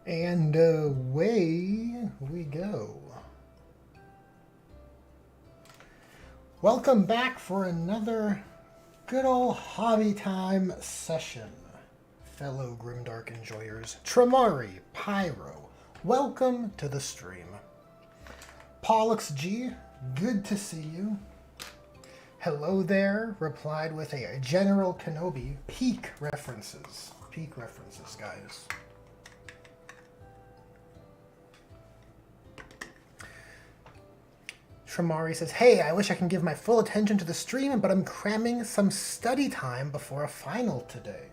And away we go. Welcome back for another good old hobby time session. Fellow Grimdark enjoyers, Tramari, Pyro, welcome to the stream. Pollux G, good to see you. Hello there, replied with a General Kenobi. Peak references. Peak references, guys. Tramari says, hey, I wish I can give my full attention to the stream, but I'm cramming some study time before a final today.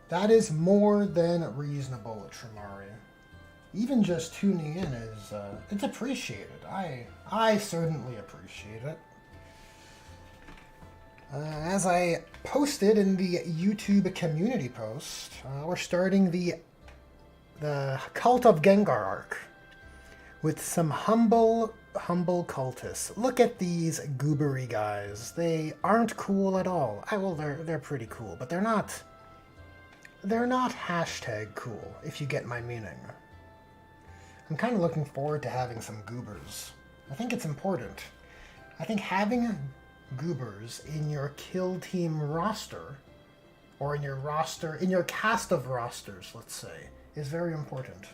That is more than reasonable, Tramari. Even just tuning in is, it's appreciated. I certainly appreciate it. As I posted in the YouTube community post, we're starting the Cult of Gengar arc with some humble cultists. Look at these goobery guys. They aren't cool at all. Well, they're pretty cool, but they're not hashtag cool, if you get my meaning. I'm kind of looking forward to having some goobers. I think it's important. I think having goobers in your kill team roster, or in your cast of rosters, let's say, is very important.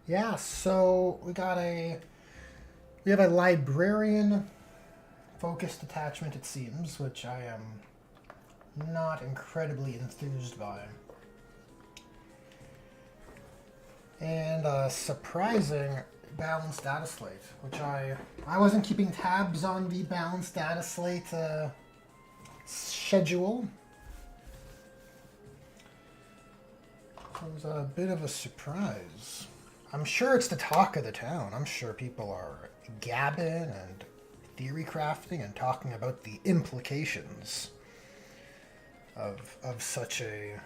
Yeah, so we have a librarian focused detachment, it seems, which I am not incredibly enthused by. And a surprising balanced data slate, which I wasn't keeping tabs on the balanced data slate schedule. It was a bit of a surprise. I'm sure it's the talk of the town. I'm sure people are gabbing and theory crafting and talking about the implications of such a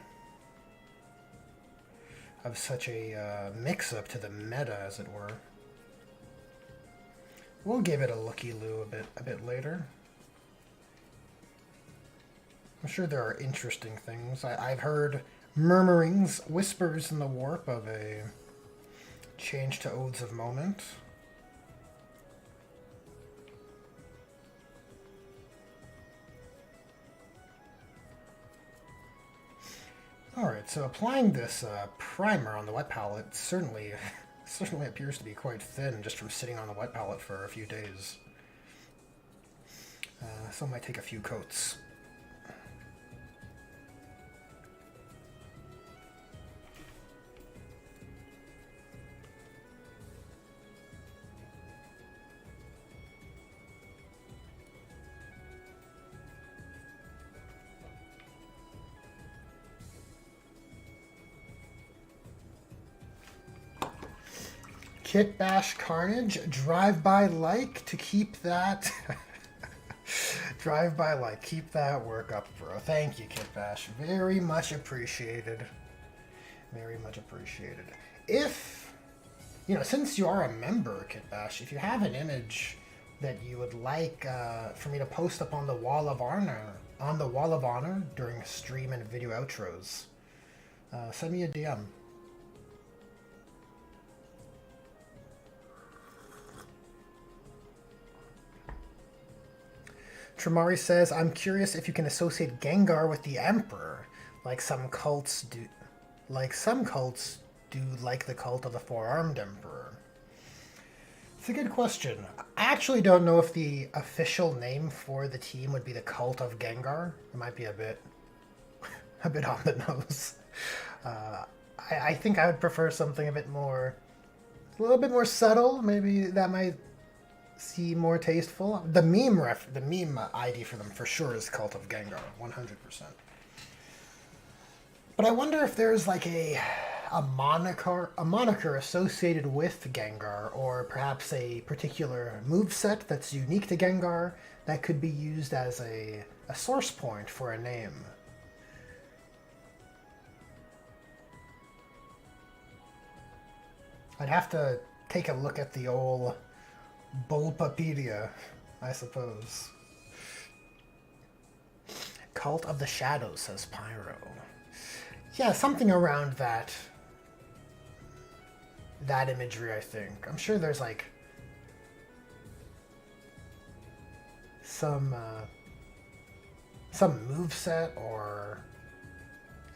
mix-up to the meta, as it were. We'll give it a looky-loo a bit later. I'm sure there are interesting things. I've heard murmurings, whispers in the warp of a change to Odes of Moment. Alright, so applying this primer on the wet palette certainly appears to be quite thin just from sitting on the wet palette for a few days. So it might take a few coats. Kit Bash Carnage, drive-by like to keep that... drive-by like, keep that work up, bro. Thank you, Kit Bash. Very much appreciated. Very much appreciated. If, since you are a member, Kit Bash, if you have an image that you would like for me to post up on the Wall of Honor, during stream and video outros, send me a DM. Tramari says, I'm curious if you can associate Gengar with the Emperor, like some cults do like the cult of the Four-Armed Emperor. It's a good question. I actually don't know if the official name for the team would be the Cult of Gengar. It might be a bit on the nose. I think I would prefer something a little bit more subtle. Maybe that might seem more tasteful. The meme ID for them for sure is Cult of Gengar, 100%. But I wonder if there's like a moniker associated with Gengar, or perhaps a particular moveset that's unique to Gengar that could be used as a source point for a name. I'd have to take a look at the old Bulbapedia, I suppose. Cult of the Shadows, says Pyro. Yeah, something around that imagery, I think. I'm sure there's like some moveset or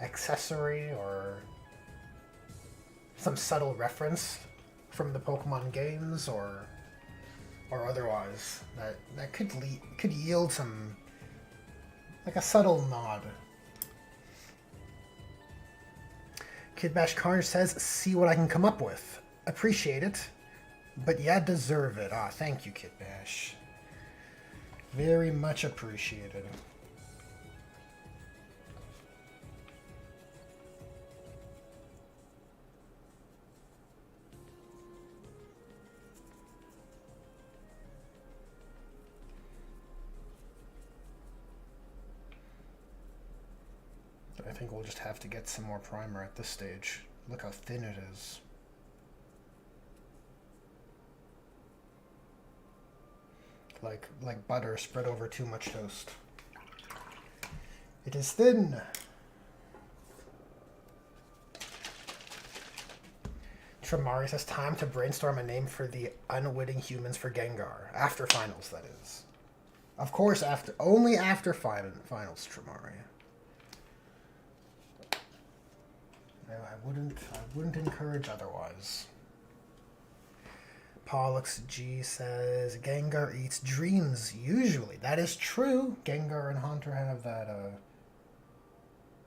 accessory or some subtle reference from the Pokemon games or otherwise that could yield some, like, a subtle nod. Kid Bash Carnage says, see what I can come up with. Appreciate it. But yeah, deserve it. Ah, thank you, Kid Bash. Very much appreciated. I think we'll just have to get some more primer at this stage. Look how thin it is. Like butter spread over too much toast. It is thin. Tramari says, time to brainstorm a name for the unwitting humans for Gengar. After finals, that is. Of course, only after finals, Tramari. I wouldn't encourage otherwise. Pollux G says, Gengar eats dreams, usually. That is true. Gengar and Haunter have that,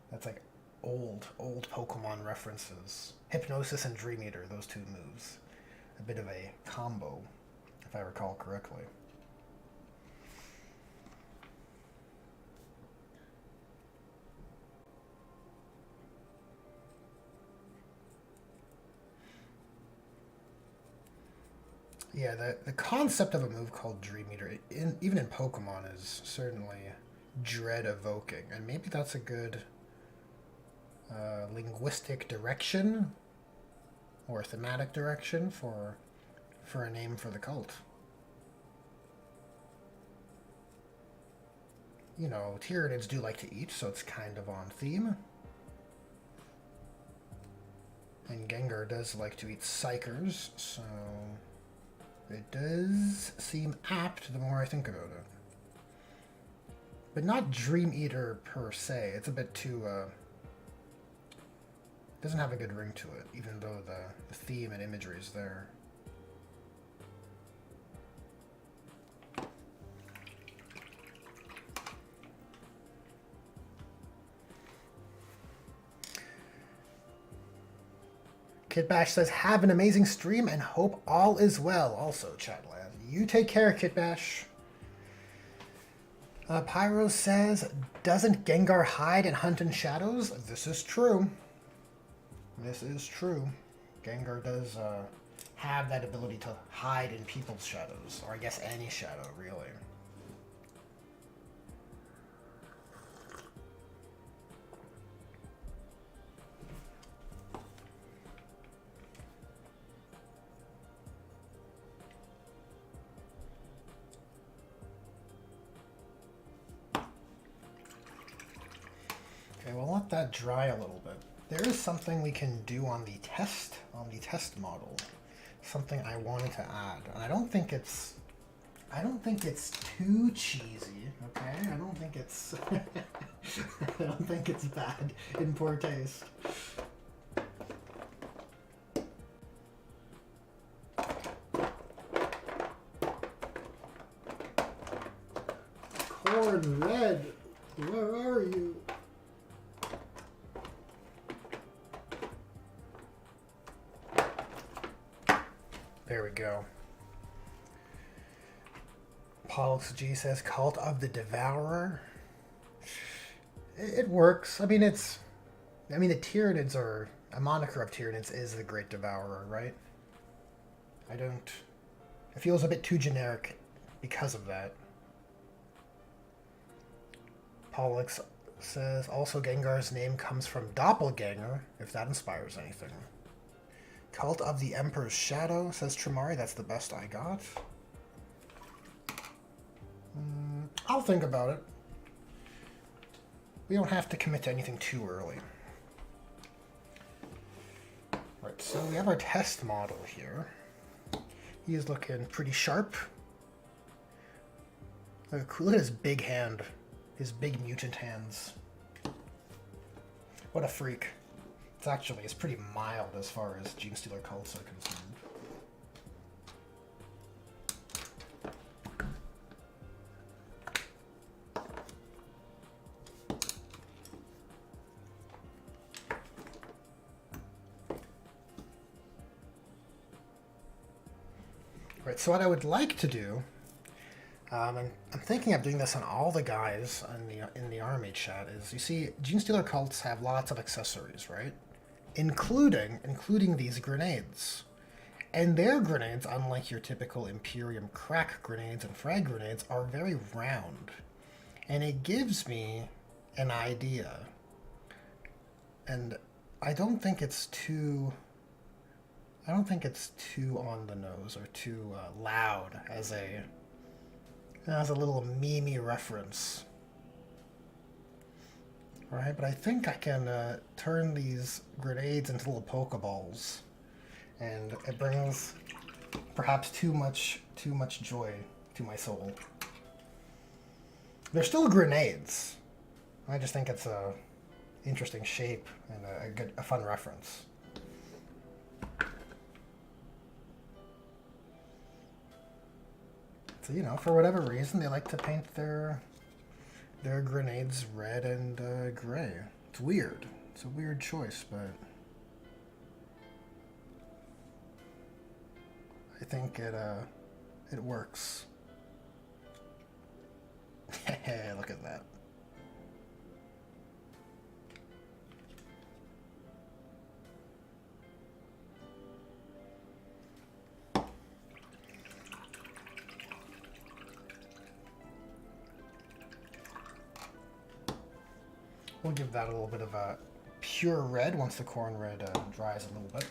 that's like old Pokemon references. Hypnosis and Dream Eater, those two moves. A bit of a combo, if I recall correctly. Yeah, the concept of a move called Dream Eater, even in Pokemon, is certainly dread-evoking. And maybe that's a good linguistic direction or thematic direction for a name for the cult. You know, Tyranids do like to eat, so it's kind of on theme. And Gengar does like to eat Psychers, so it does seem apt the more I think about it. But not Dream Eater per se. It's a bit too, doesn't have a good ring to it, even though the theme and imagery is there. Kid Bash says, have an amazing stream and hope all is well. Also, Chatland. You take care, Kid Bash. Pyro says, doesn't Gengar hide and hunt in shadows? This is true. This is true. Gengar does have that ability to hide in people's shadows. Or I guess any shadow, really. Okay, we'll let that dry a little bit. There is something we can do on the test model. Something I wanted to add, and I don't think it's too cheesy. Okay, I don't think it's I don't think it's bad in poor taste. Corn Red, where are you? There we go. Pollux G says, Cult of the Devourer. It works. I mean, the Tyranids are, a moniker of Tyranids is the Great Devourer, right? It feels a bit too generic because of that. Pollux says, also Gengar's name comes from Doppelganger, if that inspires anything. Cult of the Emperor's Shadow, says Tramari. That's the best I got. I'll think about it. we don't have to commit to anything too early. Right, so we have our test model here. He is looking pretty sharp. Look at his big hand. His big mutant hands. What a freak. It's pretty mild as far as Gene Stealer cults are concerned. Right, so what I would like to do, and I'm thinking of doing this on all the guys in the army chat, is you see Gene Stealer cults have lots of accessories, right? Including these grenades. And their grenades, unlike your typical Imperium crack grenades and frag grenades, are very round. And it gives me an idea. And I don't think it's too on the nose or too loud as a little meme reference. Right, but I think I can turn these grenades into little Pokeballs, and it brings perhaps too much joy to my soul. They're still grenades. I just think it's a interesting shape and a fun reference. So, you know, for whatever reason, they like to paint their grenades red and gray. It's weird. It's a weird choice, but I think it works. Look at that. We'll give that a little bit of a pure red once the corn red dries a little bit.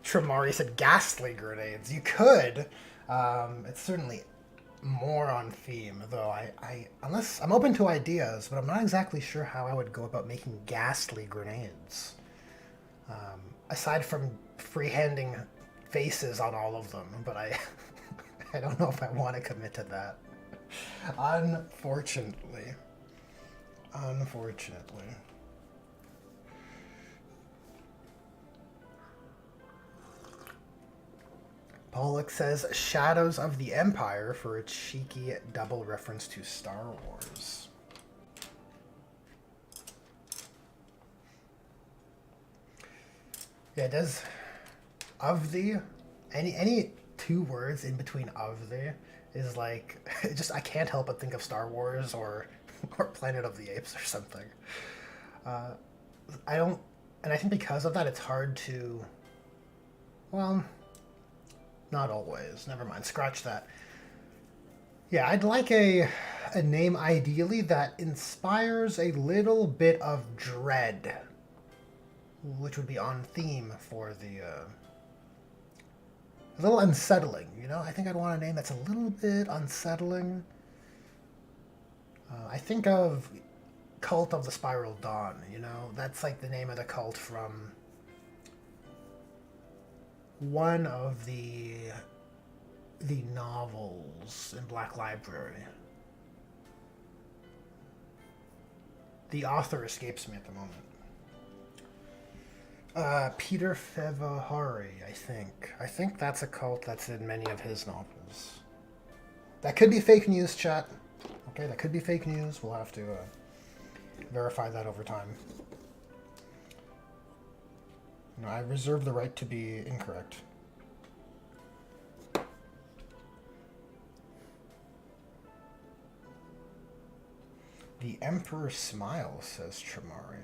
Tremari said ghastly grenades. You could. It's certainly more on theme, though. Unless I'm open to ideas, but I'm not exactly sure how I would go about making ghastly grenades. Aside from freehanding faces on all of them, but I don't know if I want to commit to that. Unfortunately. Pollock says Shadows of the Empire for a cheeky double reference to Star Wars. Yeah, it does. Of the any two words in between of the is like I can't help but think of Star Wars or Planet of the Apes or something. I think because of that, it's hard to. Well, not always. Never mind. Scratch that. Yeah, I'd like a name ideally that inspires a little bit of dread, which would be on theme for the. A little unsettling, you know? I think I'd want a name that's a little bit unsettling. I think of Cult of the Spiral Dawn, you know? That's like the name of the cult from one of the novels in Black Library. The author escapes me at the moment. Peter Fevahari, I think. I think that's a cult that's in many of his novels. That could be fake news, chat. Okay, that could be fake news. We'll have to verify that over time. You know, I reserve the right to be incorrect. The Emperor smiles, says Tremari.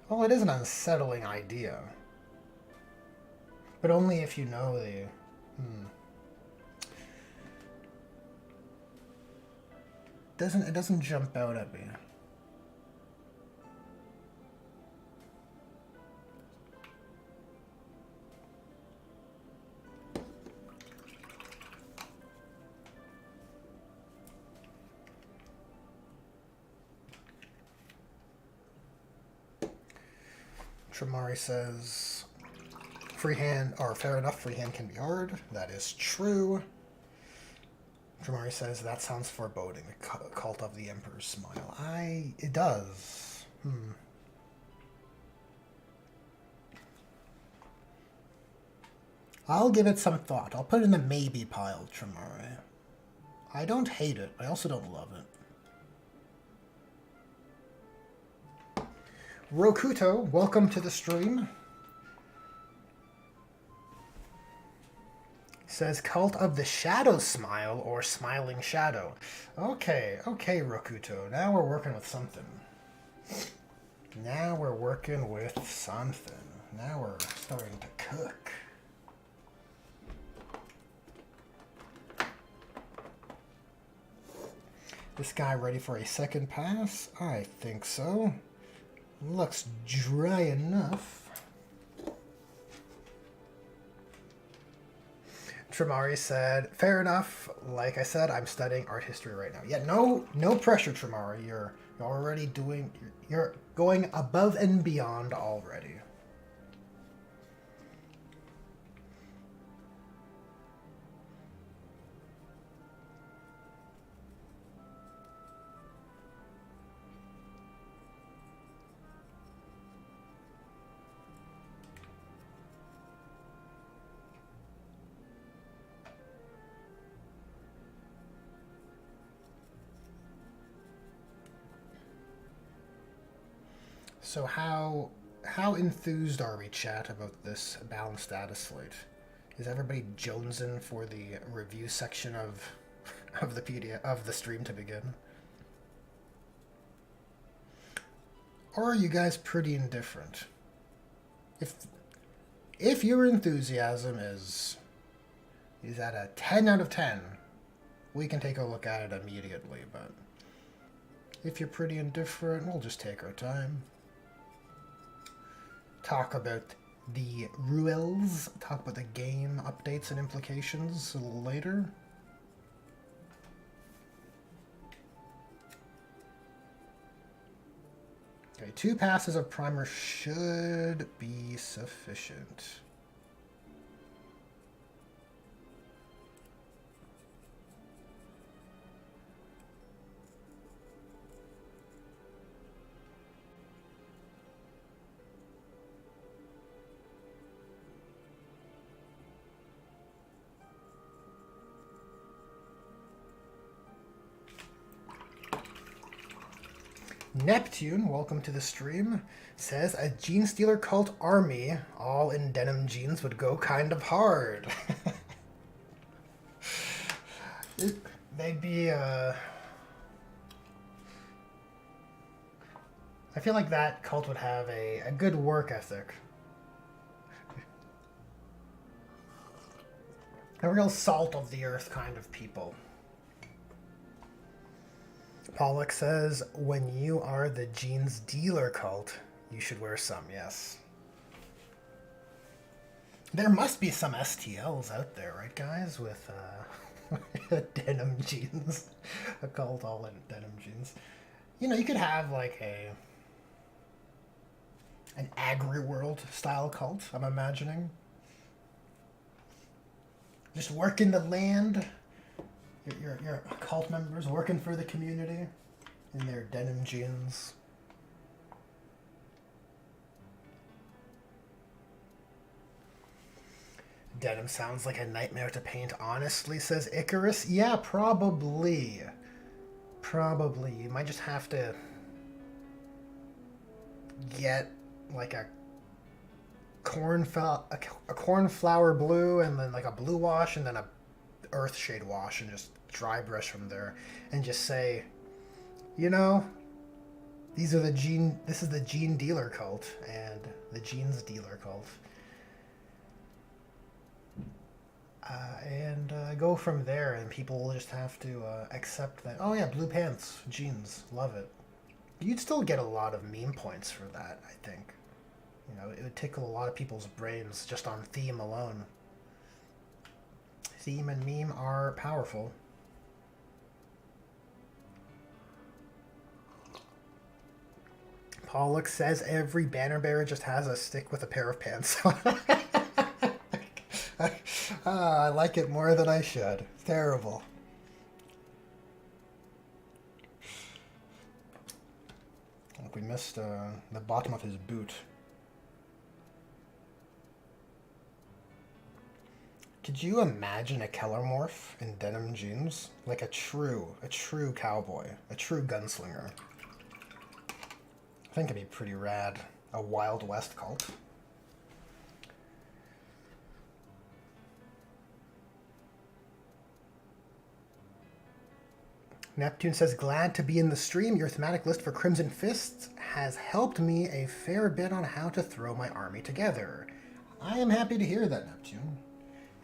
Well, it is an unsettling idea. But only if you know the... It doesn't jump out at me. Tramari says, freehand, or fair enough, freehand can be hard. That is true. Tramari says, that sounds foreboding. The cult of the Emperor's Smile. It does. I'll give it some thought. I'll put it in the maybe pile, Tramari. I don't hate it. I also don't love it. Rokuto, welcome to the stream. Says Cult of the Shadow Smile or Smiling Shadow. Okay, Rokuto. Now we're working with something. Now we're starting to cook. This guy ready for a second pass? I think so. Looks dry enough. Tramari said, fair enough. Like I said, I'm studying art history right now. Yeah, no pressure, Tramari. You're already you're going above and beyond already. So how enthused are we, chat, about this balanced Dataslate? Is everybody jonesing for the review section of the PDF of the stream to begin? Or are you guys pretty indifferent? If your enthusiasm is at a 10 out of 10, we can take a look at it immediately, but if you're pretty indifferent, we'll just take our time. Talk about the rules, talk about the game updates and implications a little later. Okay, 2 passes of primer should be sufficient. Neptune, welcome to the stream, says a Gene Stealer cult army, all in denim jeans, would go kind of hard. They'd be, I feel like that cult would have a good work ethic. A real salt of the earth kind of people. Pollock says, when you are the jeans dealer cult, you should wear some, yes. There must be some STLs out there, right, guys, with denim jeans. A cult all in denim jeans. You know, you could have like an agri-world style cult, I'm imagining. Just working the land. Your cult members working for the community in their denim jeans. Denim sounds like a nightmare to paint, honestly, says Icarus. Yeah, probably. Probably. You might just have to get like a cornflower blue and then like a blue wash and then a earth shade wash and just dry brush from there and just say, you know, this is the Gene Dealer cult and the Jeans Dealer cult. And go from there, and people will just have to accept that, oh yeah, blue pants, jeans, love it. You'd still get a lot of meme points for that, I think. You know, it would tickle a lot of people's brains just on theme alone. Theme and meme are powerful. Pollock says every banner bearer just has a stick with a pair of pants on. I like it more than I should. Terrible. Like we missed the bottom of his boot. Could you imagine a Kellermorph in denim jeans? Like a true cowboy, a true gunslinger. I think it'd be pretty rad. A Wild West cult. Neptune says, glad to be in the stream. Your thematic list for Crimson Fists has helped me a fair bit on how to throw my army together. I am happy to hear that, Neptune.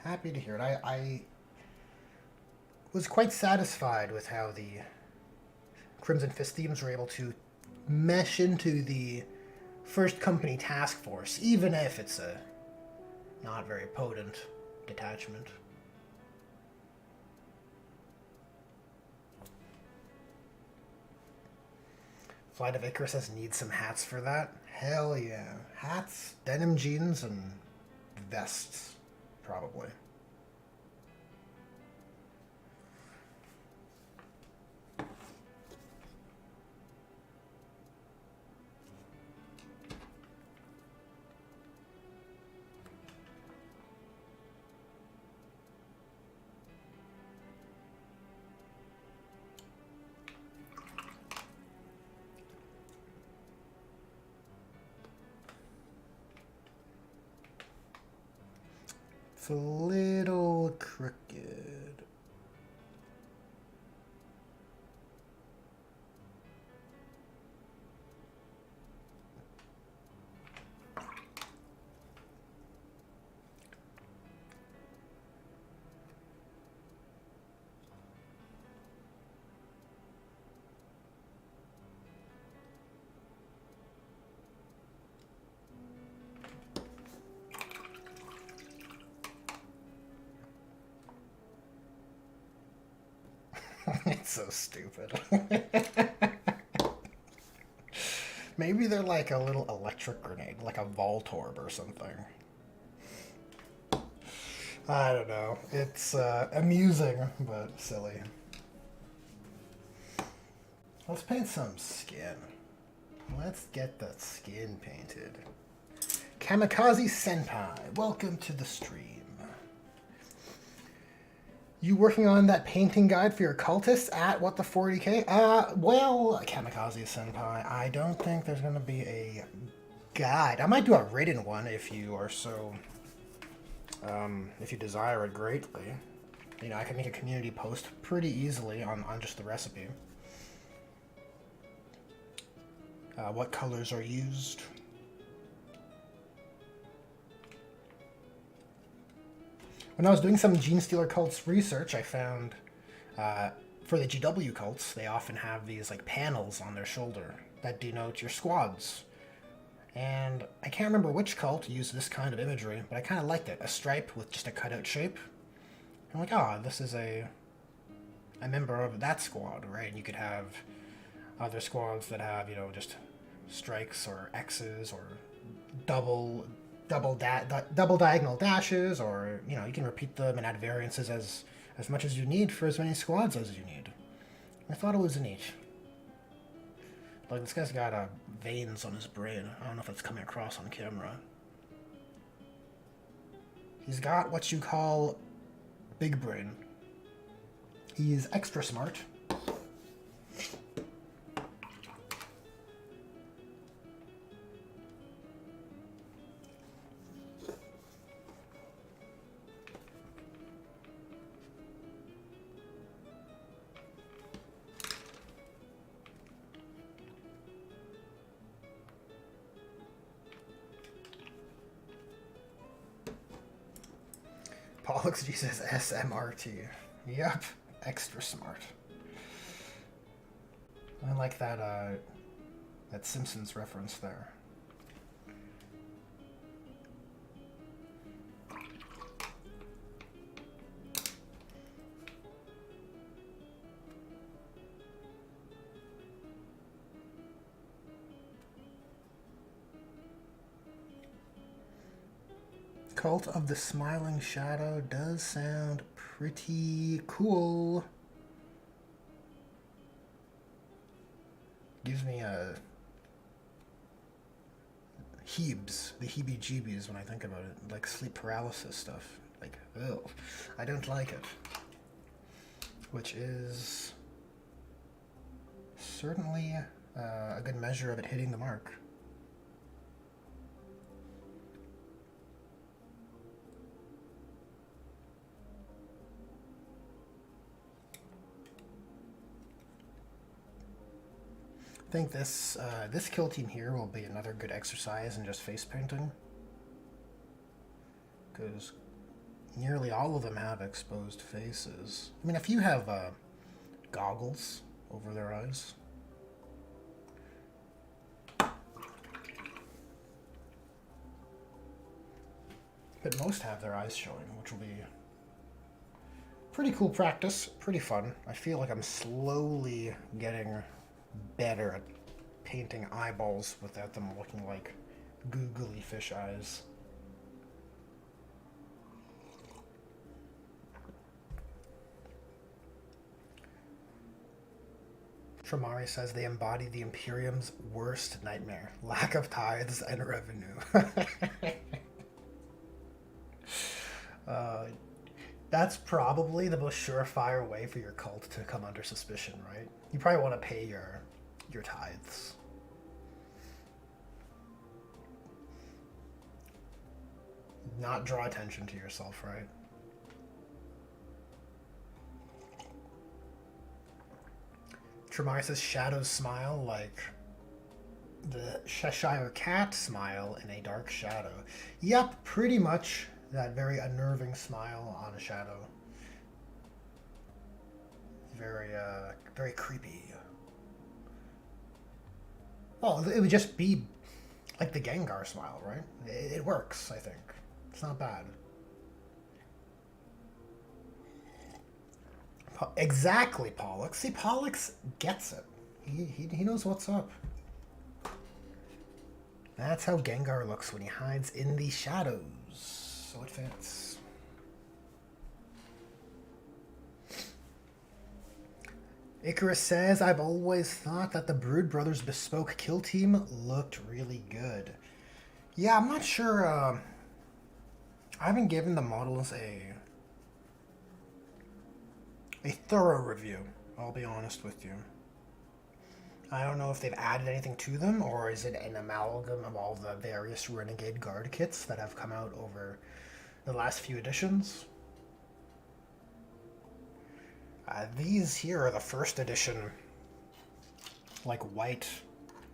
Happy to hear it. I was quite satisfied with how the Crimson Fist themes were able to mesh into the first company task force, even if it's a not very potent detachment. Flight of Icarus says, need some hats for that. Hell yeah. Hats, denim jeans, and vests, probably. It's a little crooked. It's so stupid. Maybe they're like a little electric grenade, like a Voltorb or something. I don't know. It's amusing, but silly. Let's paint some skin. Let's get the skin painted. Kamikaze Senpai, welcome to the stream. You working on that painting guide for your cultists at what the 40k? Well, Kamikaze Senpai, I don't think there's going to be a guide. I might do a written one if you are so, if you desire it greatly. You know, I can make a community post pretty easily on just the recipe. What colors are used? When I was doing some Genestealer cults research, I found for the GW cults, they often have these like panels on their shoulder that denote your squads. And I can't remember which cult used this kind of imagery, but I kind of liked it. A stripe with just a cutout shape. I'm like, oh, this is a member of that squad, right? And you could have other squads that have, you know, just strikes or X's or double diagonal dashes, or you know, you can repeat them and add variances as much as you need for as many squads as you need. I thought it was neat. Like, this guy's got veins on his brain. I don't know if it's coming across on camera. He's got what you call big brain. He's extra smart. Pollux uses SMRT. Yep, extra smart. I like that that Simpsons reference there. Cult of the Smiling Shadow does sound pretty cool. Gives me a Hebes, the heebie-jeebies when I think about it, like sleep paralysis stuff. Like, ugh, I don't like it. Which is certainly a good measure of it hitting the mark. I think this kill team here will be another good exercise in just face painting, because nearly all of them have exposed faces. I mean, if you have goggles over their eyes, but most have their eyes showing, which will be pretty cool practice, pretty fun. I feel like I'm slowly getting better at painting eyeballs without them looking like googly fish eyes. Tramari says they embody the Imperium's worst nightmare: lack of tithes and revenue. That's probably the most surefire way for your cult to come under suspicion, right? You probably want to pay your tithes. Not draw attention to yourself, right? Tremai says shadows smile like the Cheshire Cat smile in a dark shadow. Yep, pretty much that very unnerving smile on a shadow. Very creepy. Well, it would just be like the Gengar smile, right? It works, I think. It's not bad. Exactly, Pollux. See, Pollux gets it. He knows what's up. That's how Gengar looks when he hides in the shadows. So it fits. Icarus says, I've always thought that the Brood Brothers bespoke kill team looked really good. Yeah, I'm not sure. I haven't given the models a thorough review, I'll be honest with you. I don't know if they've added anything to them, or is it an amalgam of all the various Renegade Guard kits that have come out over the last few editions. These here are the first edition, like white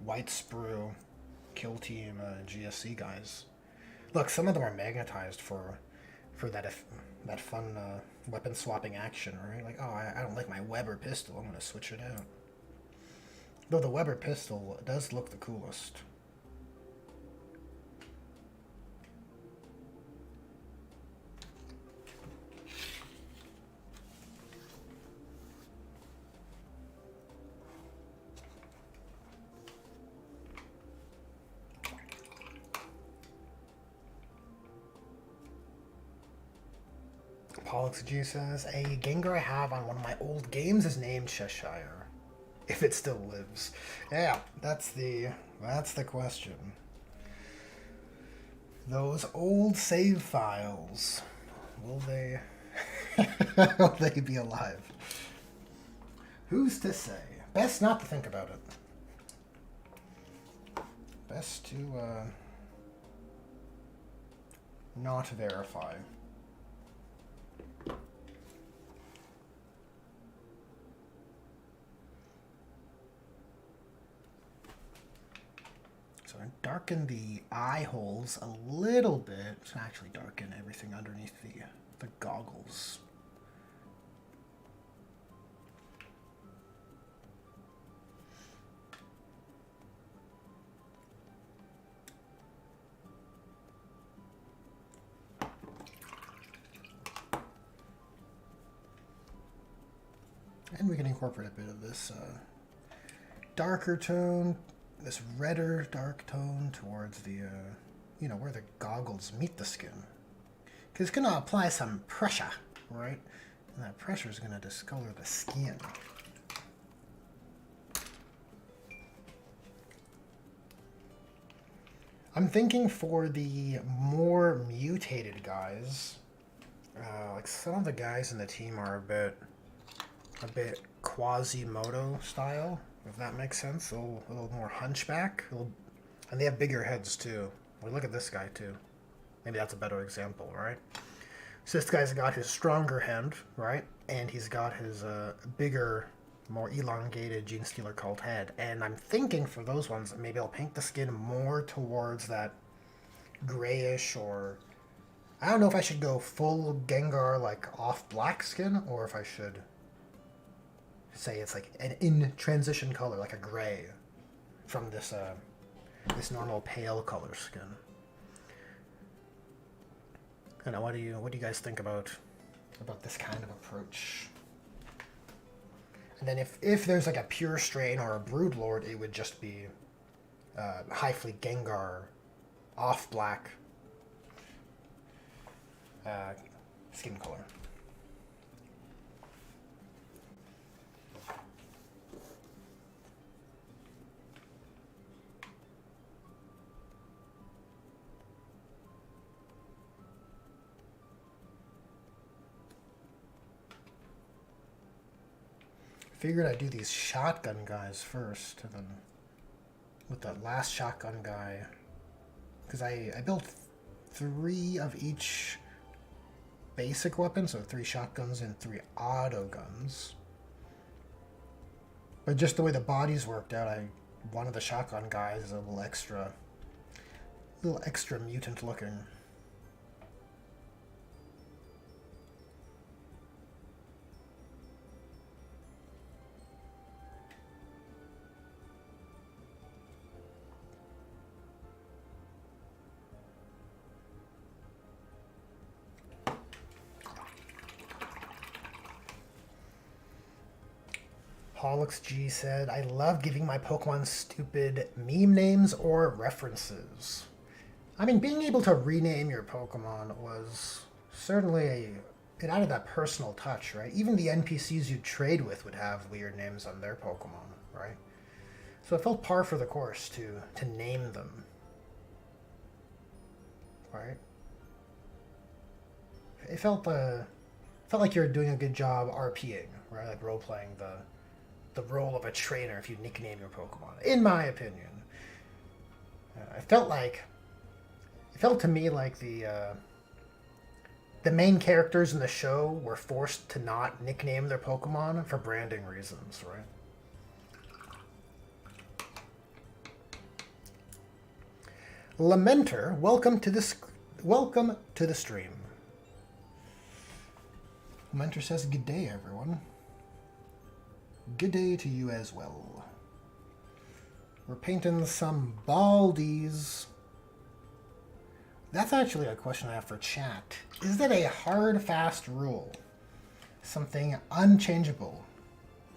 sprue kill team GSC guys. Look, some of them are magnetized for that fun weapon swapping action, right? Like, oh, I don't like my Weber pistol, I'm gonna switch it out. Though the Weber pistol does look the coolest. Pollux G says, a Gengar I have on one of my old games is named Cheshire. If it still lives. Yeah, that's the question. Those old save files, will they will they be alive? Who's to say? Best not to think about it. Best to not verify. So I darken the eye holes a little bit. So actually darken everything underneath the goggles. And we can incorporate a bit of this darker tone, this redder dark tone towards the, where the goggles meet the skin. Because it's going to apply some pressure, right? And that pressure is going to discolor the skin. I'm thinking for the more mutated guys, like some of the guys in the team are a bit Quasimodo style, if that makes sense. A little more hunchback, and they have bigger heads too. Well, look at this guy too. Maybe that's a better example, right? So this guy's got his stronger hand, right? And he's got his bigger, more elongated Genestealer Cult head. And I'm thinking for those ones, maybe I'll paint the skin more towards that grayish, or I don't know if I should go full Gengar, like off black skin, or if I should say it's like an in transition color, like a gray from this this normal pale color skin. I don't know, what do you guys think about this kind of approach? And then if there's like a pure strain or a Broodlord, it would just be High Fleet Gengar off black skin color. Figured I'd do these shotgun guys first, and then with the last shotgun guy, because I built 3 of each basic weapon, so 3 shotguns and 3 auto guns. But just the way the bodies worked out, one of the shotgun guys is a little extra mutant looking. Pollux G said, I love giving my Pokemon stupid meme names or references. I mean, being able to rename your Pokemon was certainly it added that personal touch, right? Even the NPCs you trade with would have weird names on their Pokemon, right? So it felt par for the course to name them, right? It felt like you were doing a good job RPing, right? Like role playing the role of a trainer if you nickname your Pokemon, in my opinion. It felt to me like the main characters in the show were forced to not nickname their Pokemon for branding reasons, right? Lamenter, welcome to the stream. Lamenter says, good day, everyone. Good day to you as well. We're painting some baldies. That's actually a question I have for chat. Is that a hard, fast rule? Something unchangeable?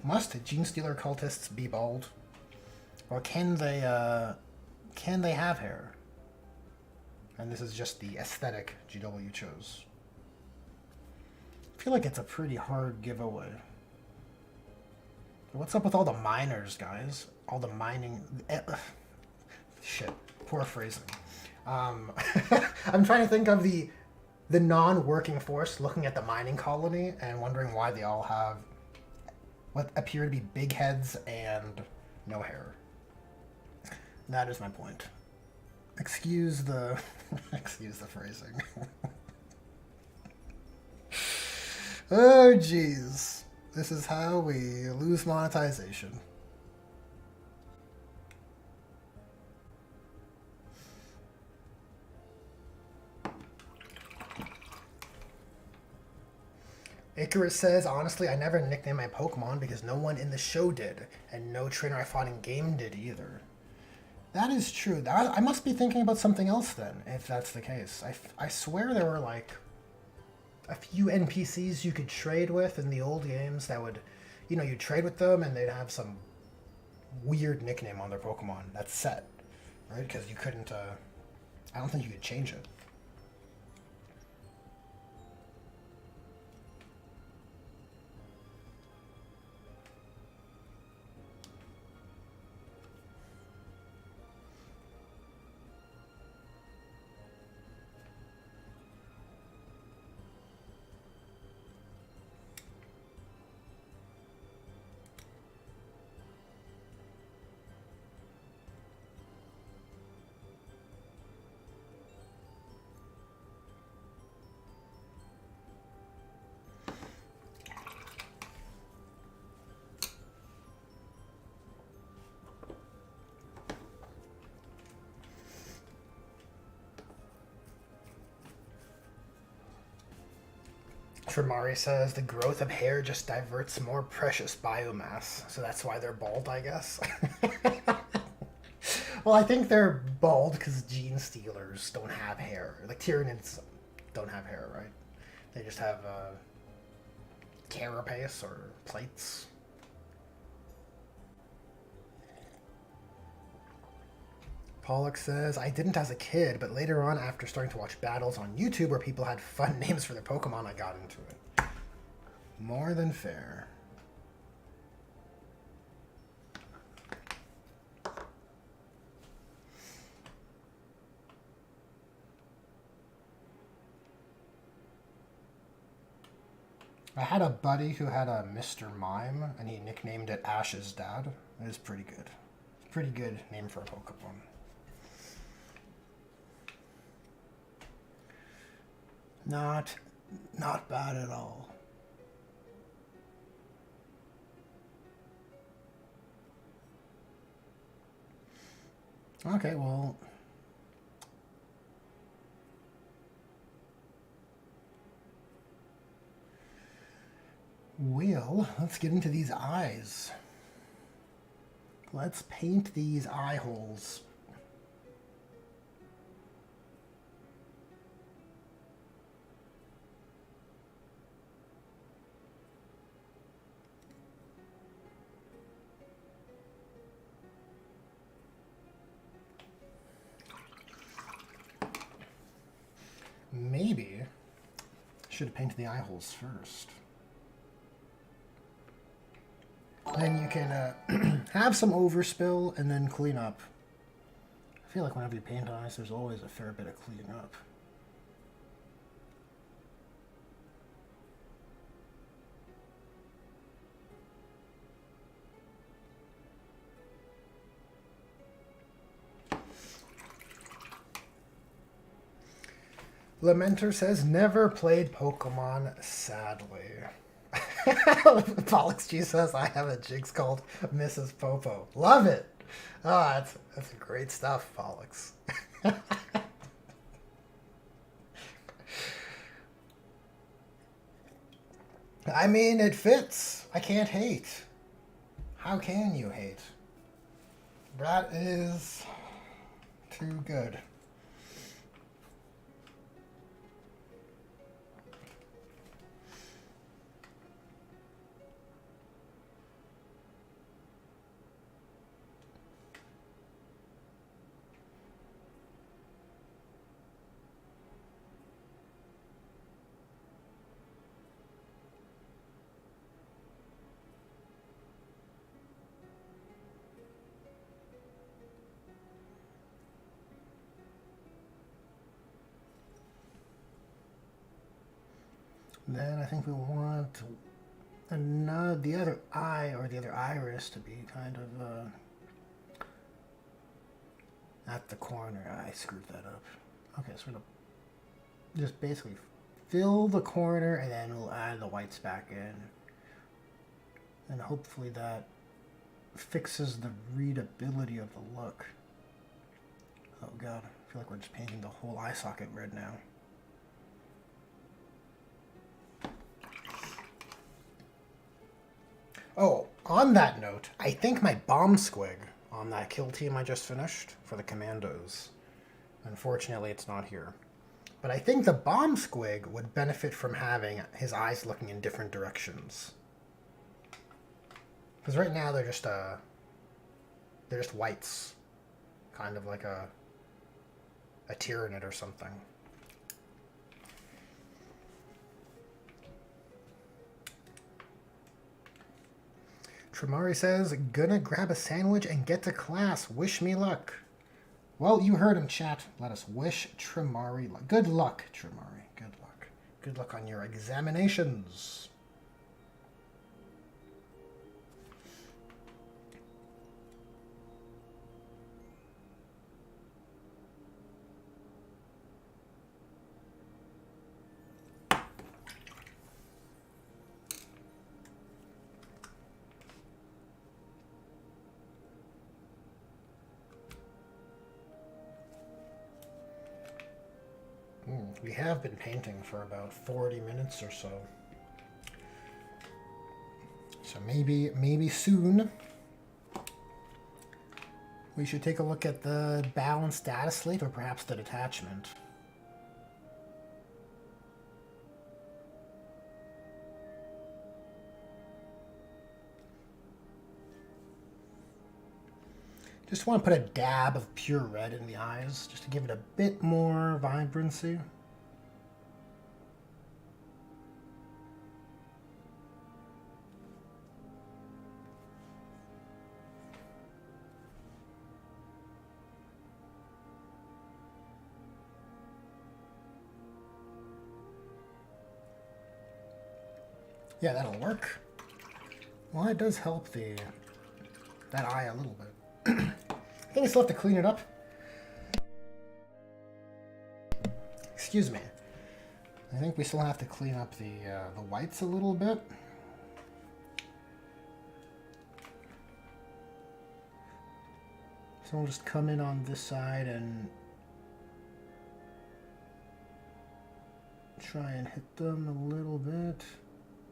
Must Genestealer cultists be bald? Or can they have hair? And this is just the aesthetic GW chose. I feel like it's a pretty hard giveaway. What's up with all the miners, guys? All the mining... Shit. Poor phrasing. I'm trying to think of the non-working force looking at the mining colony and wondering why they all have what appear to be big heads and no hair. That is my point. Excuse the... excuse the phrasing. Oh, jeez. This is how we lose monetization. Icarus says, honestly, I never nicknamed my Pokemon because no one in the show did, and no trainer I fought in game did either. That is true. I must be thinking about something else then, if that's the case. I swear there were like a few NPCs you could trade with in the old games that would, you'd trade with them and they'd have some weird nickname on their Pokemon. That's set, right? Because you couldn't, I don't think you could change it. Tramari says the growth of hair just diverts more precious biomass, so that's why they're bald, I guess. Well, I think they're bald because gene stealers don't have hair. Like Tyranids don't have hair, right? They just have carapace or plates. Pollock says, I didn't as a kid, but later on, after starting to watch battles on YouTube where people had fun names for their Pokemon, I got into it. More than fair. I had a buddy who had a Mr. Mime, and he nicknamed it Ash's dad. It was pretty good. Pretty good name for a Pokemon. Not bad at all. Okay, well. Well, let's get into these eyes. Let's paint these eye holes. Maybe should have painted the eye holes first. Then you can have some overspill and then clean up. I feel like whenever you paint eyes, there's always a fair bit of cleaning up. Lamenter says, never played Pokemon, sadly. Pollux G says, I have a Jigs called Mrs. Popo. Love it. Oh, that's great stuff, Pollux. I mean, it fits. I can't hate. How can you hate? That is too good. Then I think we want the other eye or the other iris to be kind of at the corner. I screwed that up. Okay, so we're going to just basically fill the corner and then we'll add the whites back in. And hopefully that fixes the readability of the look. Oh god, I feel like we're just painting the whole eye socket red now. Oh, on that note, I think my bomb squig on that kill team I just finished for the commandos. Unfortunately, it's not here. But I think the bomb squig would benefit from having his eyes looking in different directions. Because right now they're just whites. Kind of like a Tyranid or something. Tramari says, gonna grab a sandwich and get to class. Wish me luck. Well, you heard him, chat. Let us wish Tramari luck. Good luck, Tramari. Good luck. Good luck on your examinations. We have been painting for about 40 minutes or so. So maybe soon we should take a look at the balanced Dataslate or perhaps the Detachment. Just want to put a dab of pure red in the eyes, just to give it a bit more vibrancy. Yeah, that'll work. Well, it does help that eye a little bit. I think I still have to clean it up. Excuse me. I think we still have to clean up the whites a little bit. So we'll just come in on this side and try and hit them a little bit.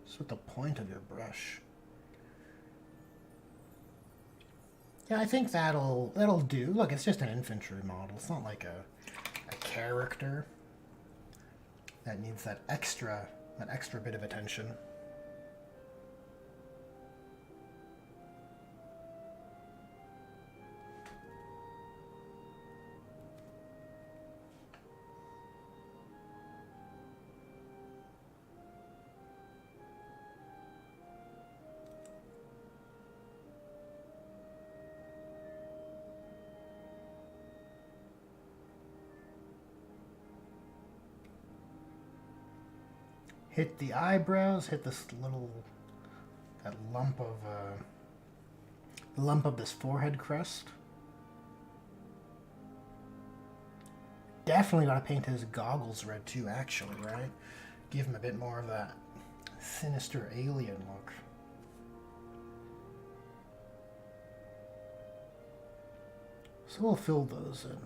Just with the point of your brush. Yeah, I think that'll do. Look, it's just an infantry model. It's not like a character that needs that extra bit of attention. Hit the eyebrows, hit this that lump of this forehead crest. Definitely gotta paint his goggles red too, actually, right? Give him a bit more of that sinister alien look. So we'll fill those in.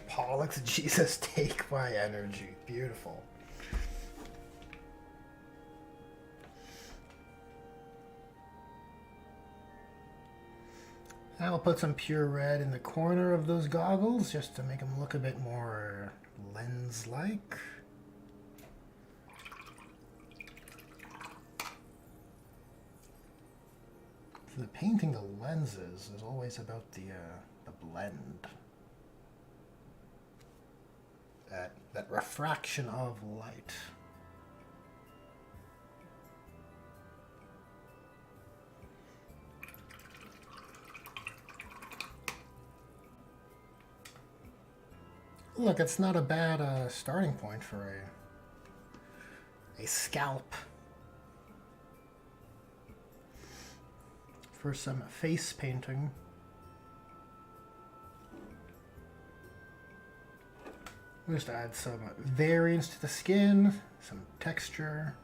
Pollock's Jesus, take my energy. Beautiful. I'll put some pure red in the corner of those goggles just to make them look a bit more lens-like. So the painting the lenses is always about the blend. That refraction of light. Look, it's not a bad starting point for a scalp. For some face painting. Just add some variance to the skin, some texture.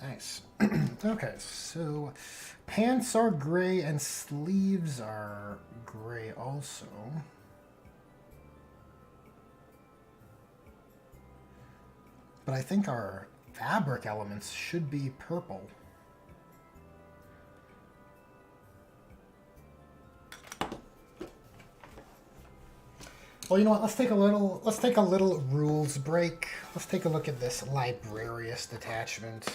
Nice. Okay, so pants are gray and sleeves are gray also. But I think our fabric elements should be purple. Well, you know what? Let's take a little rules break. Let's take a look at this librarious detachment.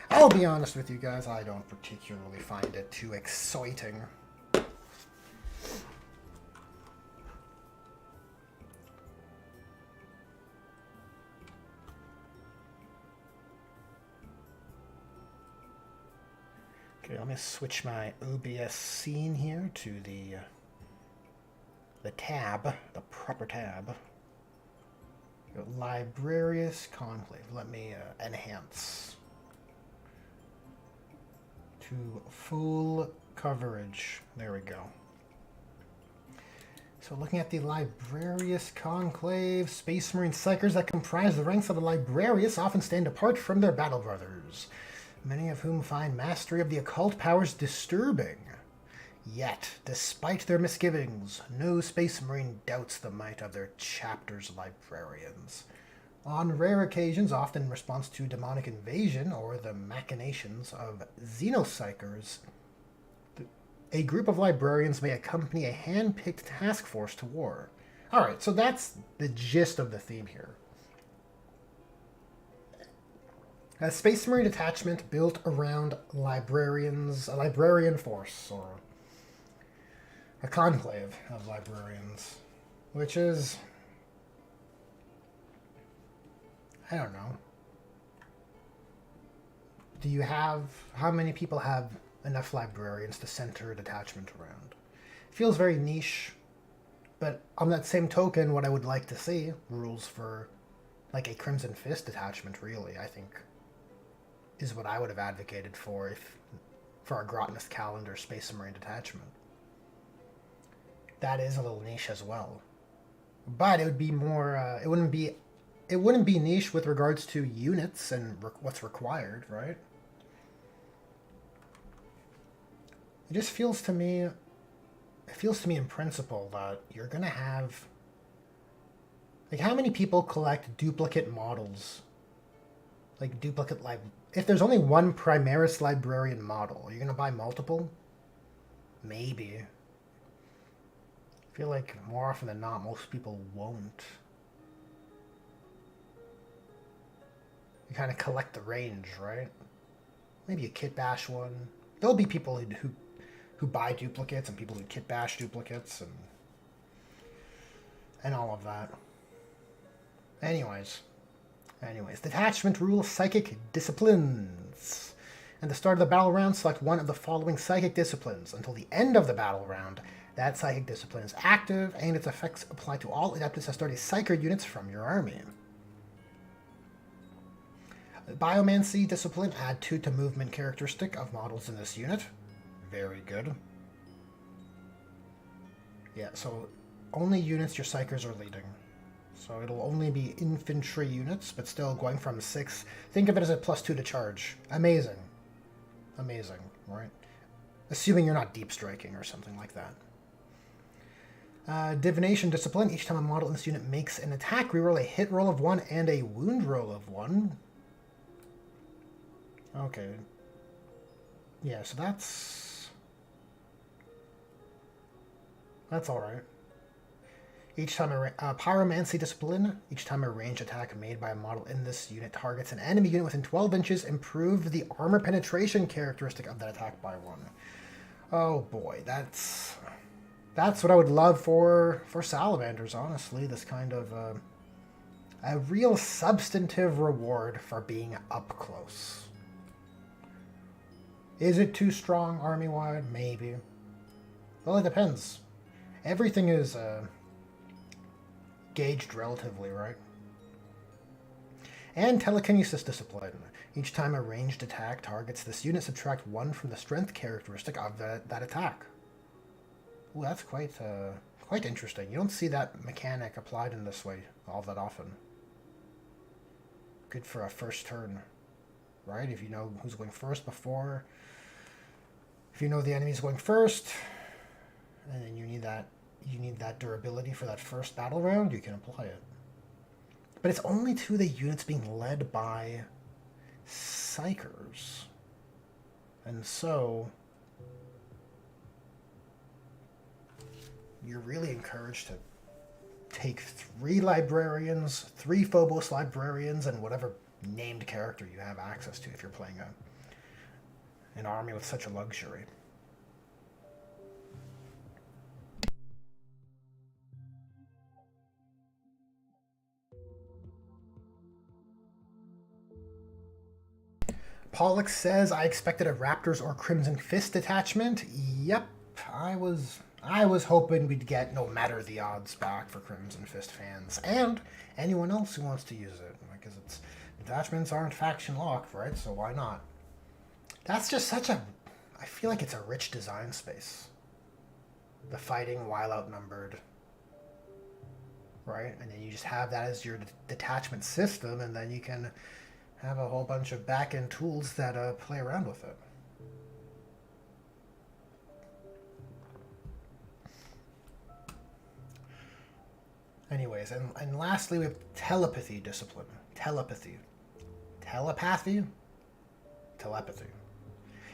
I'll be honest with you guys, I don't particularly find it too exciting. Okay, let me switch my OBS scene here to the the tab, the proper tab. Librarius Conclave. Let me enhance to full coverage. There we go. So looking at the Librarius Conclave, Space Marine Psychers that comprise the ranks of the Librarius often stand apart from their battle brothers, many of whom find mastery of the occult powers disturbing. Yet, despite their misgivings, no Space Marine doubts the might of their chapter's librarians. On rare occasions, often in response to demonic invasion or the machinations of Xenopsychers, a group of librarians may accompany a hand-picked task force to war. Alright, so that's the gist of the theme here. A Space Marine detachment built around librarians, a librarian force, or a conclave of librarians, which is, I don't know. Do you have, how many people have enough librarians to center a detachment around? It feels very niche, but on that same token, what I would like to see, rules for like a Crimson Fist detachment, really, I think, is what I would have advocated for if for a Grotnus Calendar Space Marine detachment. That is a little niche as well, but it would be more. It wouldn't be niche with regards to units and what's required, right? It just feels to me. It feels to me in principle that you're gonna have. Like, how many people collect duplicate models? Like duplicate if there's only one Primaris Librarian model, are you gonna buy multiple? Maybe. I feel like more often than not, most people won't. You kind of collect the range, right? Maybe a kit bash one. There'll be people who buy duplicates and people who kit bash duplicates and all of that. Anyways, detachment rules psychic disciplines. At the start of the battle round, select one of the following psychic disciplines. Until the end of the battle round, that psychic discipline is active, and its effects apply to all Adeptus Astartes Psyker units from your army. Biomancy discipline, add 2 to movement characteristic of models in this unit. Very good. Yeah, so only units your Psychers are leading. So it'll only be infantry units, but still going from 6. Think of it as a +2 to charge. Amazing. Amazing, right? Assuming you're not deep striking or something like that. Divination discipline. Each time a model in this unit makes an attack, reroll a hit roll of 1 and a wound roll of 1. Okay. Yeah, so that's alright. Each time Pyromancy discipline. Each time a ranged attack made by a model in this unit targets an enemy unit within 12 inches, improve the armor penetration characteristic of that attack by 1. Oh boy, that's what I would love for Salamanders, honestly. This kind of a real substantive reward for being up close. Is it too strong army-wide? Maybe. Well, it depends. Everything is gauged relatively, right? And telekinesis discipline. Each time a ranged attack targets this unit, subtract 1 from the strength characteristic of that attack. Ooh, that's quite interesting. You don't see that mechanic applied in this way all that often. Good for a first turn, right? If you know who's going first before. If you know the enemy's going first, and then you need that durability for that first battle round, you can apply it. But it's only to the units being led by Psychers. And so you're really encouraged to take 3 librarians, 3 Phobos librarians, and whatever named character you have access to if you're playing an army with such a luxury. Pollux says, I expected a Raptors or Crimson Fist detachment. Yep, I was I was hoping we'd get No Matter the Odds back for Crimson Fist fans and anyone else who wants to use it, because it's detachments aren't faction locked, right? So why not? That's just such a. I feel like it's a rich design space. The fighting while outnumbered, right? And then you just have that as your detachment system, and then you can have a whole bunch of back-end tools that play around with it. Anyways, and lastly, we have telepathy discipline. Telepathy. Telepathy? Telepathy.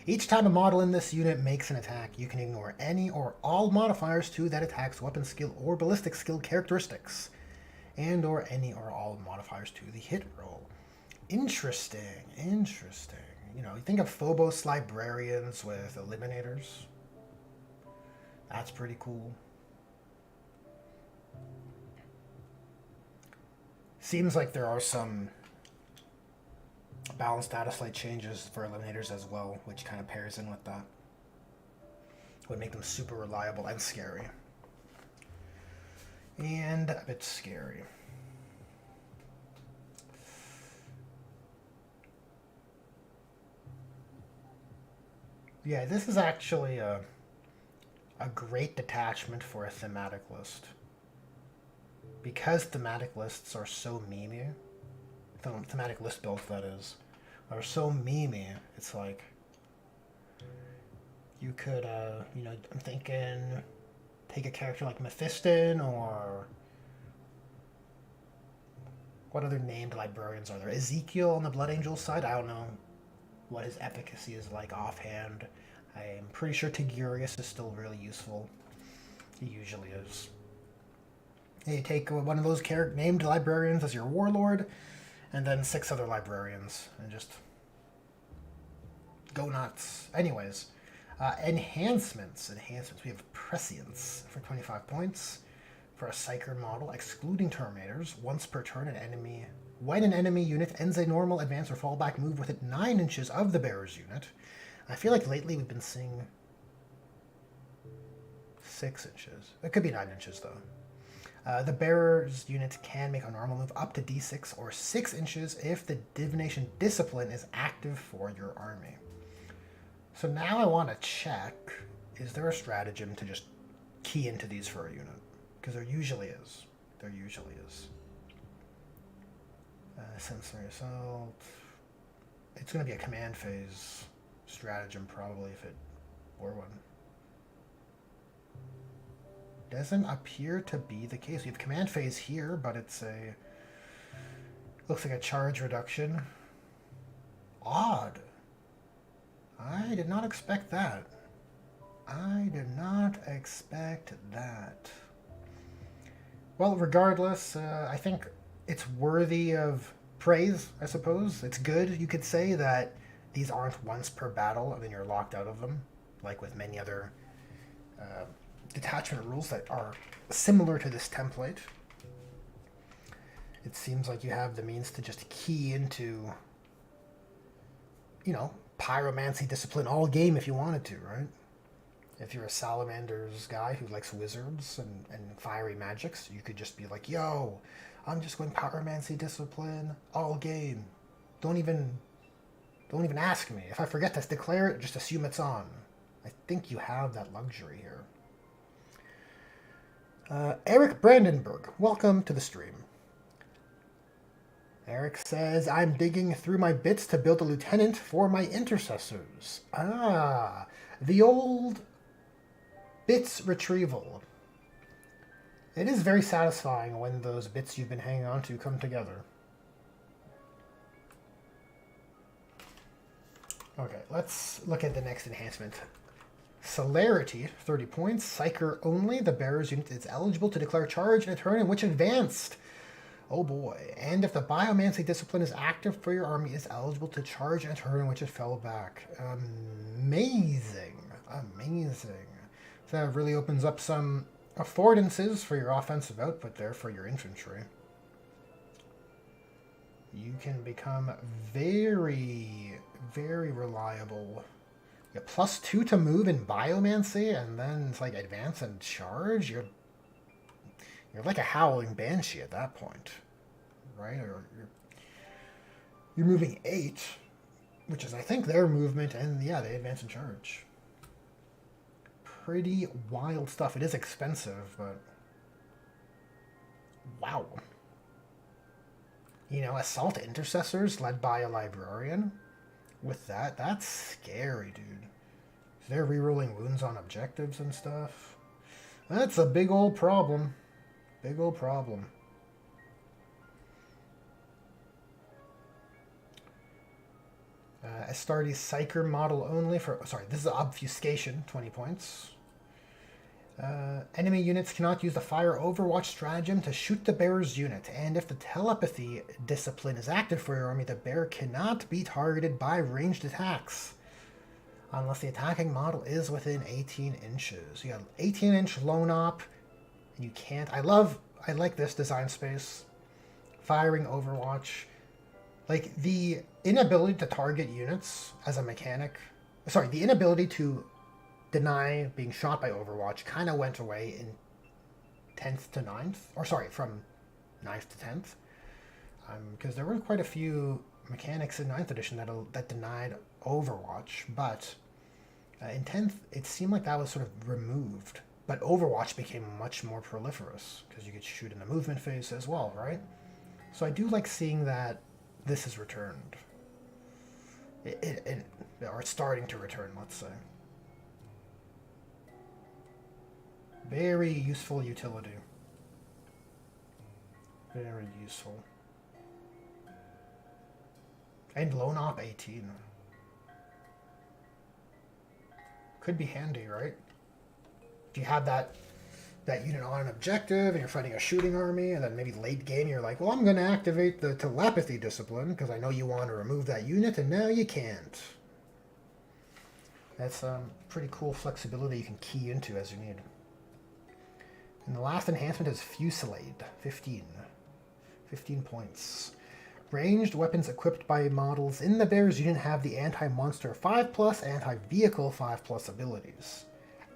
Each time a model in this unit makes an attack, you can ignore any or all modifiers to that attack's weapon skill or ballistic skill characteristics, and or any or all modifiers to the hit roll. Interesting, interesting. You know, you think of Phobos librarians with eliminators. That's pretty cool. Seems like there are some balanced Dataslate changes for eliminators as well, which kind of pairs in with that. Would make them super reliable and scary. And a bit scary. Yeah, this is actually a great detachment for a thematic list. Because thematic lists are so memey, thematic list builds, that is, are so memey, it's like, you could, you know, I'm thinking, take a character like Mephiston, or what other named librarians are there? Ezekiel on the Blood Angel side? I don't know what his efficacy is like offhand. I'm pretty sure Tigurius is still really useful. He usually is. You take one of those named librarians as your warlord, and then 6 other librarians, and just go nuts. Anyways, enhancements. We have Prescience for 25 points. For a Psyker model, excluding Terminators, once per turn, when an enemy unit ends a normal advance or fallback move within 9 inches of the bearer's unit. I feel like lately we've been seeing 6 inches. It could be 9 inches, though. The bearer's unit can make a normal move up to d6 or 6 inches if the Divination Discipline is active for your army. So now I want to check, is there a stratagem to just key into these for a unit? Because there usually is. Sensory Assault. It's going to be a command phase stratagem, probably, if it were one. Doesn't appear to be the case. We have command phase here, but it's looks like a charge reduction. Odd. I did not expect that. Well, regardless, I think it's worthy of praise, I suppose. It's good, you could say, that these aren't once per battle and then you're locked out of them, like with many other detachment rules that are similar to this template. It seems like you have the means to just key into, you know, pyromancy discipline all game if you wanted to, right? If you're a Salamander's guy who likes wizards and fiery magics, you could just be like, yo, I'm just going pyromancy discipline all game. Don't even ask me. If I forget to declare it, just assume it's on. I think you have that luxury here. Eric Brandenburg, welcome to the stream. Eric says, I'm digging through my bits to build a lieutenant for my intercessors. Ah, the old bits retrieval. It is very satisfying when those bits you've been hanging on to come together. Okay, let's look at the next enhancement. Celerity, 30 points. Psyker only. The bearer's unit is eligible to declare charge in a turn in which advanced. Oh boy. And if the Biomancy discipline is active for your army, is eligible to charge in a turn in which it fell back. Amazing. That really opens up some affordances for your offensive output there for your infantry. You can become very, very reliable You have +2 to move in Biomancy, and then it's like advance and charge. You're like a howling banshee at that point, right? Or you're moving 8, which is I think their movement, and yeah, they advance and charge. Pretty wild stuff. It is expensive, but wow. You know, assault intercessors led by a librarian. With that, that's scary, dude. They're rerolling wounds on objectives and stuff. That's a big old problem. Big old problem. Astartes Psyker model only for... Sorry, this is obfuscation, 20 points. Enemy units cannot use the fire overwatch stratagem to shoot the bearer's unit, and if the telepathy discipline is active for your army, the bearer cannot be targeted by ranged attacks unless the attacking model is within 18 inches. You got 18-inch lone op, and you can't... I like this design space. Firing overwatch. Like, the inability to target units as a mechanic... Sorry, the inability to deny being shot by Overwatch kind of went away in 10th to 9th. Or sorry, from 9th to 10th. Because there were quite a few mechanics in 9th edition that denied Overwatch. But in 10th, it seemed like that was sort of removed. But Overwatch became much more proliferous. Because you could shoot in the movement phase as well, right? So I do like seeing that this is returned. Or it's starting to return, let's say. Very useful utility. Very useful. And lone op 18. Could be handy, right? If you have that unit on an objective and you're fighting a shooting army, and then maybe late game you're like, well, I'm going to activate the telepathy discipline because I know you want to remove that unit, and now you can't. That's pretty cool flexibility you can key into as you need. And the last enhancement is Fusillade, 15. 15 points. Ranged weapons equipped by models in the bearer's unit have the anti-monster 5+, anti-vehicle 5+ abilities.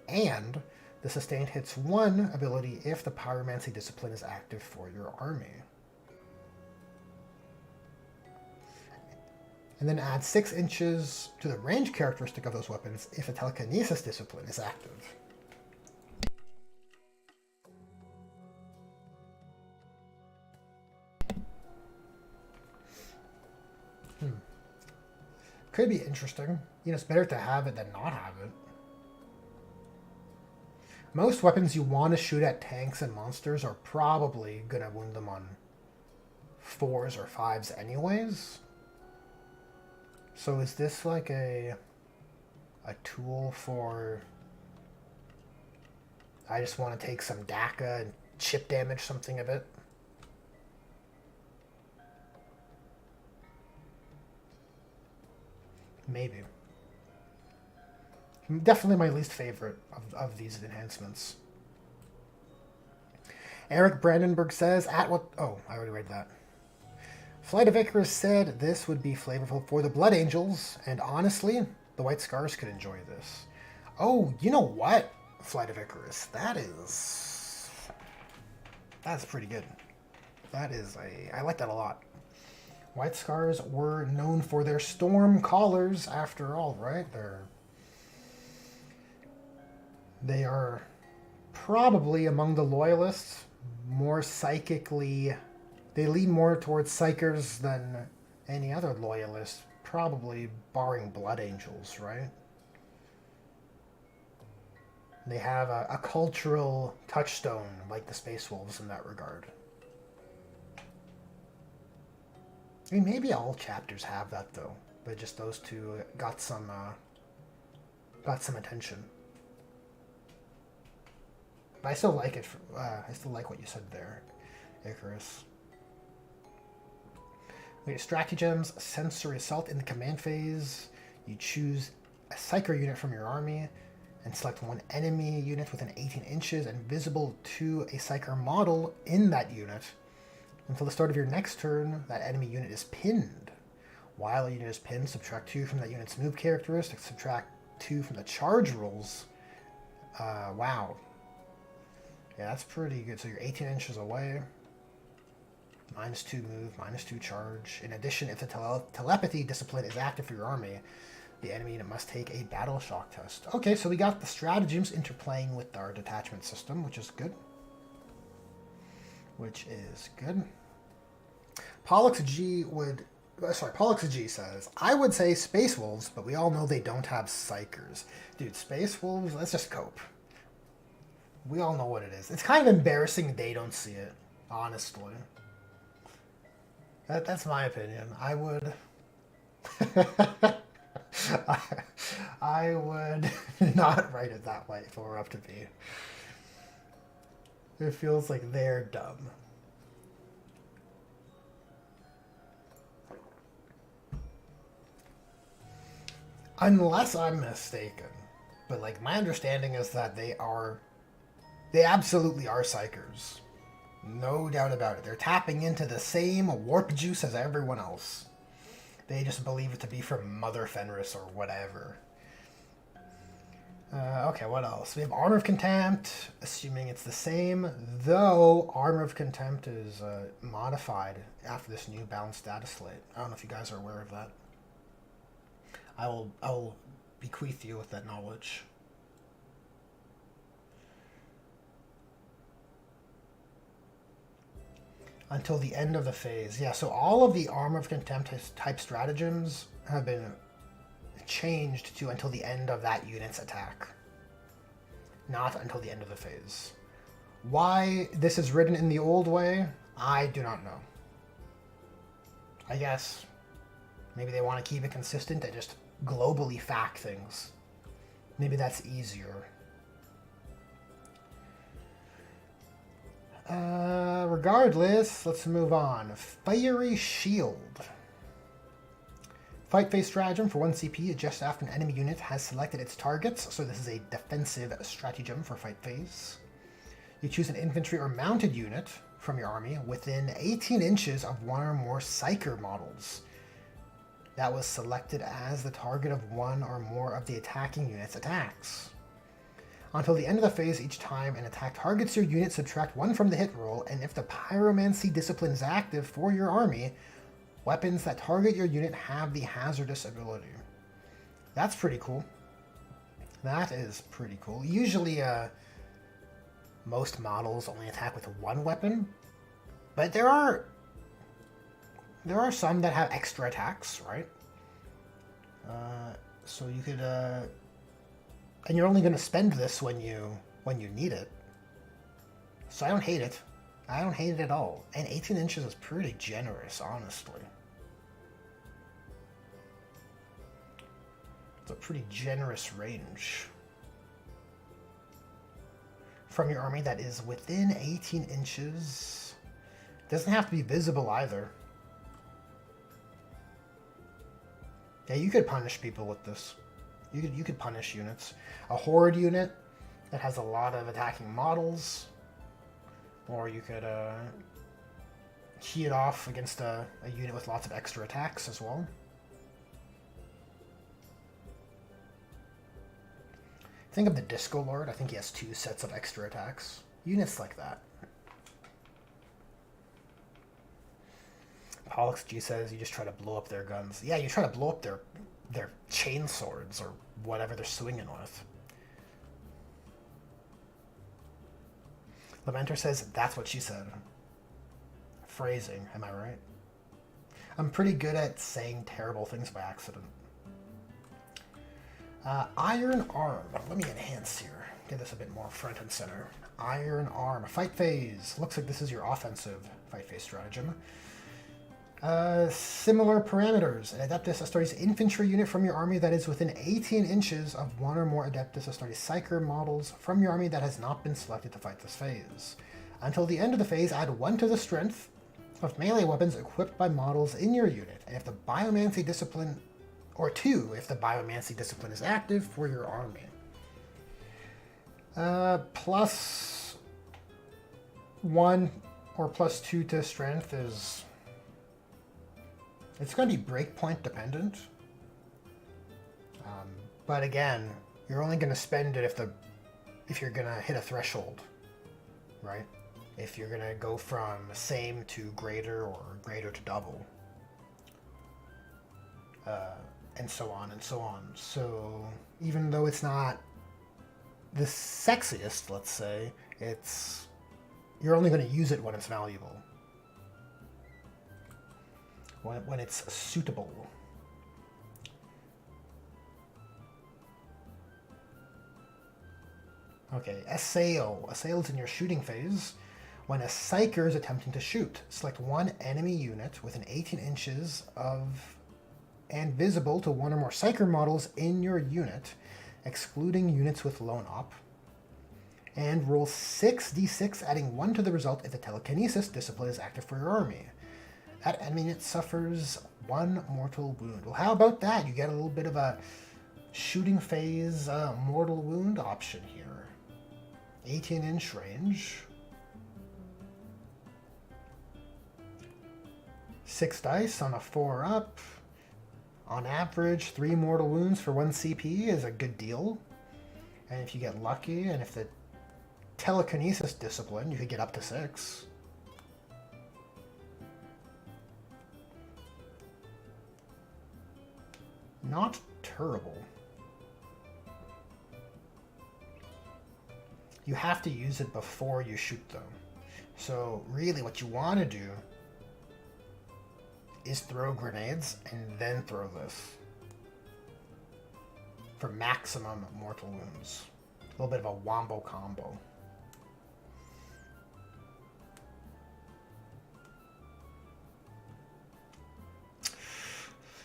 And the sustained hits 1 ability if the pyromancy discipline is active for your army. And then add 6 inches to the range characteristic of those weapons if the telekinesis discipline is active. Could be interesting. You know, it's better to have it than not have it. Most weapons you want to shoot at tanks and monsters are probably going to wound them on 4s or 5s anyways. So is this like a tool for... I just want to take some DACA and chip damage something a bit? Maybe. Definitely my least favorite of these enhancements. Eric Brandenburg says, at what... Oh, I already read that. Flight of Icarus said this would be flavorful for the Blood Angels, and honestly, the White Scars could enjoy this. Oh, you know what? Flight of Icarus. That's pretty good. I like that a lot. White Scars were known for their storm callers, after all, right? They are probably among the loyalists more psychically... They lean more towards psychers than any other loyalist, probably barring Blood Angels, right? They have a cultural touchstone like the Space Wolves in that regard. I mean, maybe all chapters have that though, but just those two got some attention. But I still like it. I still like what you said there, Icarus. Okay, stratagems, sensory assault in the command phase. You choose a Psyker unit from your army and select one enemy unit within 18 inches and visible to a Psyker model in that unit. Until the start of your next turn, that enemy unit is pinned. While a unit is pinned, subtract 2 from that unit's move characteristic, subtract 2 from the charge rules. Wow. Yeah, that's pretty good. So you're 18 inches away. -2 move, -2 charge. In addition, if the telepathy discipline is active for your army, the enemy unit must take a battle shock test. Okay, so we got the stratagems interplaying with our detachment system, which is good. Pollux G says, I would say Space Wolves, but we all know they don't have Psychers. Dude, Space Wolves, let's just cope. We all know what it is. It's kind of embarrassing they don't see it, honestly. That's my opinion. I would... I would not write it that way if it were up to me. It feels like they're dumb. Unless I'm mistaken. But like my understanding is that they absolutely are Psychers. No doubt about it. They're tapping into the same warp juice as everyone else. They just believe it to be from Mother Fenris or whatever. Okay, what else? We have Armor of Contempt, assuming it's the same, though Armor of Contempt is modified after this new balanced data slate. I don't know if you guys are aware of that. I will bequeath you with that knowledge. Until the end of the phase. Yeah, so all of the Armor of Contempt type stratagems have been changed to until the end of that unit's attack. Not until the end of the phase. Why this is written in the old way, I do not know. I guess maybe they want to keep it consistent and just globally fact things. Maybe that's easier. Regardless, let's move on. Fiery Shield. Fight phase stratagem for 1 CP just after an enemy unit has selected its targets, so this is a defensive stratagem for fight phase. You choose an infantry or mounted unit from your army within 18 inches of one or more Psyker models that was selected as the target of one or more of the attacking unit's attacks. Until the end of the phase, each time an attack targets your unit, subtract 1 from the hit roll, and if the Pyromancy discipline is active for your army, weapons that target your unit have the hazardous ability. That's pretty cool. That is pretty cool. Usually, most models only attack with 1 weapon, but there are some that have extra attacks, right? So you could, and you're only going to spend this when you need it. So I don't hate it. I don't hate it at all. And 18 inches is pretty generous, honestly. It's a pretty generous range. From your army that is within 18 inches. Doesn't have to be visible either. Yeah, you could punish people with this. You could punish units. A horde unit that has a lot of attacking models. Or you could key it off against a unit with lots of extra attacks as well. Think of the Disco Lord. I think he has 2 sets of extra attacks. Units like that. Pollux G says you just try to blow up their guns. Yeah, you try to blow up their chain swords or whatever they're swinging with. Lamenter says that's what she said. Phrasing, am I right? I'm pretty good at saying terrible things by accident. Iron Arm. Let me enhance here. Get this a bit more front and center. Iron Arm. Fight phase. Looks like this is your offensive fight phase stratagem. Similar parameters. An Adeptus Astartes infantry unit from your army that is within 18 inches of one or more Adeptus Astartes Psyker models from your army that has not been selected to fight this phase. Until the end of the phase, add 1 to the strength of melee weapons equipped by models in your unit, and if the Biomancy discipline, or 2 if the Biomancy discipline is active for your army. Plus 1 or plus 2 to strength is... It's going to be breakpoint dependent. But again, you're only going to spend it if you're going to hit a threshold, right? If you're going to go from same to greater or greater to double. And so on and so on. So even though it's not the sexiest, let's say, you're only going to use it when it's valuable. When it's suitable. Okay, assail. Assail is in your shooting phase. When a psyker is attempting to shoot, select one enemy unit within 18 inches of and visible to one or more psyker models in your unit, excluding units with lone op, and roll 6d6, adding 1 to the result if the telekinesis discipline is active for your army. That enemy unit suffers 1 mortal wound. Well, how about that? You get a little bit of a shooting phase mortal wound option here. 18-inch range. 6 dice on a 4 up. On average, 3 mortal wounds for 1 CP is a good deal. And if you get lucky, and if the telekinesis discipline, you could get up to 6. Not terrible. You have to use it before you shoot them. So really what you want to do is throw grenades and then throw this for maximum mortal wounds. A little bit of a wombo combo.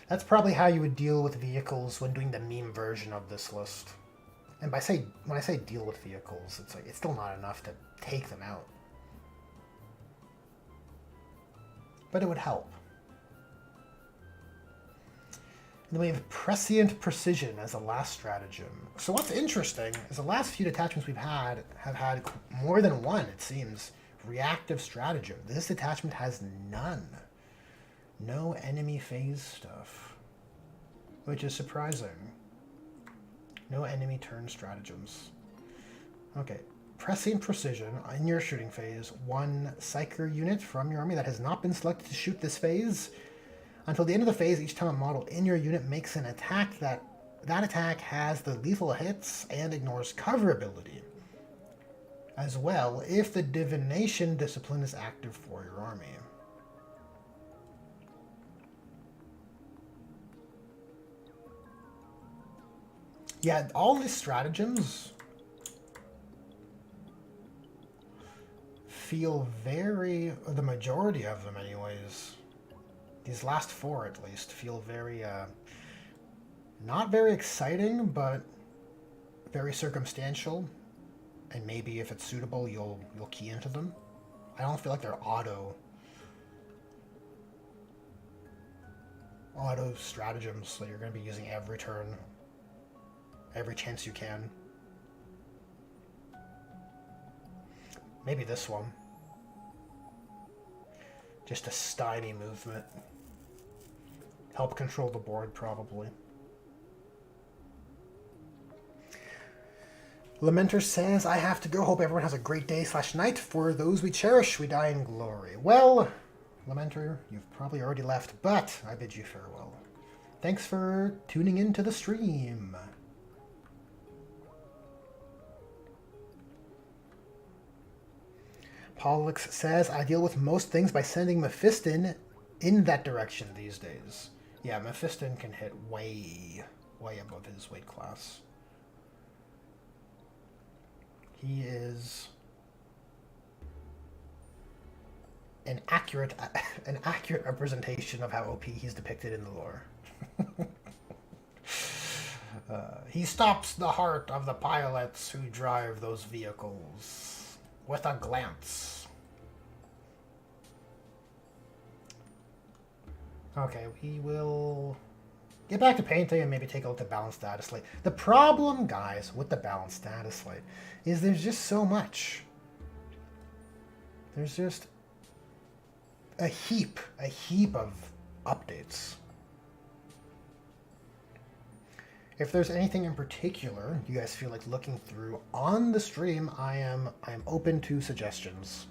That's probably how you would deal with vehicles when doing the meme version of this list. And when I say deal with vehicles, it's still not enough to take them out. But it would help. And then we have Prescient Precision as a last stratagem. So what's interesting is the last few detachments we've had have had more than one, it seems, reactive stratagem. This detachment has none. No enemy phase stuff, which is surprising. No enemy turn stratagems. Okay, Prescient Precision in your shooting phase. 1 Psyker unit from your army that has not been selected to shoot this phase. Until the end of the phase, each time a model in your unit makes an attack, that attack has the lethal hits and ignores cover ability. As well, if the divination discipline is active for your army. Yeah, all these stratagems feel the majority of them anyways, these last 4 at least, feel very, not very exciting, but very circumstantial. And maybe if it's suitable, you'll key into them. I don't feel like they're auto stratagems that you're going to be using every turn. Every chance you can. Maybe this one. Just a stymie movement. Help control the board, probably. Lamenter says, I have to go. Hope everyone has a great day/night. For those we cherish, we die in glory. Well, Lamenter, you've probably already left, but I bid you farewell. Thanks for tuning into the stream. Pollux says, I deal with most things by sending Mephiston in that direction these days. Yeah, Mephiston can hit way above his weight class. He is an accurate representation of how OP he's depicted in the lore. He stops the heart of the pilots who drive those vehicles with a glance. Okay, we will get back to painting and maybe take a look at the balanced Dataslate. The problem, guys, with the balanced Dataslate is there's just so much. There's just a heap of updates. If there's anything in particular you guys feel like looking through on the stream, I am open to suggestions.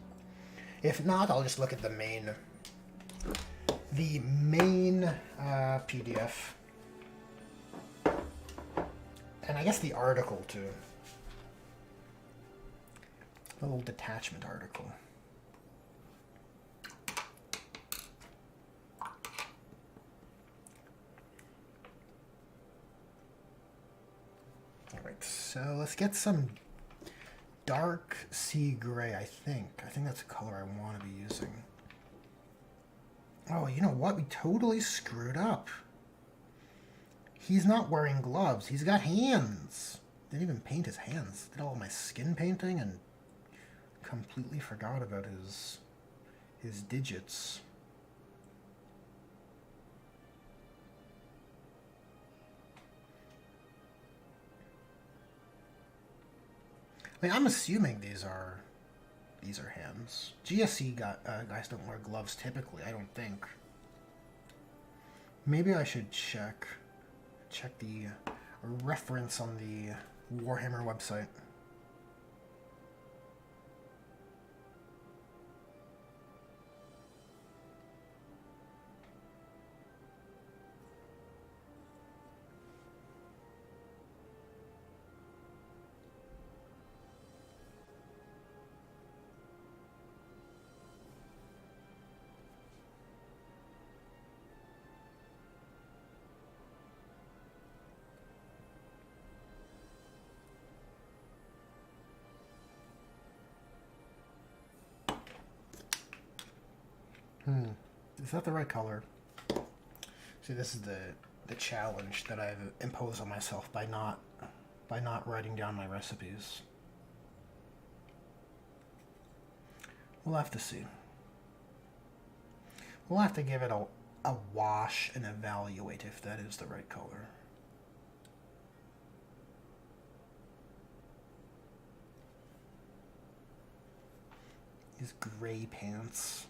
If not, I'll just look at the main PDF, and I guess the article too. The little detachment article. Alright, so let's get some dark sea gray, I think. I think that's a color I want to be using. Oh, you know what? We totally screwed up. He's not wearing gloves. He's got hands. Didn't even paint his hands. Did all my skin painting and completely forgot about his digits. I mean, I'm assuming these are hands. GSC guys don't wear gloves typically, I don't think. Maybe I should check the reference on the Warhammer website. Is that the right color? See, this is the challenge that I've imposed on myself by not writing down my recipes. We'll have to see. We'll have to give it a wash and evaluate if that is the right color. These gray pants.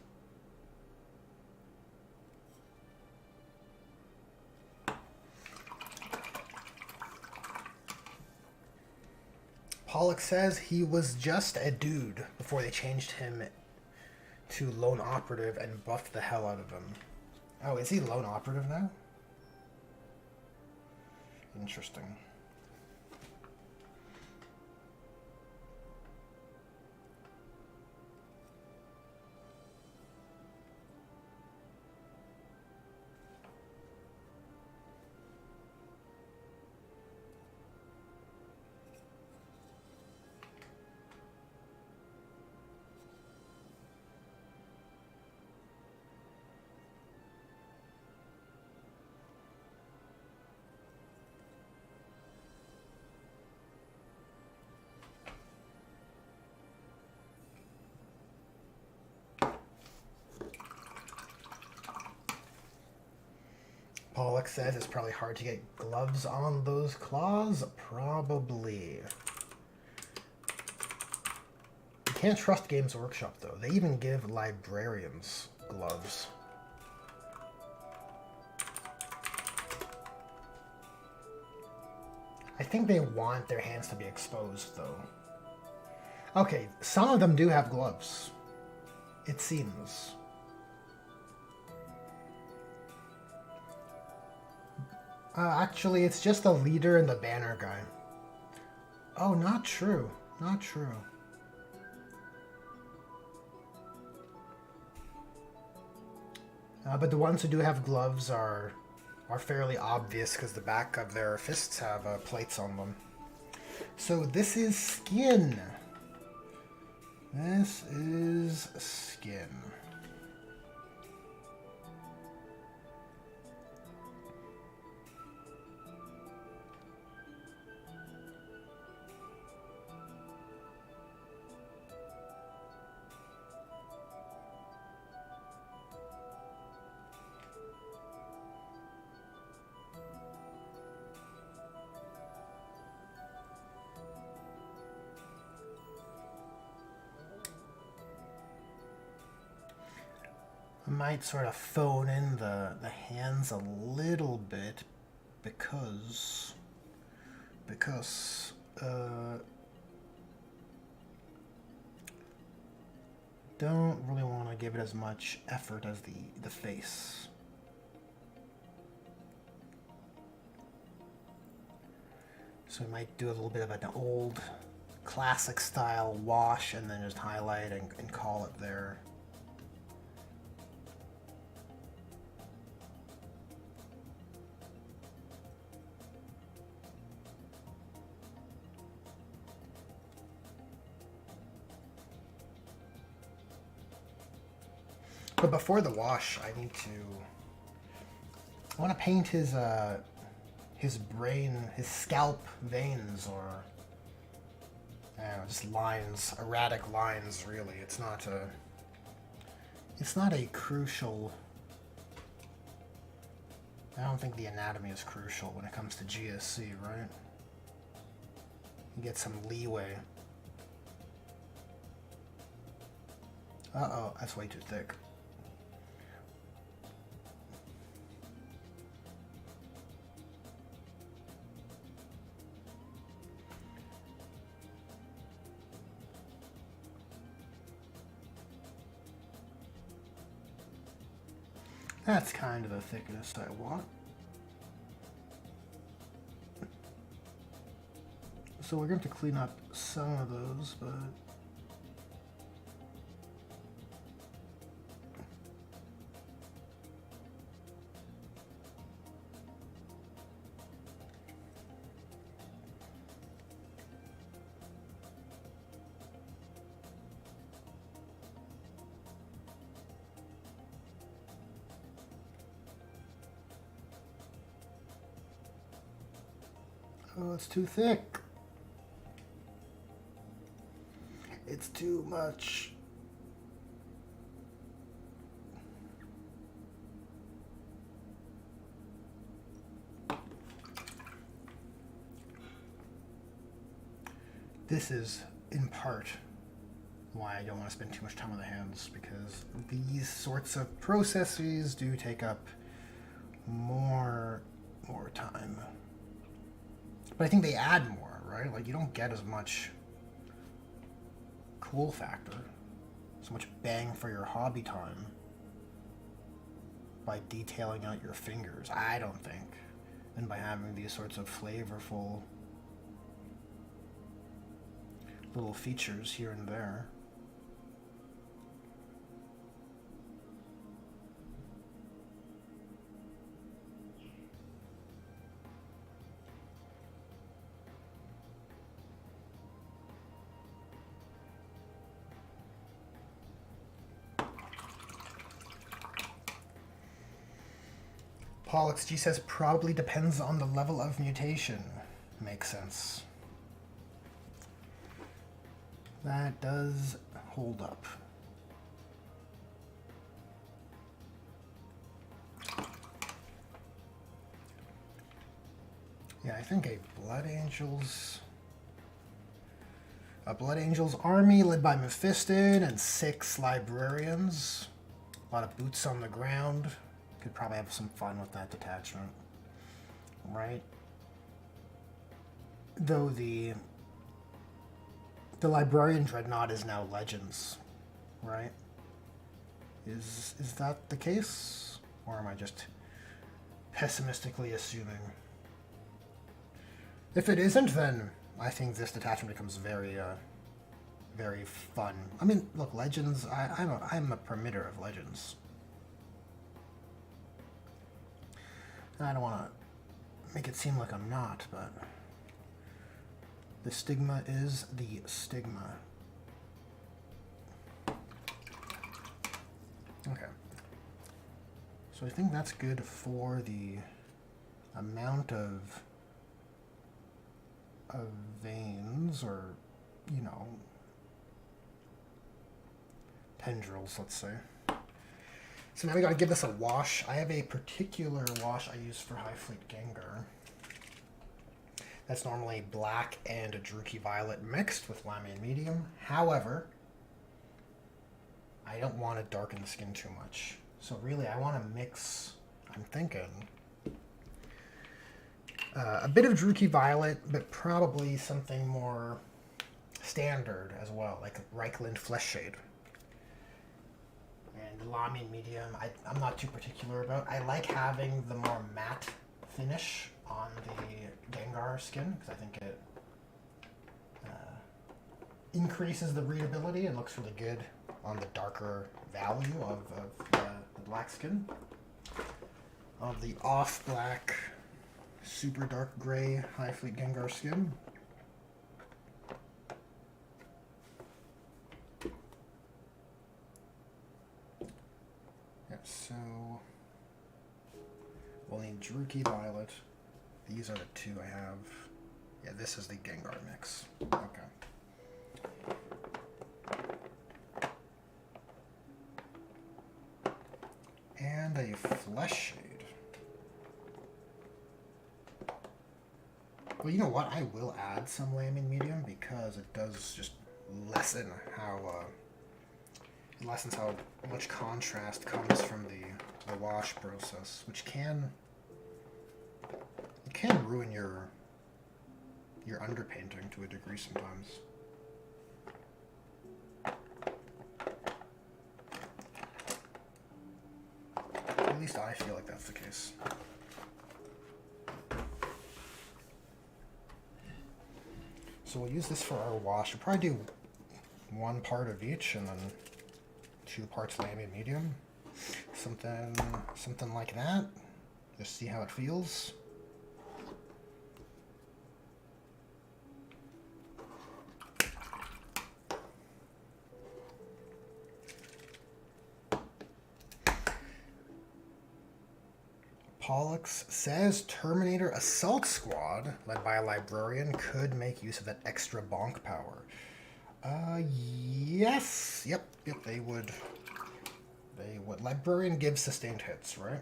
Pollock says he was just a dude before they changed him to lone operative and buffed the hell out of him. Oh, is he lone operative now? Interesting. Pollock says it's probably hard to get gloves on those claws. Probably. You can't trust Games Workshop, though. They even give librarians gloves. I think they want their hands to be exposed, though. Okay, some of them do have gloves. It seems. Actually, it's just the leader and the banner guy. Oh, not true. Not true. But the ones who do have gloves are fairly obvious because the back of their fists have plates on them. So this is skin. This is skin. Might sort of phone in the hands a little bit because because don't really want to give it as much effort as the face. So we might do a little bit of an old classic style wash and then just highlight and call it there. But before the wash, I want to paint his brain, his scalp veins, or just lines, erratic lines. Really, it's not a crucial. I don't think the anatomy is crucial when it comes to GSC, right? You get some leeway. Uh-oh, that's way too thick. That's kind of the thickness I want. So we're going to clean up some of those, but oh, it's too thick. It's too much. This is, in part, why I don't want to spend too much time on the hands, because these sorts of processes do take up more time. But I think they add more, right? Like, you don't get as much cool factor, so much bang for your hobby time by detailing out your fingers, I don't think, than by having these sorts of flavorful little features here and there. Pollux G says probably depends on the level of mutation. Makes sense. That does hold up. Yeah, I think a Blood Angels army led by Mephiston and 6 librarians. A lot of boots on the ground. Could probably have some fun with that detachment, right? Though the Librarian Dreadnought is now Legends, right? Is that the case? Or am I just pessimistically assuming? If it isn't, then I think this detachment becomes very, very fun. I mean, look, Legends, I'm a permitter of Legends. I don't want to make it seem like I'm not, but the stigma is the stigma. Okay. So I think that's good for the amount of veins, or, you know, tendrils, let's say. So now we gotta give this a wash. I have a particular wash I use for High Fleet Gengar. That's normally black and a Druchii Violet mixed with Lamian Medium. However, I don't want to darken the skin too much. So really, I want to mix, I'm thinking, A bit of Druchii Violet, but probably something more standard as well, like Reichland Flesh Shade. And Lamian Medium, I'm not too particular about. I like having the more matte finish on the Gengar skin, because I think it increases the readability and looks really good on the darker value of the black skin. Of the off-black, super dark gray High Fleet Gengar skin. Yep, so we'll need Druchii Violet. These are the two I have. Yeah, this is the Gengar mix. Okay. And a Flesh Shade. Well, you know what? I will add some Lamian Medium because it does just lessen how it lessens how much contrast comes from the wash process, which can ruin your underpainting to a degree sometimes. At least I feel like that's the case. So we'll use this for our wash. We'll probably do one part of each and then 2 parts Lamian Medium. Something like that. Just see how it feels. Pollux says Terminator Assault Squad, led by a librarian, could make use of that extra bonk power. Yes. Yep, they would. Librarian gives sustained hits, right?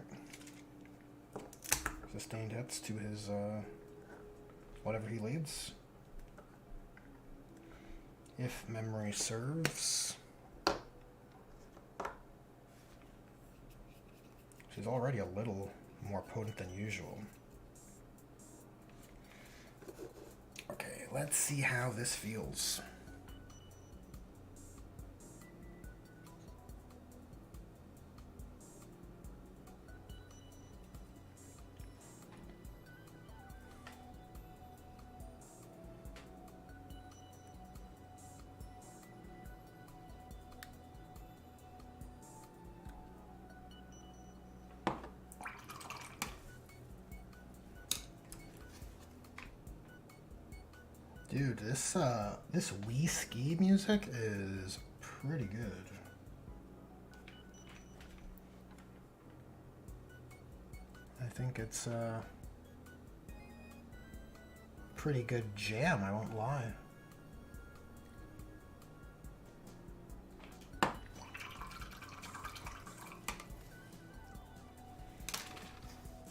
Sustained hits to his, whatever he leads. If memory serves. She's already a little more potent than usual. Okay, let's see how this feels. Dude, this Wii Ski music is pretty good. I think it's a pretty good jam, I won't lie.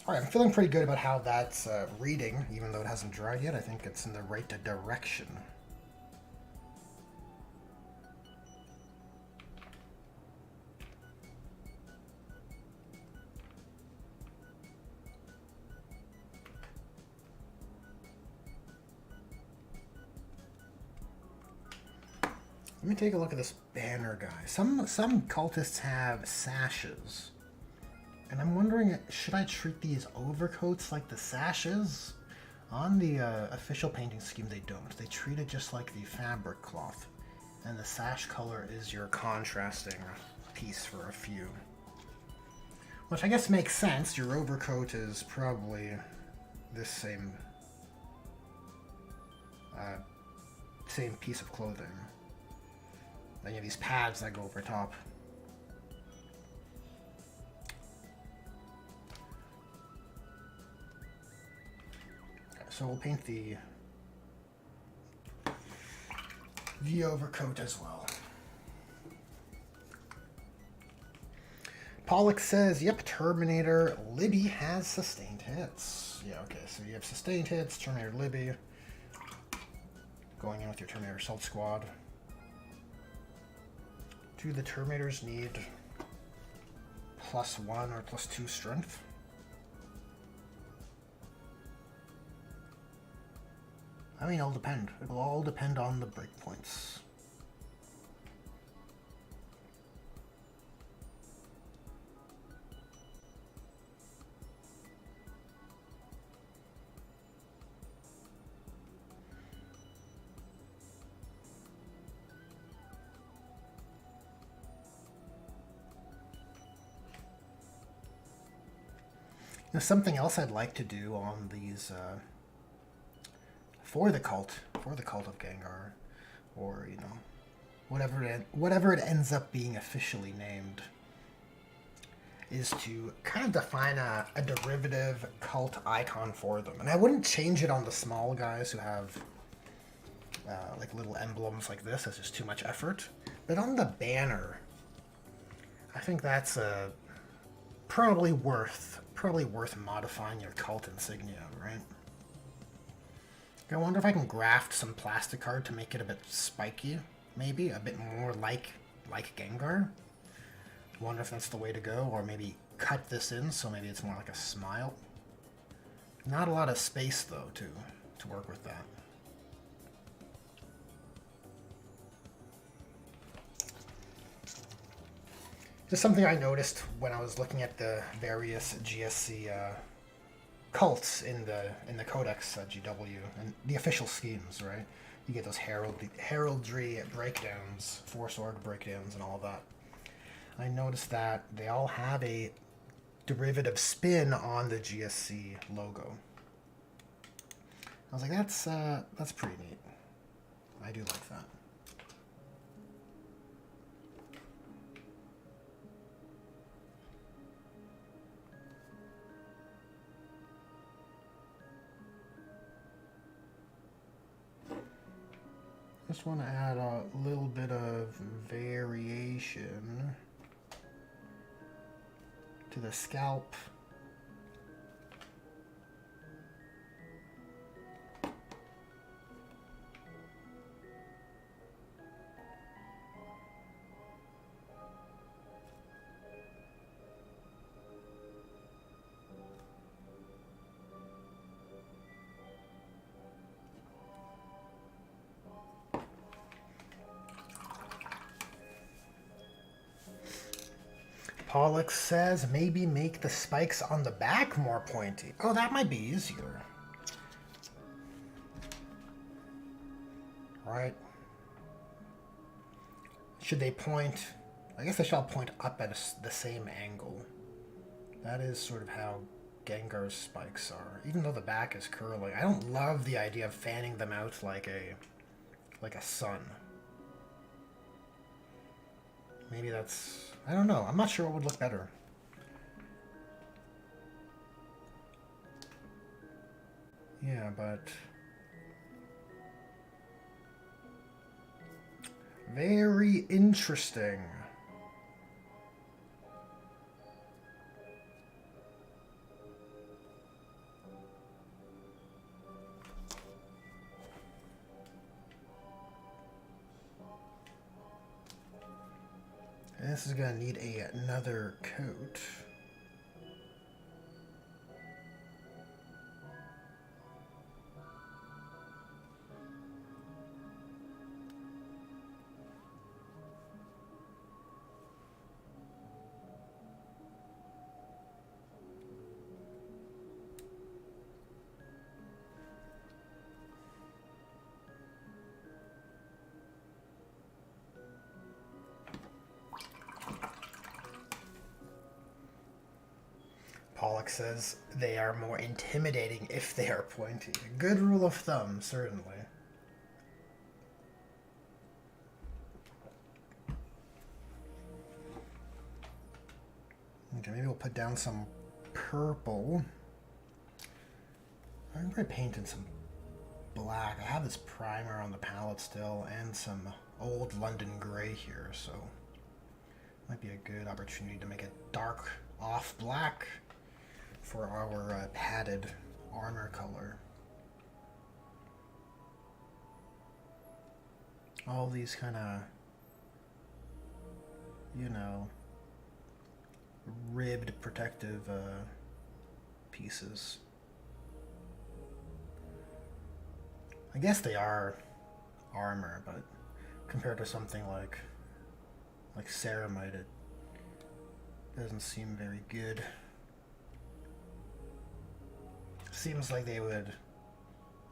Alright, I'm feeling pretty good about how that's reading, even though it hasn't dried yet. I think it's in the right direction. Let me take a look at this banner guy. Some cultists have sashes. And I'm wondering, should I treat these overcoats like the sashes? On the official painting scheme, they don't. They treat it just like the fabric cloth. And the sash color is your contrasting piece for a few. Which I guess makes sense. Your overcoat is probably this same piece of clothing. Then you have these pads that go over top. So we'll paint the overcoat as well. Pollux says, yep, Terminator Libby has sustained hits. Yeah, okay, so you have sustained hits, Terminator Libby. Going in with your Terminator Assault Squad. Do the Terminators need +1 or +2 strength? I mean, it'll depend. It'll all depend on the breakpoints. Now, something else I'd like to do on these for the cult of Gengar, or whatever it ends up being officially named, is to kind of define a derivative cult icon for them. And I wouldn't change it on the small guys who have like little emblems like this. That's just too much effort. But on the banner, I think that's probably worth modifying your cult insignia, right? I wonder if I can graft some plastic art to make it a bit spiky, maybe a bit more like Gengar. Wonder if that's the way to go, or maybe cut this in so maybe it's more like a smile. Not a lot of space though to work with that. Just something I noticed when I was looking at the various GSC cults in the Codex GW and the official schemes, right? You get those heraldry breakdowns, force org breakdowns, and all of that. I noticed that they all have a derivative spin on the GSC logo. I was like, that's pretty neat. I do like that. Just want to add a little bit of variation to the scalp. Pollux says maybe make the spikes on the back more pointy. Oh, that might be easier. Right. Should they point... I guess they shall point up at the same angle. That is sort of how Gengar's spikes are. Even though the back is curling. I don't love the idea of fanning them out like a sun. Maybe that's... I don't know. I'm not sure what would look better. Yeah, but... very interesting. And this is going to need another coat. Pollock says they are more intimidating if they are pointy. Good rule of thumb, certainly. Okay, maybe we'll put down some purple. I'm probably painting some black. I have this primer on the palette still and some old London gray here, so might be a good opportunity to make it dark off black for our padded armor color. All these kind of, you know, ribbed protective pieces. I guess they are armor, but compared to something like ceramite, it doesn't seem very good. Seems like they would,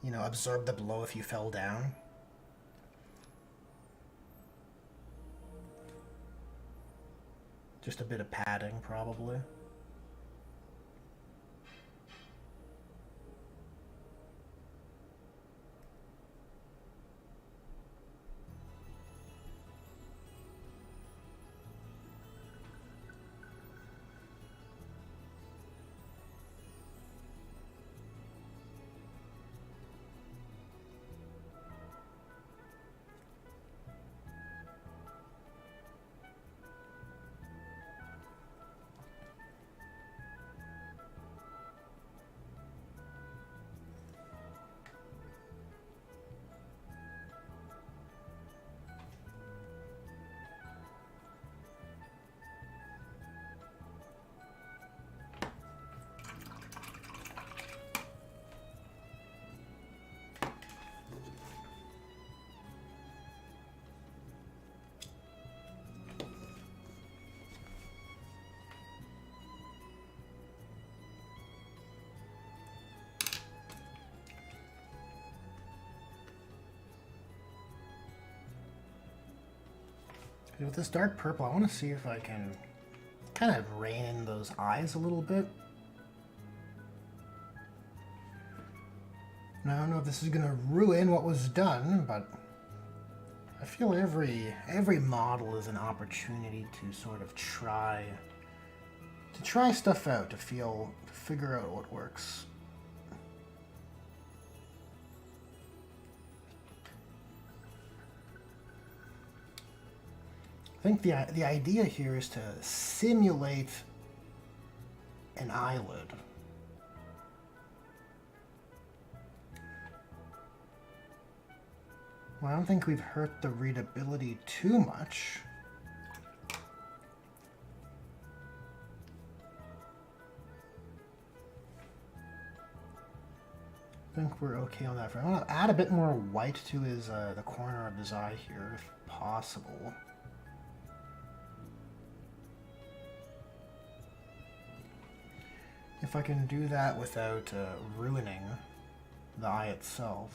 you know, absorb the blow if you fell down. Just a bit of padding, probably. With this dark purple, I want to see if I can kind of rein in those eyes a little bit. Now, I don't know if this is going to ruin what was done, but I feel every model is an opportunity to sort of try stuff out, to figure out what works. I think the idea here is to simulate an eyelid. Well, I don't think we've hurt the readability too much. I think we're okay on that front. I want to add a bit more white to his the corner of his eye here, if possible. If I can do that without ruining the eye itself.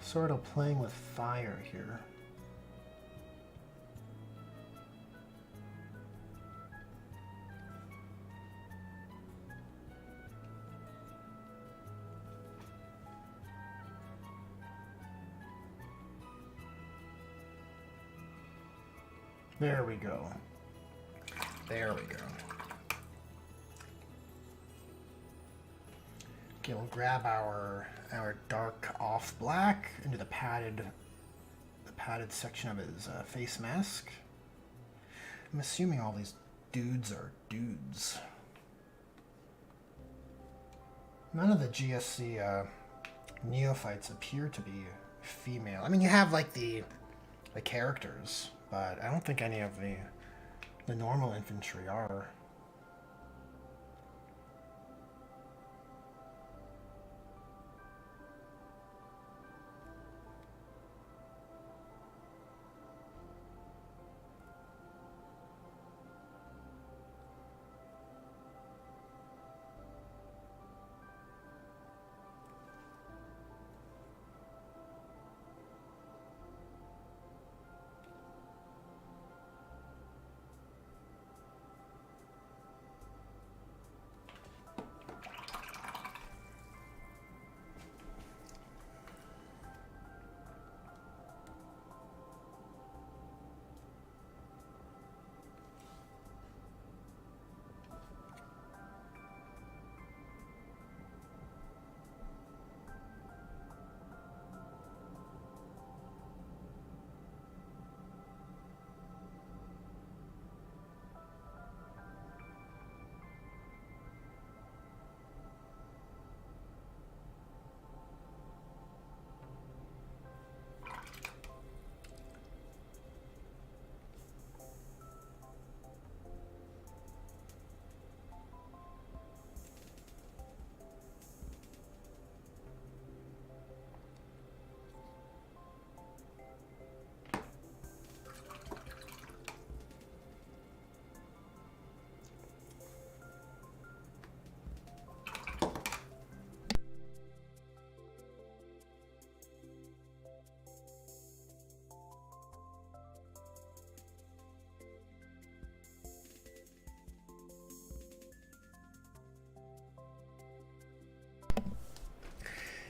Sort of playing with fire here. There we go. There we go. Okay, we'll grab our dark off black into the padded section of his face mask. I'm assuming all these dudes are dudes. None of the GSC neophytes appear to be female. I mean, you have like the characters, but I don't think any of the normal infantry are.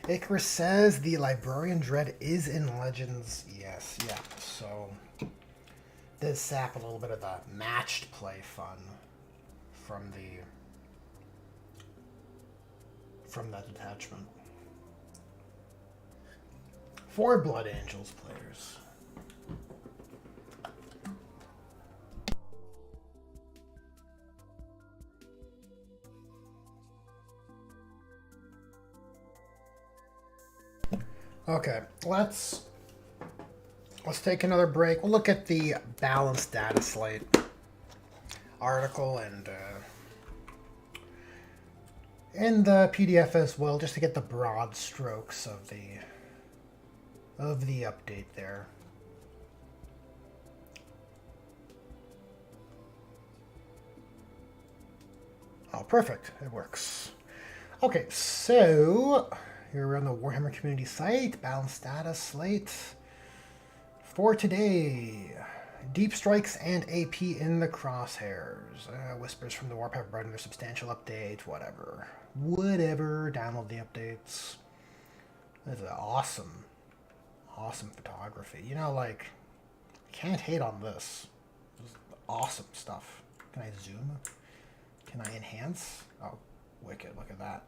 Icarus says the Librarian Dread is in Legends. Yes, yeah. So does sap a little bit of the matched play fun from that detachment. For Blood Angels players. Okay, let's take another break. We'll look at the balanced Dataslate article and in the PDF as well, just to get the broad strokes of the update there. Oh, perfect. It works. Okay, so here we're on the Warhammer community site, balanced Dataslate. For today, deep strikes and AP in the crosshairs. Whispers from the Warpath providing their substantial update, whatever. Download the updates. This is awesome photography. You know, like, can't hate on this. This is awesome stuff. Can I zoom? Can I enhance? Oh, wicked, look at that.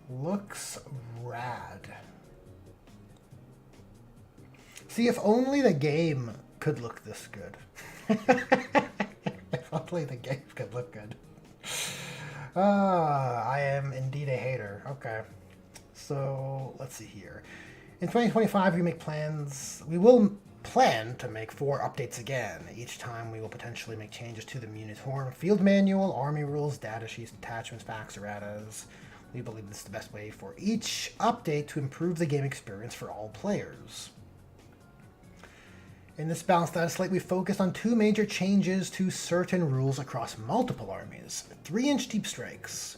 Looks rad. See, if only the game could look this good. If only the game could look good. I am indeed a hater. Okay. So, let's see here. In 2025, we will plan to make 4 updates again. Each time we will potentially make changes to the Uniform Field Manual, Army Rules, data sheets, detachments, facts, erratas. We believe this is the best way for each update to improve the game experience for all players. In this balanced Dataslate, we focused on 2 major changes to certain rules across multiple armies. 3-inch deep strikes.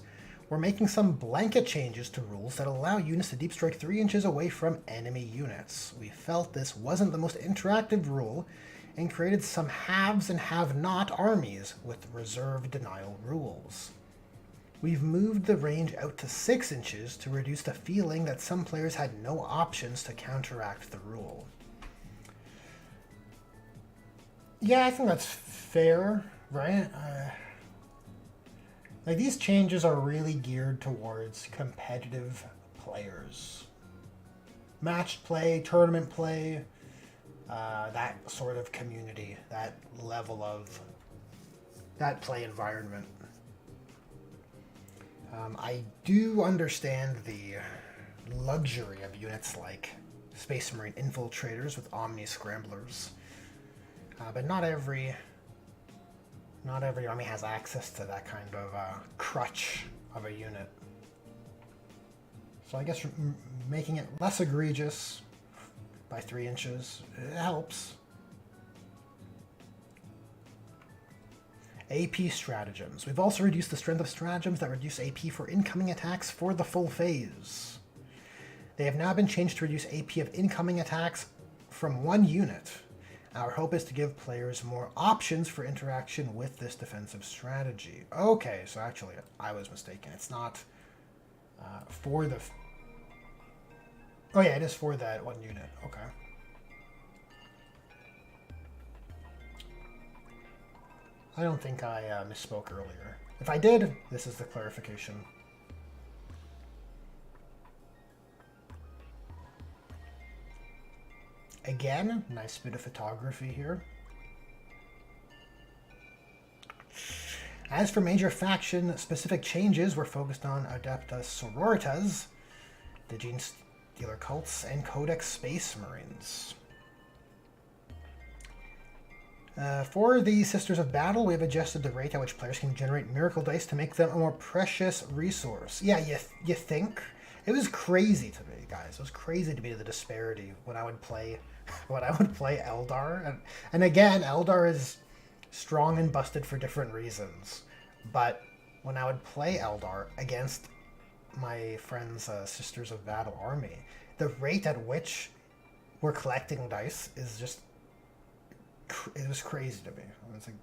We're making some blanket changes to rules that allow units to deep strike 3 inches away from enemy units. We felt this wasn't the most interactive rule and created some haves and have-not armies with reserve denial rules. We've moved the range out to 6 inches to reduce the feeling that some players had no options to counteract the rule. Yeah, I think that's fair, right? Like, these changes are really geared towards competitive players. Matched play, tournament play, that sort of community, that level of that play environment. I do understand the luxury of units like Space Marine Infiltrators with Omni Scramblers, but not every army has access to that kind of crutch of a unit. So I guess making it less egregious by 3 inches, it helps. AP stratagems. We've also reduced the strength of stratagems that reduce AP for incoming attacks for the full phase. They have now been changed to reduce AP of incoming attacks from 1 unit. Our hope is to give players more options for interaction with this defensive strategy. Okay, so actually, I was mistaken. It's not for the... Oh yeah, it is for that 1 unit. Okay. I don't think I misspoke earlier. If I did, this is the clarification. Again, nice bit of photography here. As for major faction-specific changes, we're focused on Adeptus Sororitas, the Gene Stealer Cults, and Codex Space Marines. For the Sisters of Battle, we have adjusted the rate at which players can generate miracle dice to make them a more precious resource. Yeah, you think? It was crazy to me, guys. It was crazy to me, the disparity when I would play Eldar. And again, Eldar is strong and busted for different reasons. But when I would play Eldar against my friend's Sisters of Battle army, the rate at which we're collecting dice is just... it was crazy to me. It's like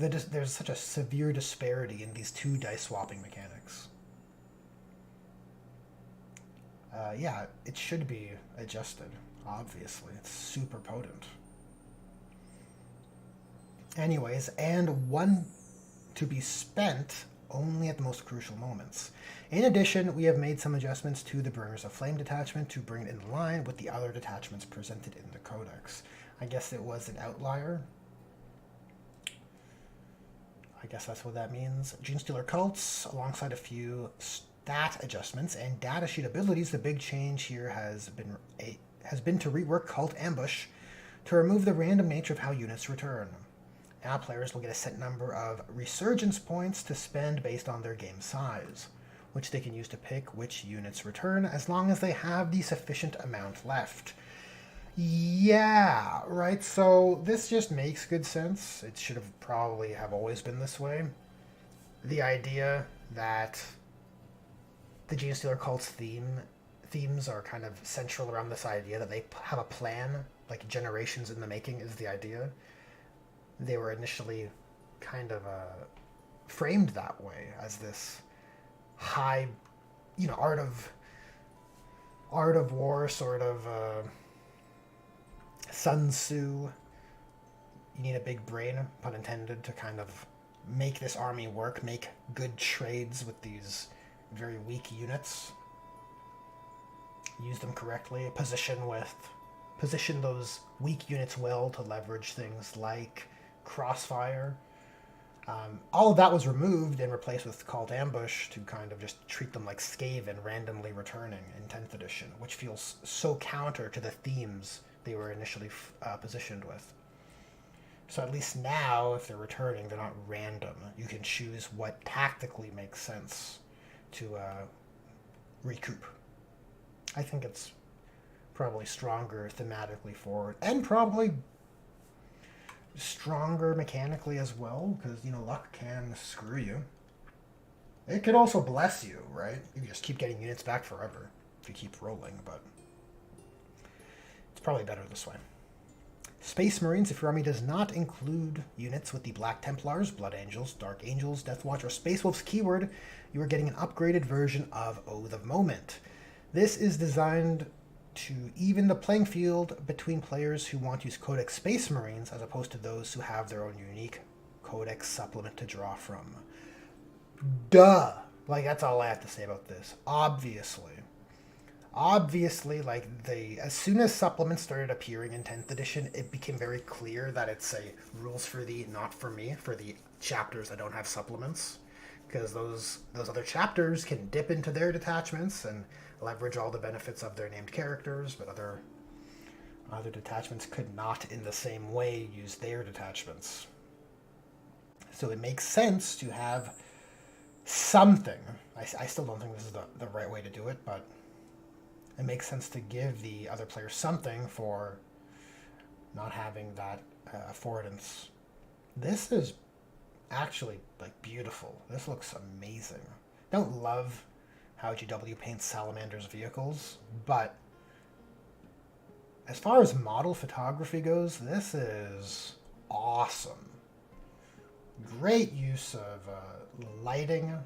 there's such a severe disparity in these two dice swapping mechanics. Yeah, it should be adjusted, obviously. It's super potent. Anyways, and one to be spent only at the most crucial moments. In addition, we have made some adjustments to the Burners of Flame detachment to bring it in line with the other detachments presented in the Codex. I guess it was an outlier. I guess that's what that means. Genestealer cults, alongside a few stat adjustments and datasheet abilities. The big change here has been to rework Cult Ambush to remove the random nature of how units return. Now players will get a set number of resurgence points to spend based on their game size, which they can use to pick which units return as long as they have the sufficient amount left. Yeah, right, so this just makes good sense. It should have probably have always been this way. The idea that the Genestealer cult's themes are kind of central around this idea that they have a plan, like generations in the making is the idea. They were initially kind of framed that way as this high, art of war sort of Sun Tzu. You need a big brain, pun intended, to kind of make this army work, make good trades with these very weak units, use them correctly, position those weak units well to leverage things like crossfire. All of that was removed and replaced with Cult Ambush to kind of just treat them like Skaven randomly returning in 10th edition, which feels so counter to the themes they were initially positioned with. So at least now, if they're returning, they're not random. You can choose what tactically makes sense to recoup. I think it's probably stronger thematically forward, and probably stronger mechanically as well, because, luck can screw you. It could also bless you, right? You can just keep getting units back forever if you keep rolling, but it's probably better this way. Space Marines, if your army does not include units with the Black Templars, Blood Angels, Dark Angels, Death Watch, or Space Wolves keyword, you are getting an upgraded version of Oath of Moment. This is designed to even the playing field between players who want to use Codex Space Marines as opposed to those who have their own unique Codex supplement to draw from. Duh! That's all I have to say about this. Obviously, as soon as supplements started appearing in 10th edition, it became very clear that it's a rules for thee, not for me, for the chapters that don't have supplements. Because those other chapters can dip into their detachments and leverage all the benefits of their named characters, but other detachments could not in the same way use their detachments. So it makes sense to have something. I still don't think this is the right way to do it, but it makes sense to give the other player something for not having that affordance. This is actually beautiful. This looks amazing. Don't love how GW paints Salamander's vehicles, but as far as model photography goes, this is awesome. Great use of lighting,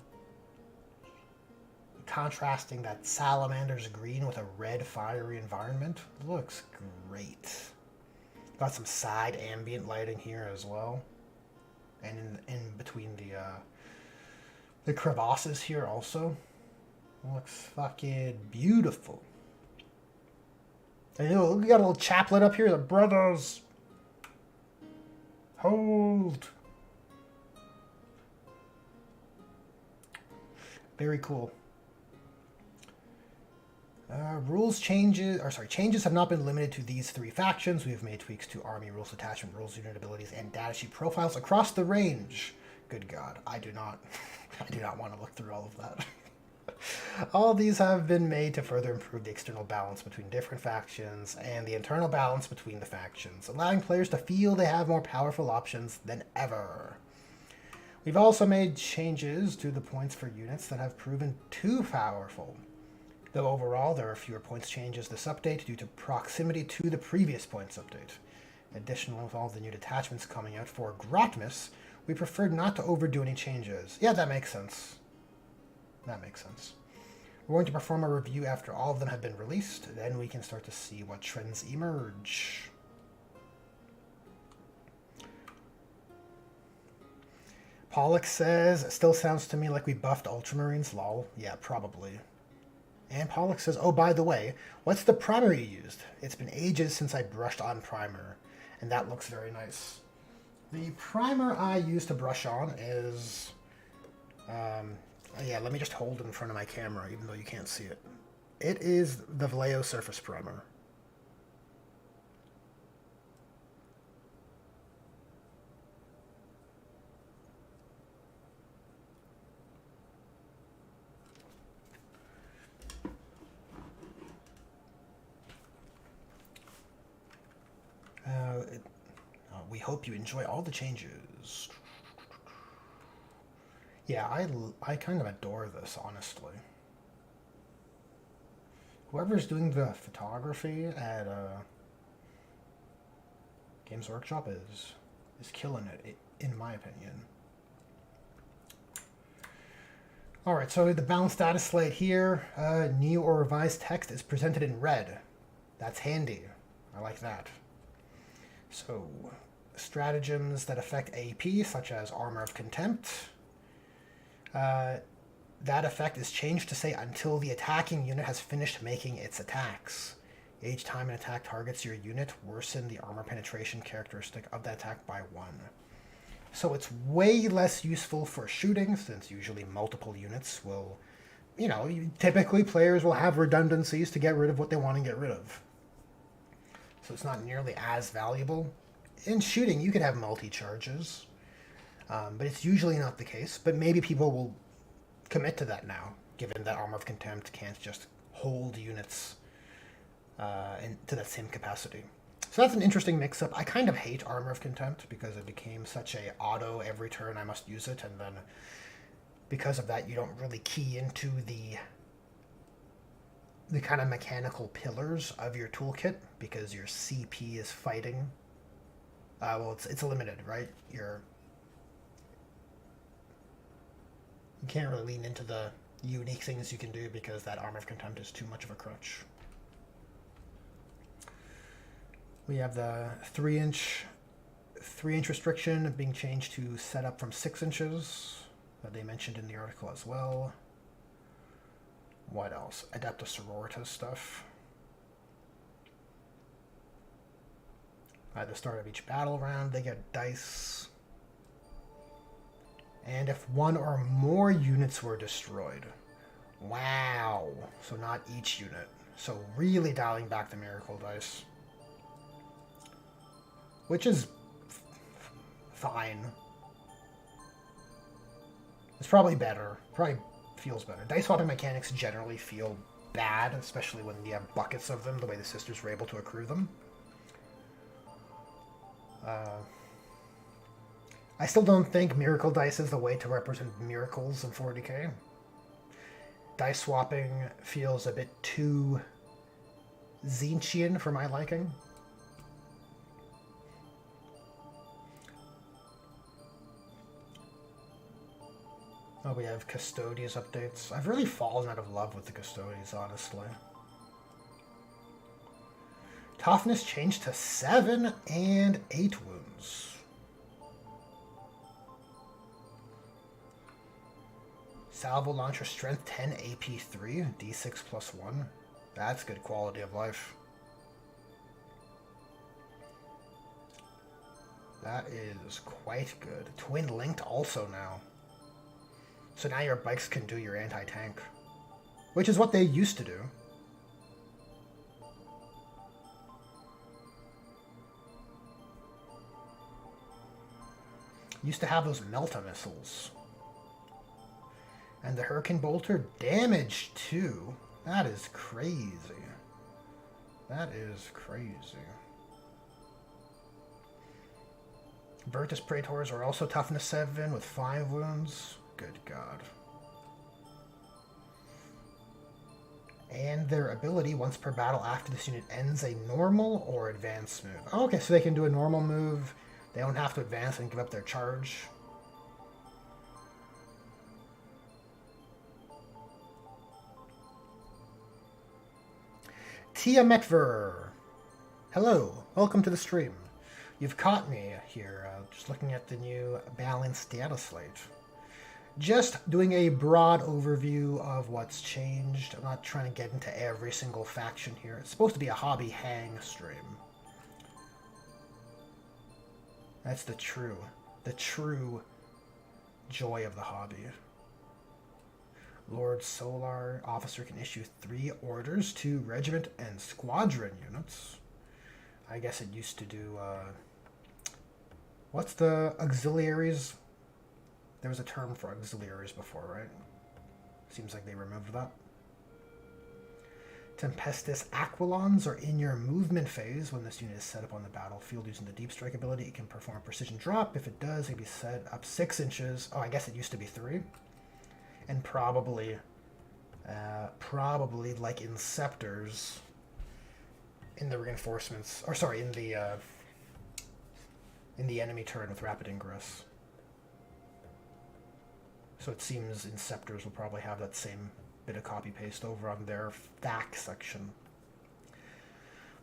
contrasting that Salamander's green with a red fiery environment. Looks great. Got some side ambient lighting here as well, and in between the crevasses here also. Looks fucking beautiful. And we got a little chaplet up here. The brothers hold. Very cool. Changes have not been limited to these three factions. We have made tweaks to army rules, detachment rules, unit abilities, and datasheet profiles across the range. Good God, I do not want to look through all of that. All of these have been made to further improve the external balance between different factions and the internal balance between the factions, allowing players to feel they have more powerful options than ever. We've also made changes to the points for units that have proven too powerful, though overall there are fewer points changes this update due to proximity to the previous points update. Additionally, with all the new detachments coming out for Grotmus, We prefer not to overdo any changes. Yeah, that makes sense. That makes sense. We're going to perform a review after all of them have been released. Then we can start to see what trends emerge. Pollock says, still sounds to me like we buffed Ultramarines, lol. Yeah, probably. And Pollock says, oh, by the way, what's the primer you used? It's been ages since I brushed on primer, and that looks very nice. The primer I use to brush on is... yeah, let me just hold it in front of my camera, even though you can't see it. It is the Vallejo Surface Primer. We hope you enjoy all the changes. Yeah, I kind of adore this, honestly. Whoever's doing the photography at Games Workshop is killing it, in my opinion. All right, so the balanced data slate here, new or revised text is presented in red. That's handy. I like that. So, stratagems that affect AP, such as Armor of Contempt. That effect is changed to say until the attacking unit has finished making its attacks. Each time an attack targets your unit, worsen the armor penetration characteristic of that attack by 1. So it's way less useful for shooting, since usually multiple units will, typically players will have redundancies to get rid of what they want to get rid of. So it's not nearly as valuable. In shooting, you could have multi-charges, but it's usually not the case. But maybe people will commit to that now, given that Armor of Contempt can't just hold units to that same capacity. So that's an interesting mix-up. I kind of hate Armor of Contempt because it became such a auto every turn I must use it, and then because of that you don't really key into the kind of mechanical pillars of your toolkit because your CP is fighting. Well, it's limited, right? You can't really lean into the unique things you can do because that Armor of Contempt is too much of a crutch. We have the 3-inch restriction being changed to set up from 6 inches that they mentioned in the article as well. What else? Adeptus Sororitas stuff. At the start of each battle round, they get dice. And if one or more units were destroyed. Wow. So not each unit. So really dialing back the miracle dice. Which is fine. It's probably better. Probably feels better. Dice swapping mechanics generally feel bad, especially when you have buckets of them, the way the sisters were able to accrue them. I still don't think miracle dice is the way to represent miracles in 40k. Dice swapping feels a bit too Zinchian for my liking. Oh, we have Custodies updates. I've really fallen out of love with the Custodies, honestly. Toughness changed to 7 and 8 wounds. Salvo launcher strength 10, AP 3, D6 plus 1. That's good quality of life. That is quite good. Twin linked also now. So now your bikes can do your anti-tank. Which is what they used to do. Used to have those Melta missiles. And the Hurricane Bolter damage too. That is crazy. That is crazy. Virtus Praetors are also toughness 7 with 5 wounds. Good God. And their ability, once per battle after this unit ends, a normal or advanced move. Oh, okay, so they can do a normal move. They don't have to advance and give up their charge. Tiametver! Hello, welcome to the stream. You've caught me here, just looking at the new balanced Dataslate. Just doing a broad overview of what's changed. I'm not trying to get into every single faction here. It's supposed to be a hobby hang stream. That's the true joy of the hobby. Lord Solar officer can issue 3 orders to regiment and squadron units. I guess it used to do, what's the auxiliaries? There was a term for auxiliaries before, right? Seems like they removed that. Tempestus Aquilons are in your movement phase. When this unit is set up on the battlefield using the deep strike ability, it can perform precision drop. If it does, it can be set up 6 inches. Oh, I guess it used to be 3. And probably like in Scepters, in the reinforcements, or sorry, in the enemy turn with rapid ingress. So it seems Inceptors will probably have that same bit of copy-paste over on their THAC section.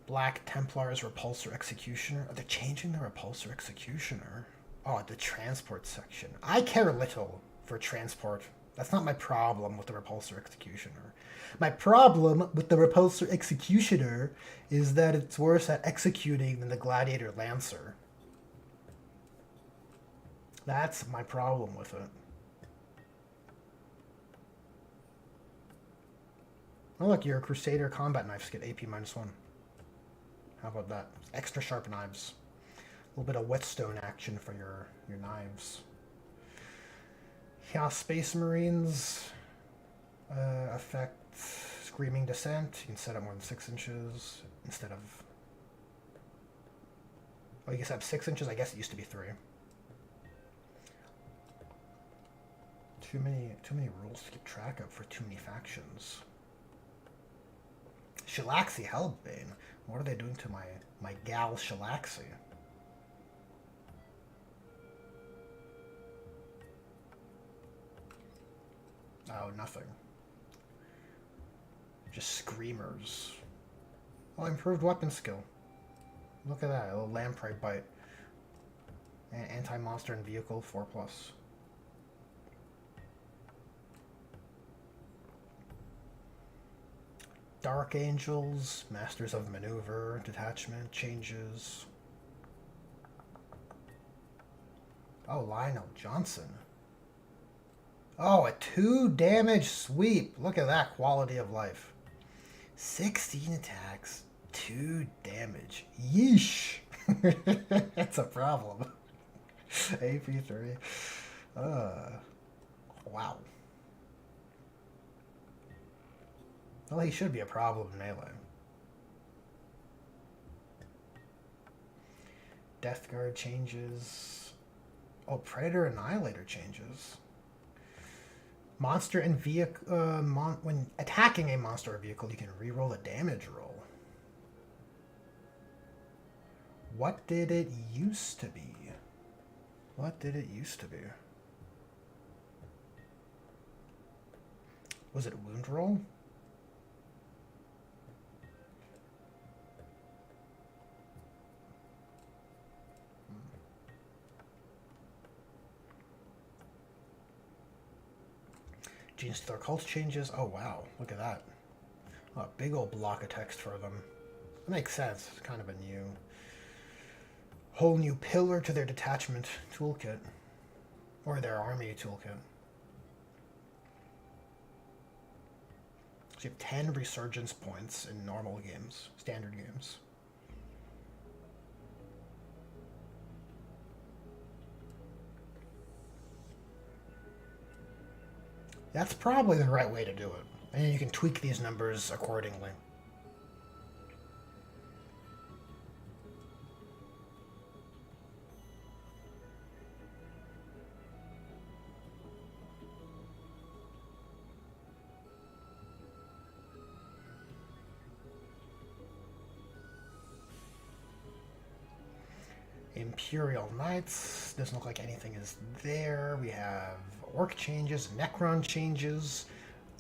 Black Templars Repulsor Executioner. Are they changing the Repulsor Executioner? Oh, the transport section. I care little for transport. That's not my problem with the Repulsor Executioner. My problem with the Repulsor Executioner is that it's worse at executing than the Gladiator Lancer. That's my problem with it. Oh look, your Crusader combat knives get AP -1. How about that? Extra sharp knives. A little bit of whetstone action for your knives. Yeah, Space Marines affect Screaming Descent. You can set up more than 6 inches instead of... Oh, you can set up 6 inches? I guess it used to be 3. Too many rules to keep track of for too many factions. Shalaxi Hellbane. What are they doing to my gal Shalaxi? Oh, nothing. Just screamers. Oh, improved weapon skill. Look at that, a little lamprey bite. Anti-monster and vehicle 4+. Dark Angels, Masters of Maneuver, Detachment, changes. Oh, Lionel Johnson. Oh, a 2 damage sweep. Look at that quality of life. 16 attacks, 2 damage. Yeesh. That's a problem. AP3. Wow. Well, he should be a problem in melee. Death Guard changes. Oh, Predator Annihilator changes. Monster and vehicle. When attacking a monster or vehicle, you can reroll a damage roll. What did it used to be? What did it used to be? Was it wound roll? Gene Stealer Cult changes. Oh wow, look at that. Oh, a big old block of text for them. That makes sense. It's kind of a whole new pillar to their detachment toolkit. Or their army toolkit. So you have 10 resurgence points in normal games, standard games. That's probably the right way to do it. And you can tweak these numbers accordingly. Imperial Knights. Doesn't look like anything is there. We have Orc changes, Necron changes,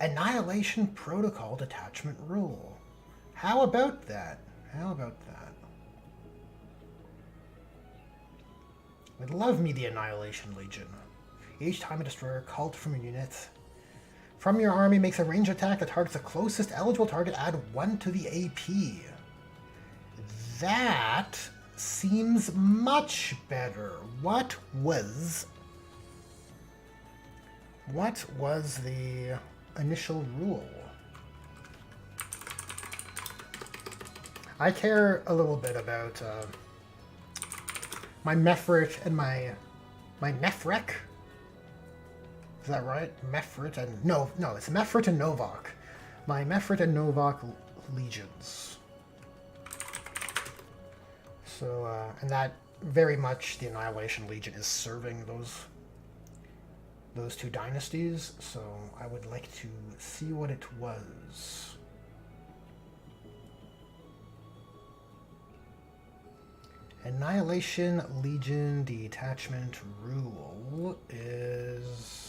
Annihilation Protocol Detachment Rule. How about that? How about that? I love me the Annihilation Legion. Each time a destroyer cult from your unit from your army makes a range attack that targets the closest eligible target, add 1 to the AP. That seems much better. What was the initial rule? I care a little bit about my Mefrit and my Nefrek. Is that right? Mefrit and... No, it's Mefrit and Novak. My Mefrit and Novak legions. So, and that very much the Annihilation Legion is serving those two dynasties, so I would like to see what it was. Annihilation Legion Detachment rule is...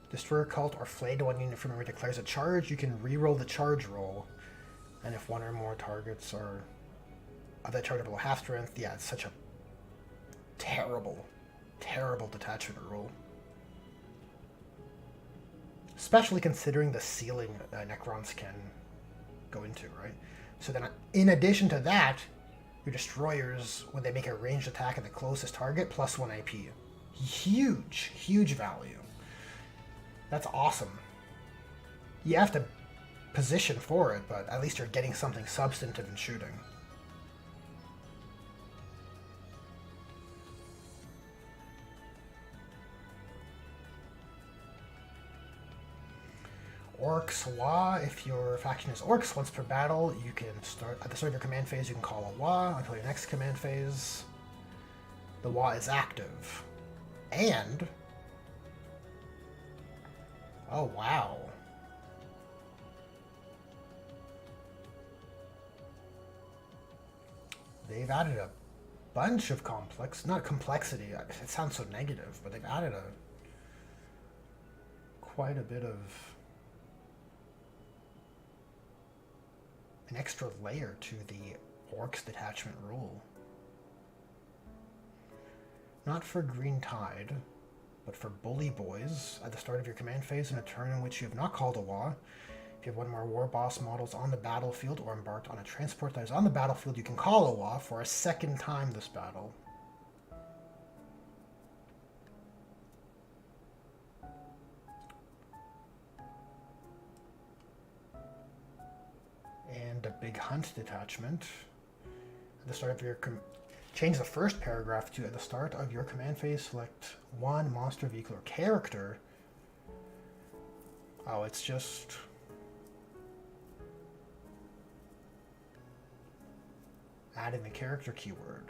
Destroyer cult or flayed one unit from memory declares a charge. You can reroll the charge roll, and if one or more targets are of that charge below half strength, yeah, it's such a terrible, terrible detachment rule. Especially considering the ceiling Necrons can go into, right? So then, in addition to that, your destroyers, when they make a ranged attack at the closest target, plus 1 AP. Huge, huge value. That's awesome. You have to position for it, but at least you're getting something substantive in shooting. Orcs Wa, if your faction is Orcs, once per battle, you can start at the start of your command phase, you can call a Wa until your next command phase. The Wa is active. And oh, wow. They've added a bunch of not complexity, it sounds so negative, but they've added quite a bit of an extra layer to the Orcs detachment rule. Not for Green Tide, but for Bully Boys, at the start of your command phase in a turn in which you have not called a Wa, if you have one more War Boss models on the battlefield or embarked on a transport that is on the battlefield, you can call a Wa for a second time this battle. And a Big Hunt detachment. At the start of your change the first paragraph to, at the start of your command phase, select one monster, vehicle, or character. Oh, it's just... adding the character keyword.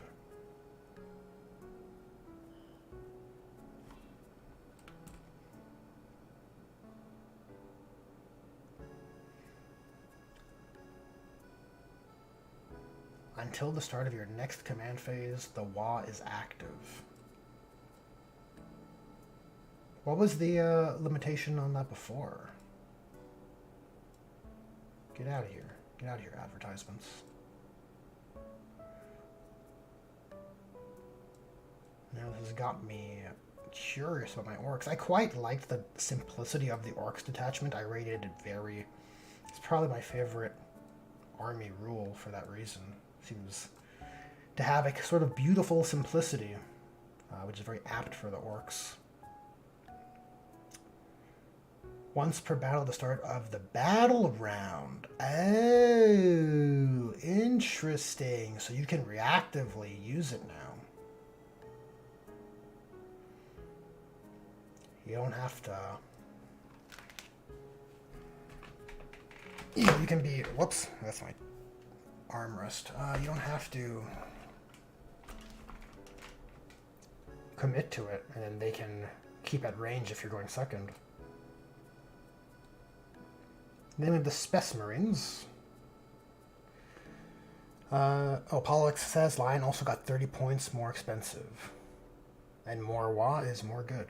Until the start of your next command phase, the Wa is active. What was the limitation on that before? Get out of here. Get out of here, advertisements. Now this has got me curious about my Orcs. I quite liked the simplicity of the Orcs detachment. I rated it very... It's probably my favorite army rule for that reason. Seems to have a sort of beautiful simplicity, which is very apt for the Orcs. Once per battle at the start of the battle round. Oh, interesting. So you can reactively use it now. You don't have to... You can be... Whoops, that's my armrest. You don't have to commit to it, and then they can keep at range if you're going second. Then we have the Spec Marines. Pollux says Lion also got 30 points more expensive. And more Wa is more good.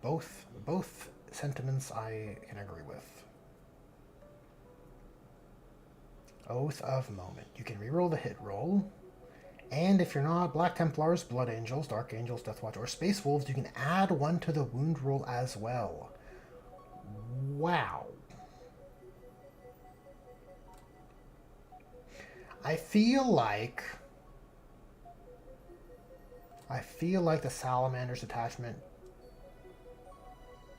Both sentiments I can agree with. Oath of Moment. You can reroll the hit roll. And if you're not Black Templars, Blood Angels, Dark Angels, Deathwatch, or Space Wolves, you can add 1 to the wound roll as well. Wow. I feel like the Salamander's Detachment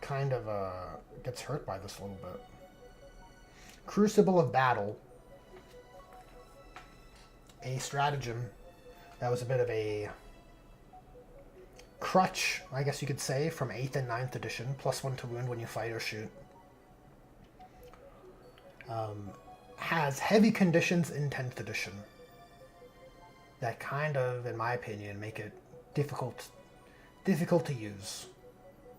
kind of gets hurt by this a little bit. Crucible of Battle. A stratagem that was a bit of a crutch, I guess you could say, from 8th and 9th edition. +1 to wound when you fight or shoot. Has heavy conditions in 10th edition. That kind of, in my opinion, make it difficult to use.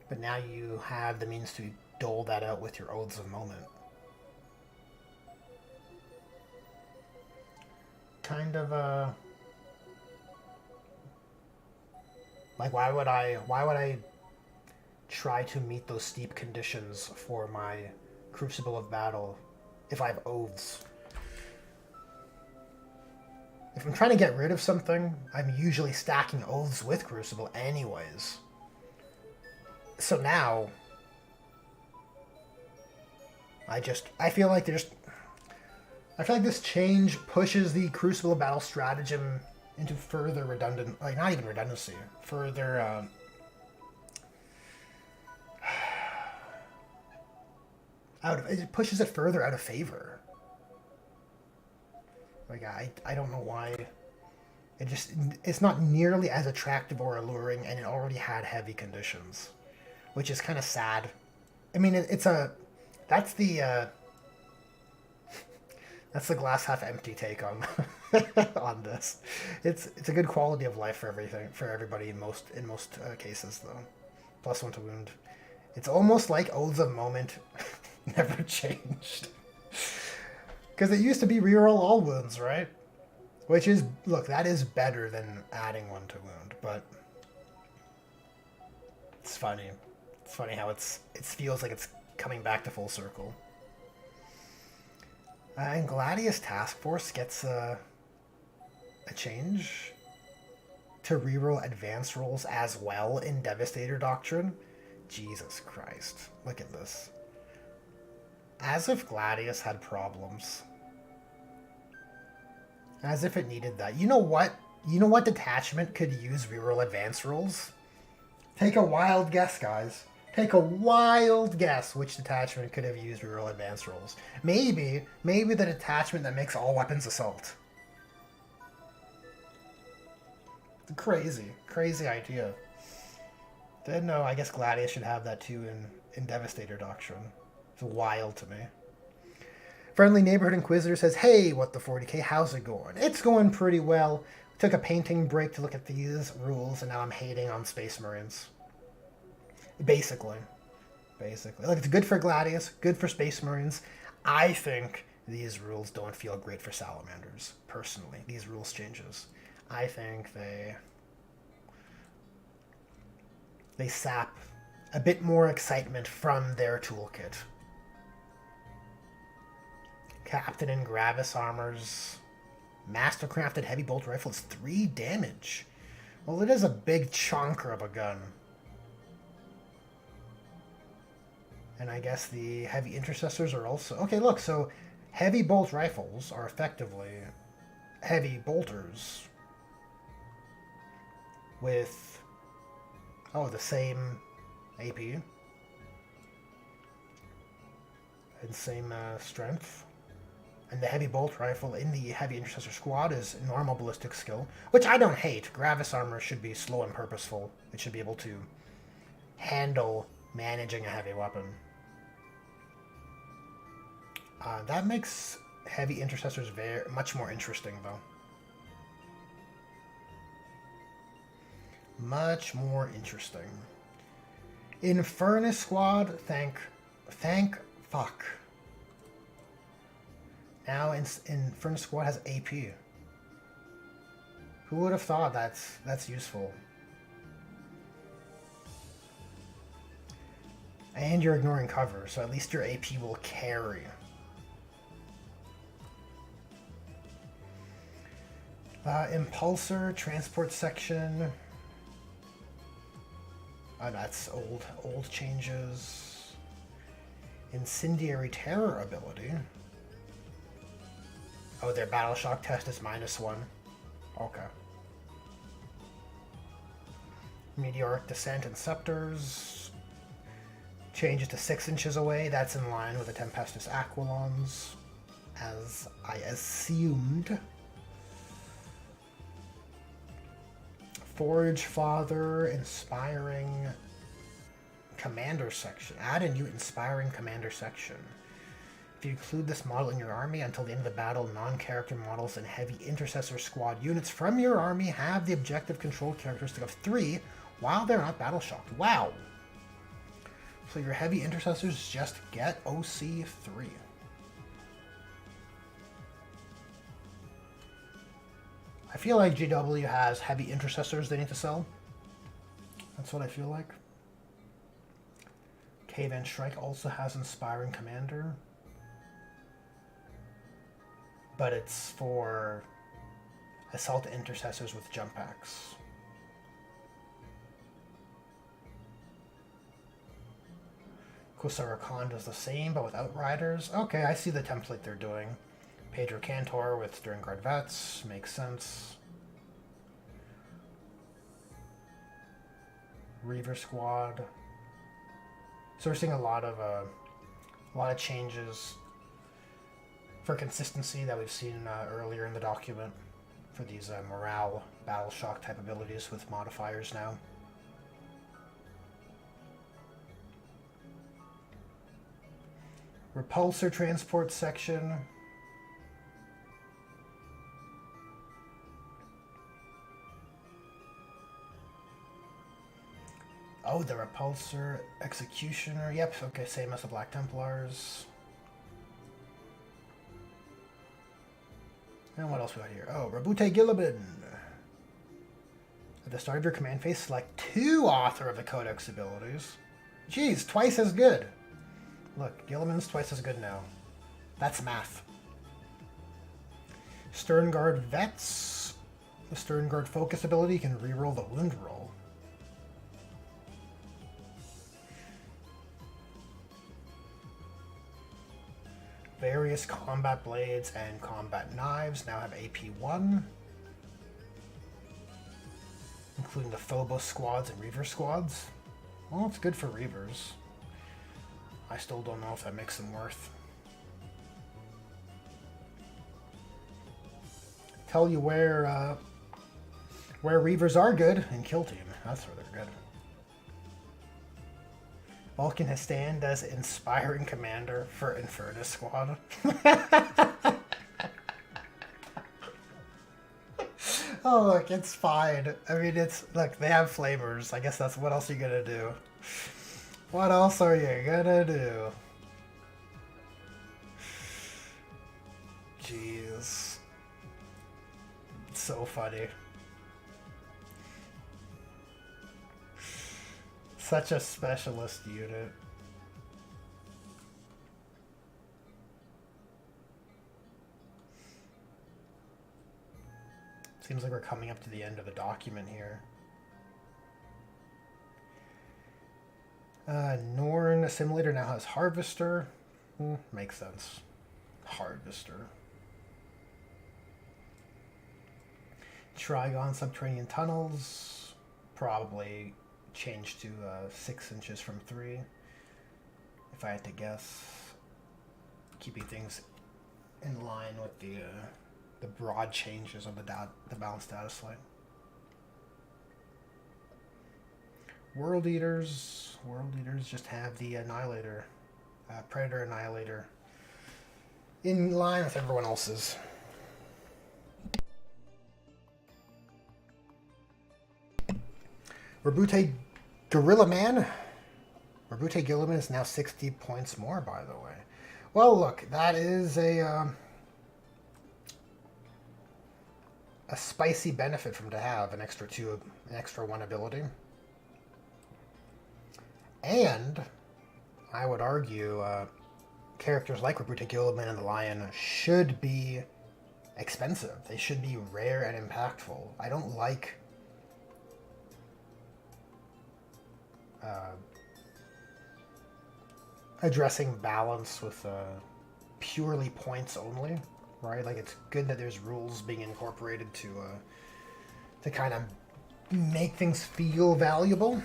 But now you have the means to dole that out with your Oaths of Moment. Kind of like why would I try to meet those steep conditions for my Crucible of Battle if I have Oaths? If I'm trying to get rid of something, I'm usually stacking Oaths with Crucible anyways. So now I feel like this change pushes the Crucible of Battle stratagem into further redundant, like not even redundancy, further it pushes it further out of favor. Like I don't know why. It's not nearly as attractive or alluring, and it already had heavy conditions, which is kind of sad. I mean, that's the glass half empty take on on this. It's a good quality of life for everybody in most cases though. +1 to wound. It's almost like Oaths of Moment never changed. Because it used to be reroll all wounds, right? Which is, look, that is better than adding 1 to wound, but it's funny. It's funny how it feels like it's coming back to full circle. And Gladius Task Force gets a change to reroll advanced rolls as well in Devastator Doctrine. Jesus Christ. Look at this. As if Gladius had problems. As if it needed that. You know what? Detachment could use reroll advanced rolls? Take a wild guess, guys. Take a wild guess which detachment could have used reroll advanced rolls. Maybe the detachment that makes all weapons assault. Crazy idea. Didn't know. I guess Gladius should have that too in Devastator Doctrine. It's wild to me. Friendly Neighborhood Inquisitor says, "Hey, what the 40k? How's it going? It's going pretty well. Took a painting break to look at these rules, and now I'm hating on Space Marines." Basically. Like, it's good for Gladius, good for Space Marines. I think these rules don't feel great for Salamanders, personally. These rules changes. I think they sap a bit more excitement from their toolkit. Captain and Gravis armors. Mastercrafted heavy bolt rifle is 3 damage. Well, it is a big chonker of a gun. And I guess the heavy intercessors are also... Okay, look, so heavy bolt rifles are effectively heavy bolters with, the same AP and same strength. And the heavy bolt rifle in the heavy intercessor squad is normal ballistic skill, which I don't hate. Gravis armor should be slow and purposeful. It should be able to handle managing a heavy weapon. That makes heavy intercessors much more interesting, though. Much more interesting. Infernus squad, thank fuck. Now Infernus squad has AP. Who would have thought that's useful? And you're ignoring cover, so at least your AP will carry. Impulsor, transport section. Oh, that's old changes. Incendiary terror ability. Oh, their battle shock test is -1. Okay. Meteoric descent and scepters. Changes to 6 inches away. That's in line with the Tempestus Aquilons, as I assumed. Forge Father, inspiring commander section. Add a new inspiring commander section. If you include this model in your army until the end of the battle, non-character models and heavy intercessor squad units from your army have the objective control characteristic of 3 while they're not battle shocked. Wow! So your heavy intercessors just get OC 3. I feel like GW has heavy intercessors they need to sell. That's what I feel like. Cave and Strike also has Inspiring Commander. But it's for Assault Intercessors with Jump Packs. Kusara Khan does the same, but with Outriders. Okay, I see the template they're doing. Pedro Cantor with Stern Guard Vets. Makes sense. Reaver Squad. So we're seeing a lot of changes for consistency that we've seen earlier in the document for these morale battle shock type abilities with modifiers now. Repulsor transport section. Oh, the Repulsor Executioner. Yep, okay, same as the Black Templars. And what else we got here? Oh, Rabute Gilliman. At the start of your command phase, select 2 Author of the Codex abilities. Jeez, twice as good. Look, Gilliman's twice as good now. That's math. Stern Guard Vets. The Stern Guard Focus ability can reroll the wound roll. Various combat blades and combat knives now have AP 1, including the Phobos squads and Reaver squads. Well, it's good for Reavers. I still don't know if that makes them worth. Tell you where Reavers are good in Kill Team. That's where they're good. Vulcan has stand as Inspiring Commander for Infernus Squad. Oh, look, it's fine. I mean, look, they have flamers. I guess that's what else are you gonna do? What else are you gonna do? Jeez. It's so funny. Such a specialist unit. Seems like we're coming up to the end of the document here. Norn Assimilator now has Harvester. Makes sense. Harvester. Trigon Subterranean Tunnels. Probably changed to 6 inches from 3. If I had to guess. Keeping things in line with the broad changes of the balanced Dataslate. World Eaters just have the Annihilator, Predator Annihilator, in line with everyone else's. Rabute Gorilla Man. Rabute Gilliman is now 60 points more, by the way. Well, look, that is a spicy benefit from to have an extra 1 ability. And I would argue characters like Rebooted Gilliman and the Lion should be expensive. They should be rare and impactful. I don't like addressing balance with purely points only, right? Like, it's good that there's rules being incorporated to kind of make things feel valuable.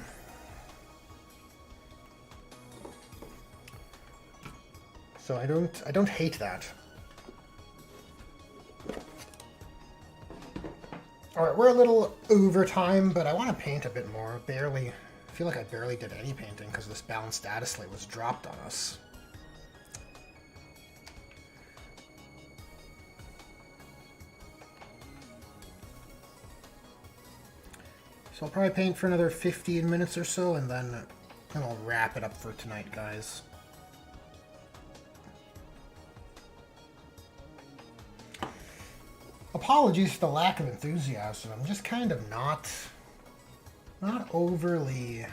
So I don't hate that. All right, we're a little over time, but I want to paint a bit more. I feel like I barely did any painting because this balanced Dataslate was dropped on us. So I'll probably paint for another 15 minutes or so, and then I'll wrap it up for tonight, guys. Apologies for the lack of enthusiasm. I'm just kind of not overly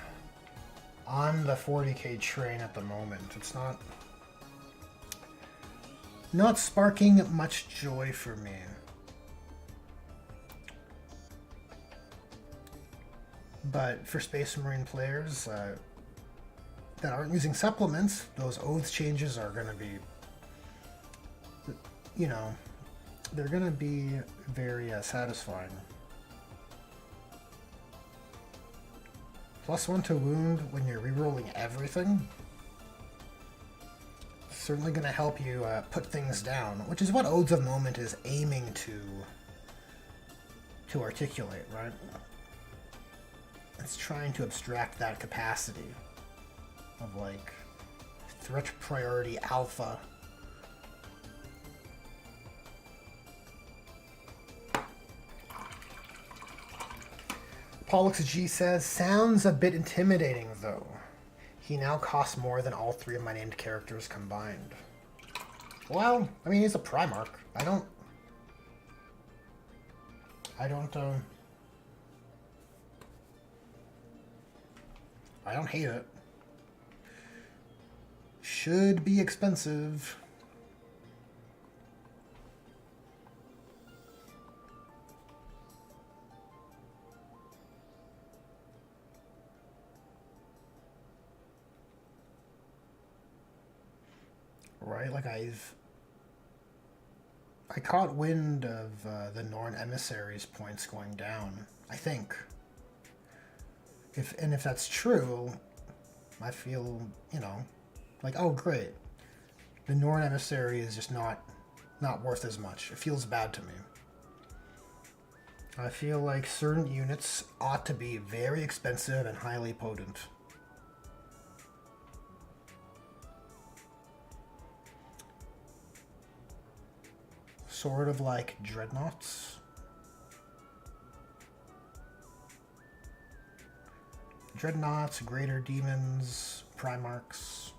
on the 40k train at the moment. It's not sparking much joy for me. But for Space Marine players that aren't using supplements, those oaths changes are going to be, you know, they're going to be very satisfying. +1 to wound when you're rerolling everything. Certainly going to help you put things down, which is what Odes of Moment is aiming to articulate, right? It's trying to abstract that capacity of, like, threat priority alpha. Pollux G says, sounds a bit intimidating though. He now costs more than all 3 of my named characters combined. Well, I mean, he's a Primarch. I don't hate it. Should be expensive. Right, like I caught wind of the Norn Emissaries points going down, I think. If that's true, I feel, you know, like, oh great. The Norn Emissary is just not worth as much. It feels bad to me. I feel like certain units ought to be very expensive and highly potent. Sort of like Dreadnoughts. Dreadnoughts, Greater Demons, Primarchs.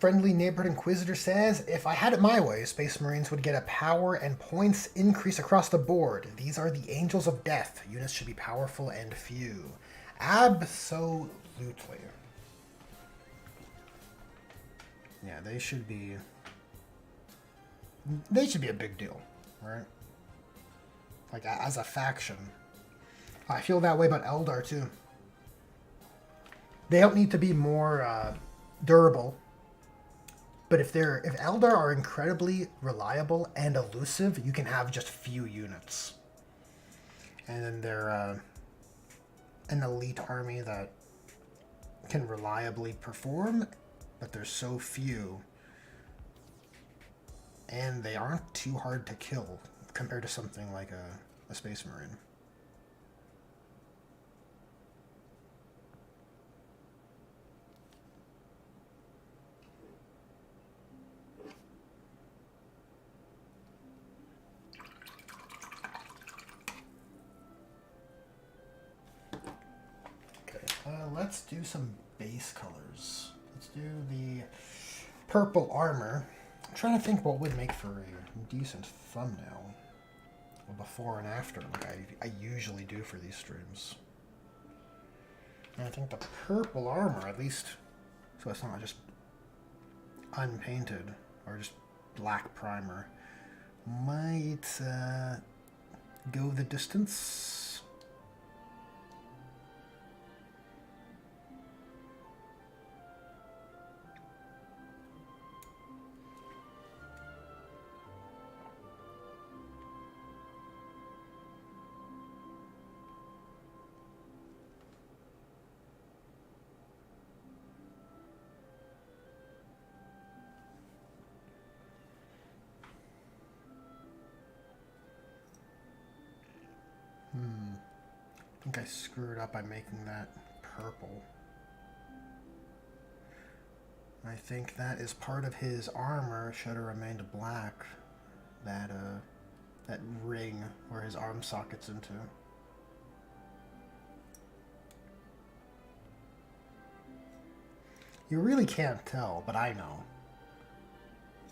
Friendly Neighborhood Inquisitor says, if I had it my way, Space Marines would get a power and points increase across the board. These are the Angels of Death. Units should be powerful and few. Absolutely. Yeah, they should be a big deal, right? Like, as a faction. I feel that way about Eldar, too. They don't need to be more durable. But if Eldar are incredibly reliable and elusive, you can have just few units. And then they're an elite army that can reliably perform, but there's so few. And they aren't too hard to kill compared to something like a Space Marine. Let's do some base colors. Let's do the purple armor. I'm trying to think what would make for a decent thumbnail. Well, before and after, like I usually do for these streams. And I think the purple armor, at least, so it's not just unpainted or just black primer, might go the distance. I think I screwed up by making that purple. I think that is part of his armor should have remained black. That ring where his arm sockets into. You really can't tell, but I know.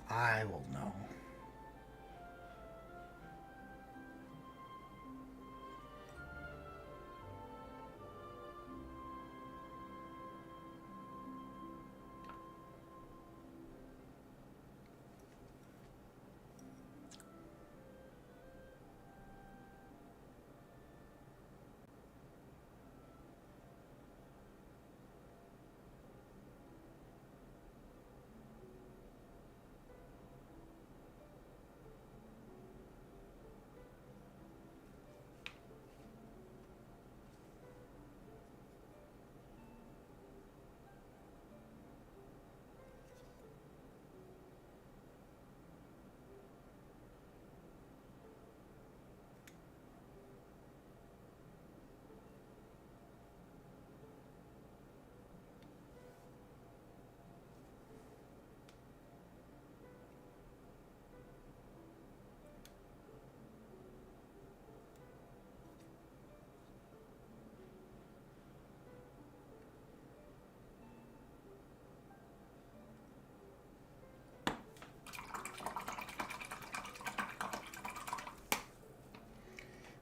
I will know.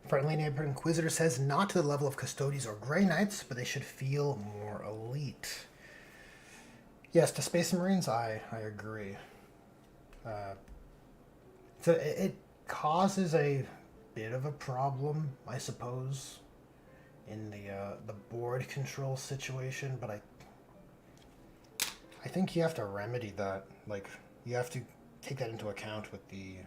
Friendly Neighborhood Inquisitor says not to the level of Custodes or Grey Knights, but they should feel more elite. Yes, to Space Marines, I agree. So it causes a bit of a problem, I suppose, in the board control situation, but I think you have to remedy that. Like, you have to take that into account with the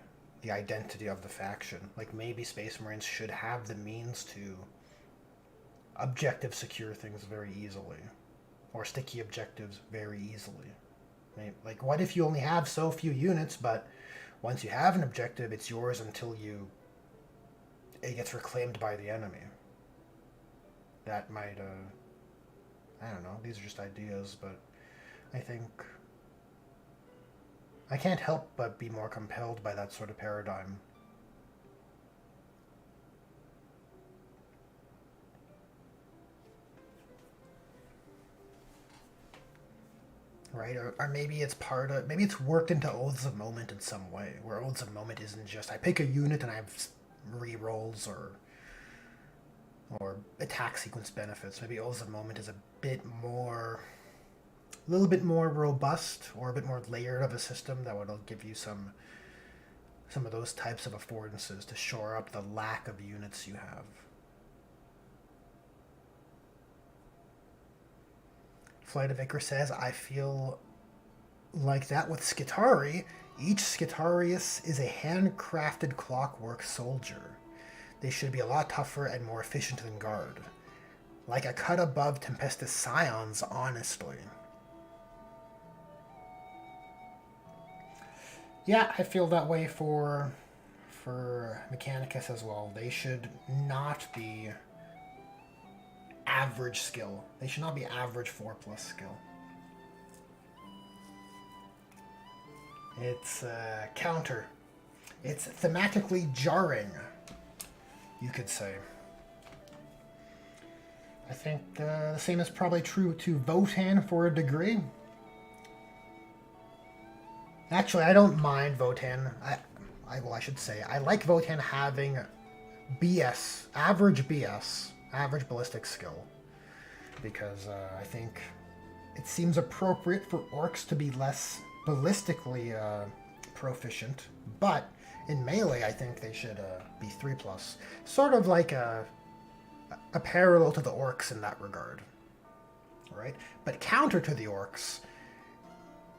identity of the faction. Like, maybe Space Marines should have the means to objective secure things very easily, or sticky objectives very easily. Like, what if you only have so few units, but once you have an objective, it's yours until it gets reclaimed by the enemy? That might, I don't know, these are just ideas, but I think I can't help but be more compelled by that sort of paradigm. Right? Or maybe it's maybe it's worked into Oaths of Moment in some way, where Oaths of Moment isn't just I pick a unit and I have rerolls or attack sequence benefits. Maybe Oaths of Moment is a little bit more robust or a bit more layered of a system that would give you some of those types of affordances to shore up the lack of units you have. Flight of Icarus says, I feel like that with Skitarii. Each Skitarius is a handcrafted clockwork soldier. They should be a lot tougher and more efficient than Guard. Like a cut above Tempestus Scions, honestly. Yeah, I feel that way for Mechanicus as well. They should not be average skill. They should not be average 4+ skill. It's counter. It's thematically jarring, you could say. I think the same is probably true to Votan for a degree. Actually, I don't mind Votan. Well, I should say, I like Votan having BS, average ballistic skill, because I think it seems appropriate for orcs to be less ballistically proficient, but in melee, I think they should be 3+. Sort of like a parallel to the orcs in that regard, right? But counter to the orcs,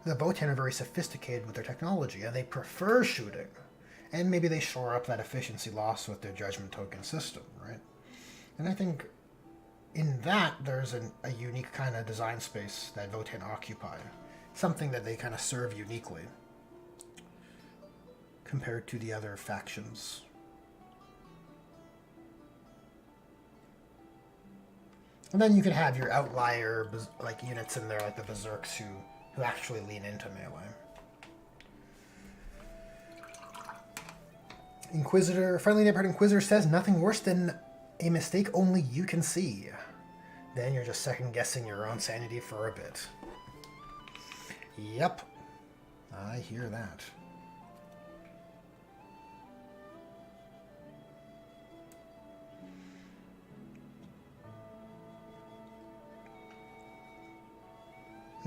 the Votan are very sophisticated with their technology, and they prefer shooting. And maybe they shore up that efficiency loss with their judgment token system, right? And I think in that, there's a unique kind of design space that Votan occupy. Something that they kind of serve uniquely compared to the other factions. And then you could have your outlier like units in there, like the Berserks, who actually lean into melee. Friendly Neighborhood Inquisitor says nothing worse than a mistake only you can see. Then you're just second guessing your own sanity for a bit. Yep, I hear that.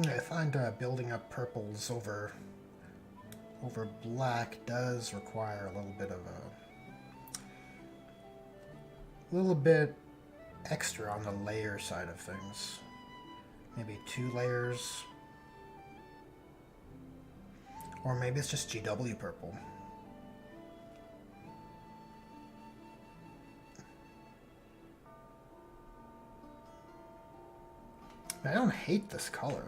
I find building up purples over black does require a little bit extra on the layer side of things. Maybe 2 layers, or maybe it's just GW purple. I don't hate this color.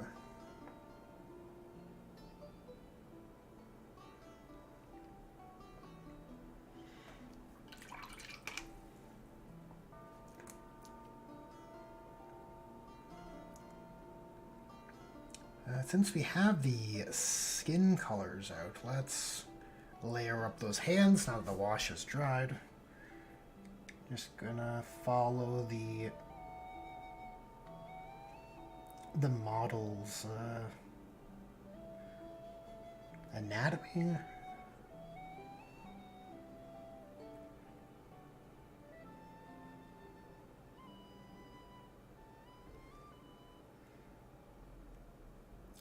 Since we have the skin colors out, let's layer up those hands now that the wash has dried. Just gonna follow the model's anatomy.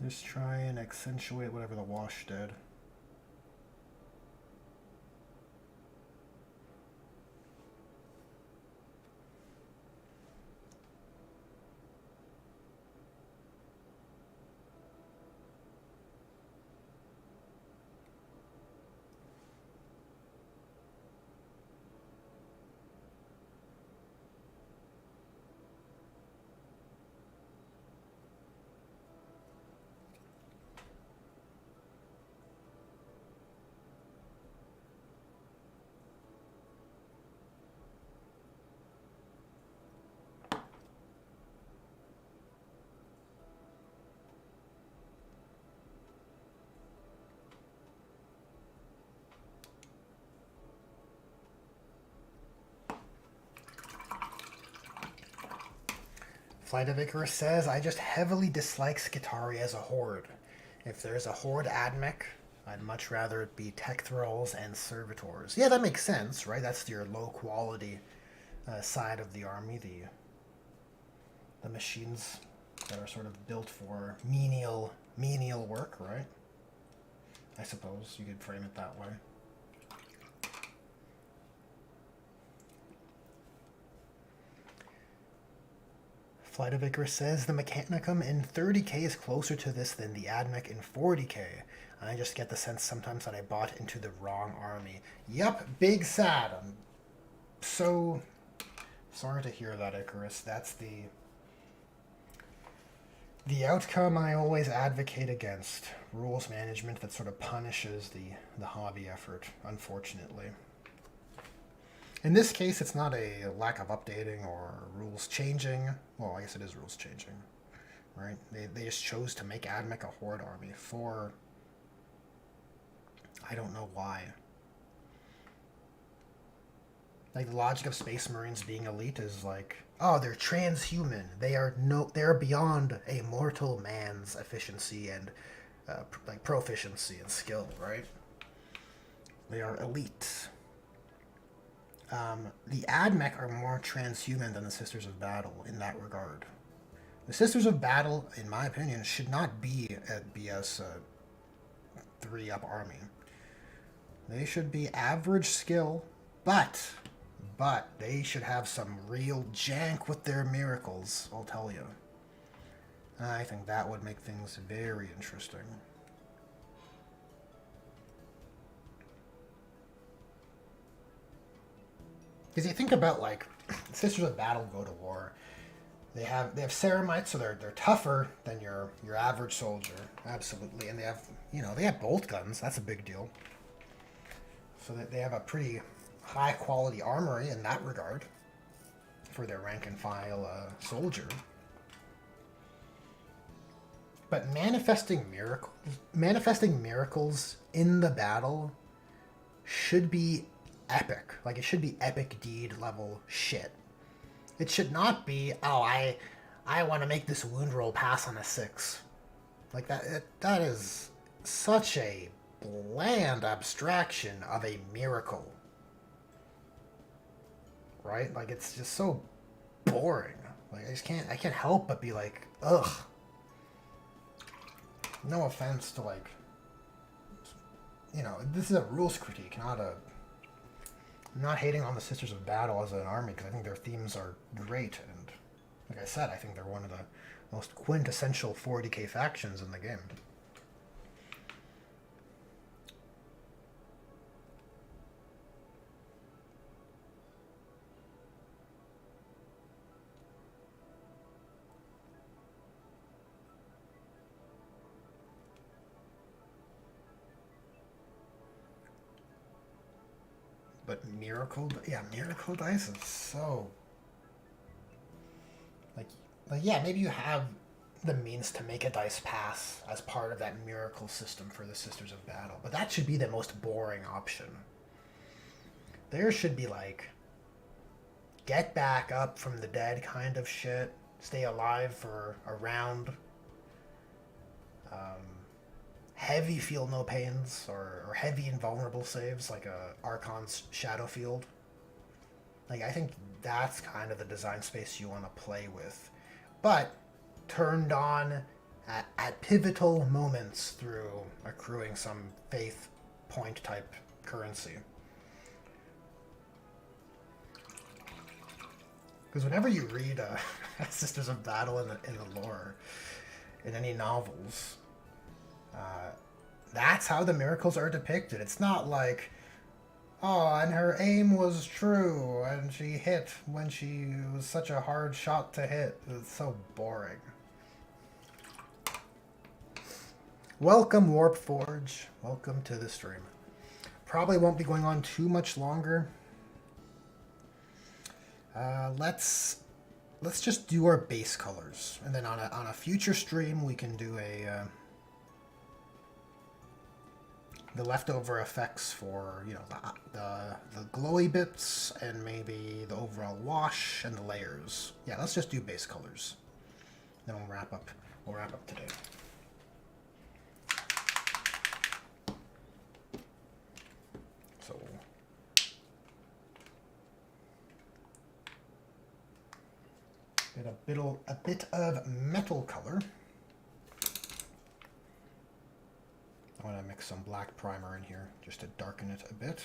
Just try and accentuate whatever the wash did. Flight of Icarus says, I just heavily dislike Skitarii as a horde. If there's a horde admech, I'd much rather it be tech thralls and servitors. Yeah, that makes sense, right? That's your low quality side of the army, the machines that are sort of built for menial work, right? I suppose you could frame it that way. Flight of Icarus says, the Mechanicum in 30k is closer to this than the Admech in 40k. I just get the sense sometimes that I bought into the wrong army. Yep, big sad. I'm so sorry to hear that, Icarus. That's the outcome I always advocate against. Rules management that sort of punishes the hobby effort, unfortunately. In this case, it's not a lack of updating or rules changing. Well, I guess it is rules changing, right? They just chose to make Admech a horde army for... I don't know why. Like, the logic of Space Marines being elite is like, oh, they're transhuman. They are beyond a mortal man's efficiency and like proficiency and skill, right? They are elite. The Admech are more transhuman than the Sisters of Battle in that regard. The Sisters of Battle, in my opinion, should not be a BS 3-up army. They should be average skill, but they should have some real jank with their miracles, I'll tell you. I think that would make things very interesting. Because you think about, like, Sisters of Battle go to war. They have ceramites, so they're tougher than your average soldier, absolutely. And they have bolt guns. That's a big deal. So they have a pretty high quality armory in that regard for their rank and file soldier. But manifesting miracles in the battle should be epic. Like, it should be epic deed level shit. It should not be, oh, I want to make this wound roll pass on a 6. Like, that is such a bland abstraction of a miracle. Right? Like, it's just so boring. Like, I can't help but be like, ugh. No offense to, like, this is a rules critique, not a... I'm not hating on the Sisters of Battle as an army, because I think their themes are great, and like I said, I think they're one of the most quintessential 40k factions in the game. But Miracle Dice is so... Like, yeah, maybe you have the means to make a dice pass as part of that miracle system for the Sisters of Battle, but that should be the most boring option. There should be, like, get back up from the dead kind of shit, stay alive for a round, heavy feel no pains, or heavy invulnerable saves, like Archon's Shadow Field. Like, I think that's kind of the design space you want to play with. But turned on at pivotal moments through accruing some faith point type currency. Because whenever you read Sisters of Battle in the lore, in any novels, that's how the miracles are depicted. It's not like, oh, and her aim was true, and she hit when she was such a hard shot to hit. It's so boring. Welcome, Warpforge. Welcome to the stream. Probably won't be going on too much longer. Let's just do our base colors, and then on a future stream we can do the leftover effects for the glowy bits and maybe the overall wash and the layers. Yeah, let's just do base colors. Then we'll wrap up. We'll wrap up today. So get a bit of metal color. I want to mix some black primer in here just to darken it a bit.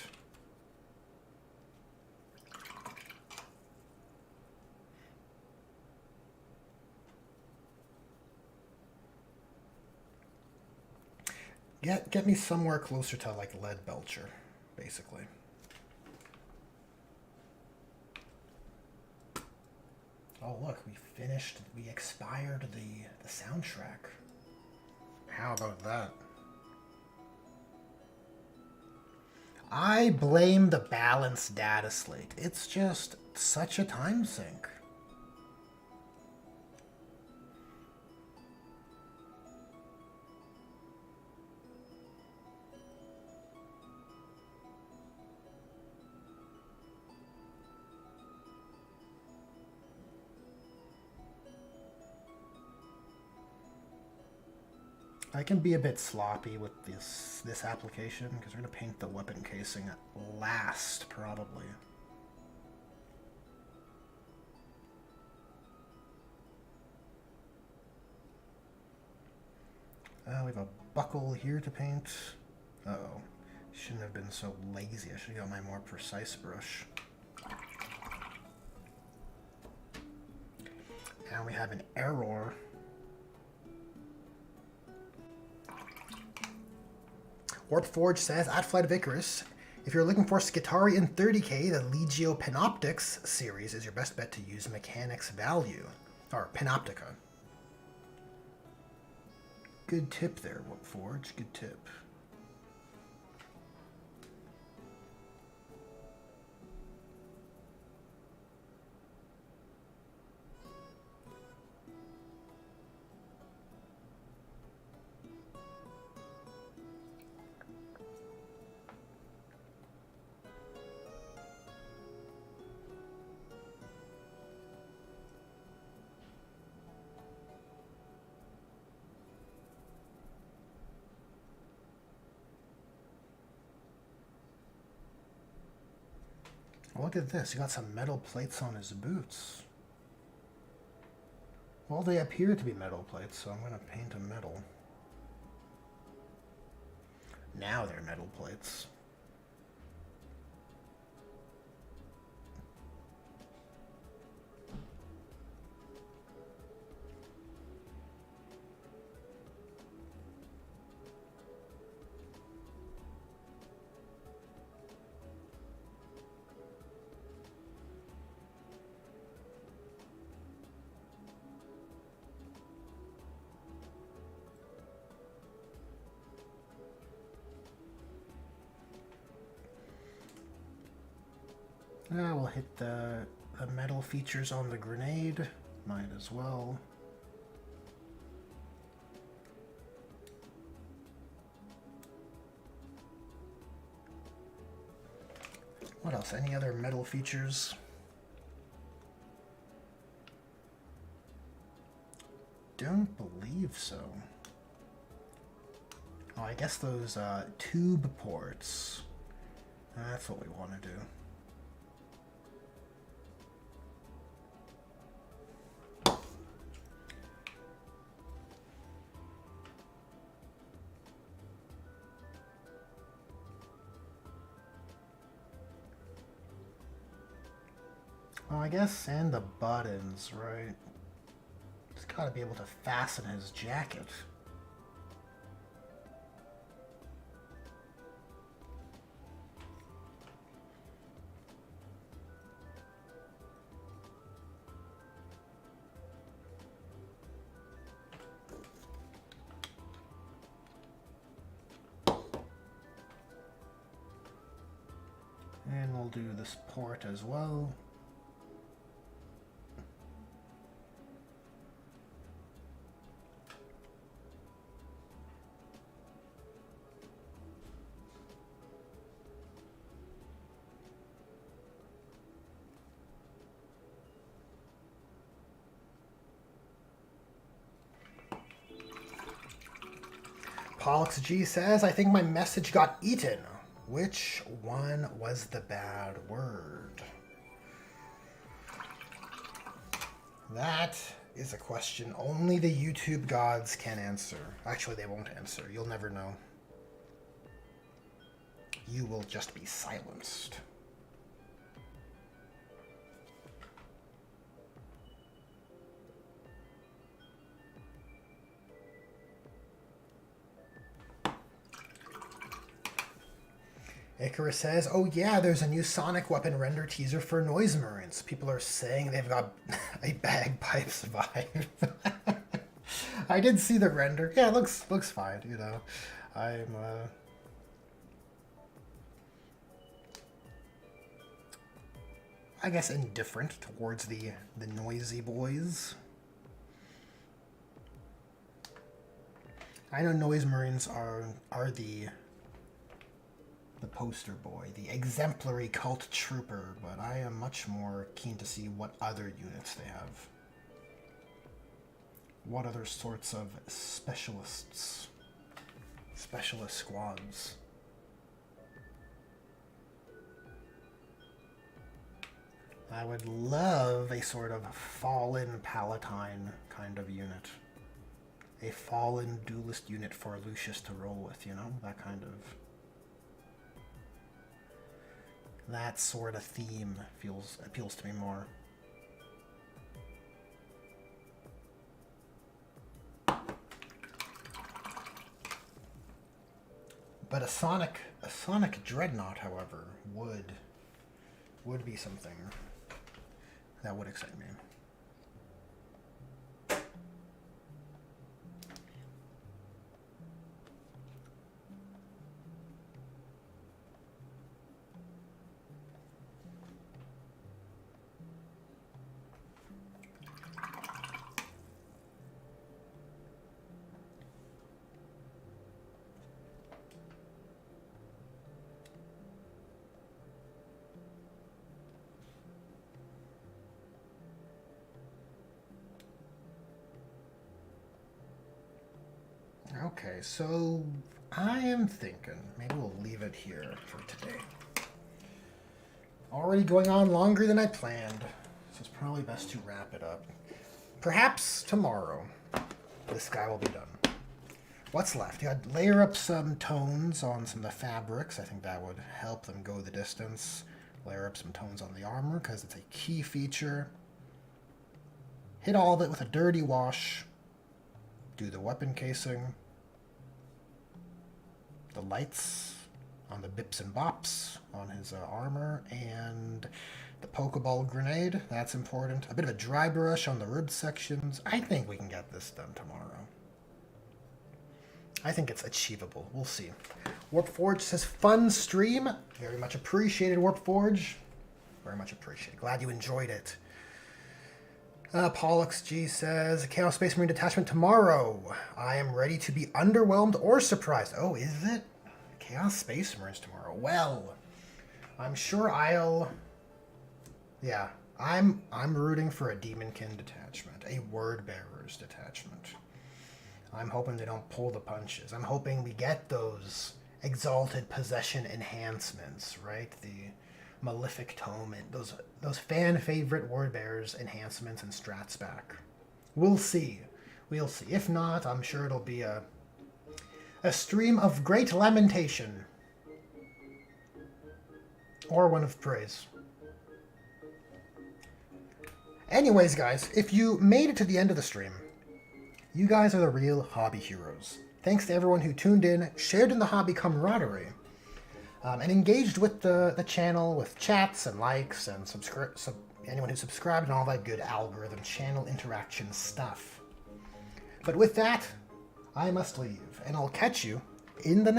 Get me somewhere closer to like Lead Belcher, basically. Oh look, we expired the soundtrack. How about that? I blame the balanced Dataslate. It's just such a time sink. I can be a bit sloppy with this application because we're going to paint the weapon casing last, probably. We have a buckle here to paint. Uh-oh. Shouldn't have been so lazy. I should have got my more precise brush. And we have an error. Warp Forge says, at Flight of Icarus, if you're looking for Skitarii in 30k, the Legio Panoptics series is your best bet to use Mechanics Value. Or Panoptica. Good tip there, Warp Forge. Good tip. Look at this, he got some metal plates on his boots. Well, they appear to be metal plates, so I'm going to paint them metal. Now they're metal plates. We'll hit the metal features on the grenade. Might as well. What else? Any other metal features? Don't believe so. Oh, I guess those tube ports. That's what we want to do. Oh, I guess, and the buttons, right? He's got to be able to fasten his jacket. And we'll do this port as well. Pollux G says, I think my message got eaten. Which one was the bad word? That is a question only the YouTube gods can answer. Actually, they won't answer. You'll never know. You will just be silenced. Icarus says, oh yeah, there's a new Sonic weapon render teaser for Noise Marines. People are saying they've got a bagpipes vibe. I did see the render. Yeah, it looks fine, you know. I'm I guess indifferent towards the noisy boys. I know Noise Marines are the poster boy, the exemplary cult trooper, but I am much more keen to see what other units they have. What other sorts of specialists? Specialist squads. I would love a sort of fallen Palatine kind of unit. A fallen duelist unit for Lucius to roll with, you know? That kind of... that sort of theme appeals to me more. But a Sonic Dreadnought, however, would be something that would excite me. Okay, so I am thinking maybe we'll leave it here for today. Already going on longer than I planned, so it's probably best to wrap it up. Perhaps tomorrow this guy will be done. What's left? You gotta layer up some tones on some of the fabrics. I think that would help them go the distance. Layer up some tones on the armor because it's a key feature. Hit all of it with a dirty wash. Do the weapon casing. The lights on the bips and bops on his armor, and the Pokeball grenade, that's important. A bit of a dry brush on the rib sections. I think we can get this done tomorrow. I think it's achievable. We'll see. Warpforge says, fun stream. Very much appreciated, Warpforge. Very much appreciated. Glad you enjoyed it. Pollux G says, Chaos Space Marine Detachment tomorrow. I am ready to be underwhelmed or surprised. Oh, is it? Chaos Space Marines tomorrow. Well, I'm sure I'll... yeah, I'm rooting for a Demonkin detachment. A Word Bearers detachment. I'm hoping they don't pull the punches. I'm hoping we get those Exalted Possession enhancements, right? The Malefic Tome, and those fan-favorite Word Bearers enhancements and strats back. We'll see. We'll see. If not, I'm sure it'll be a stream of great lamentation. Or one of praise. Anyways, guys, if you made it to the end of the stream, you guys are the real hobby heroes. Thanks to everyone who tuned in, shared in the hobby camaraderie, and engaged with the channel with chats and likes and anyone who subscribed and all that good algorithm channel interaction stuff. But with that, I must leave, and I'll catch you in the next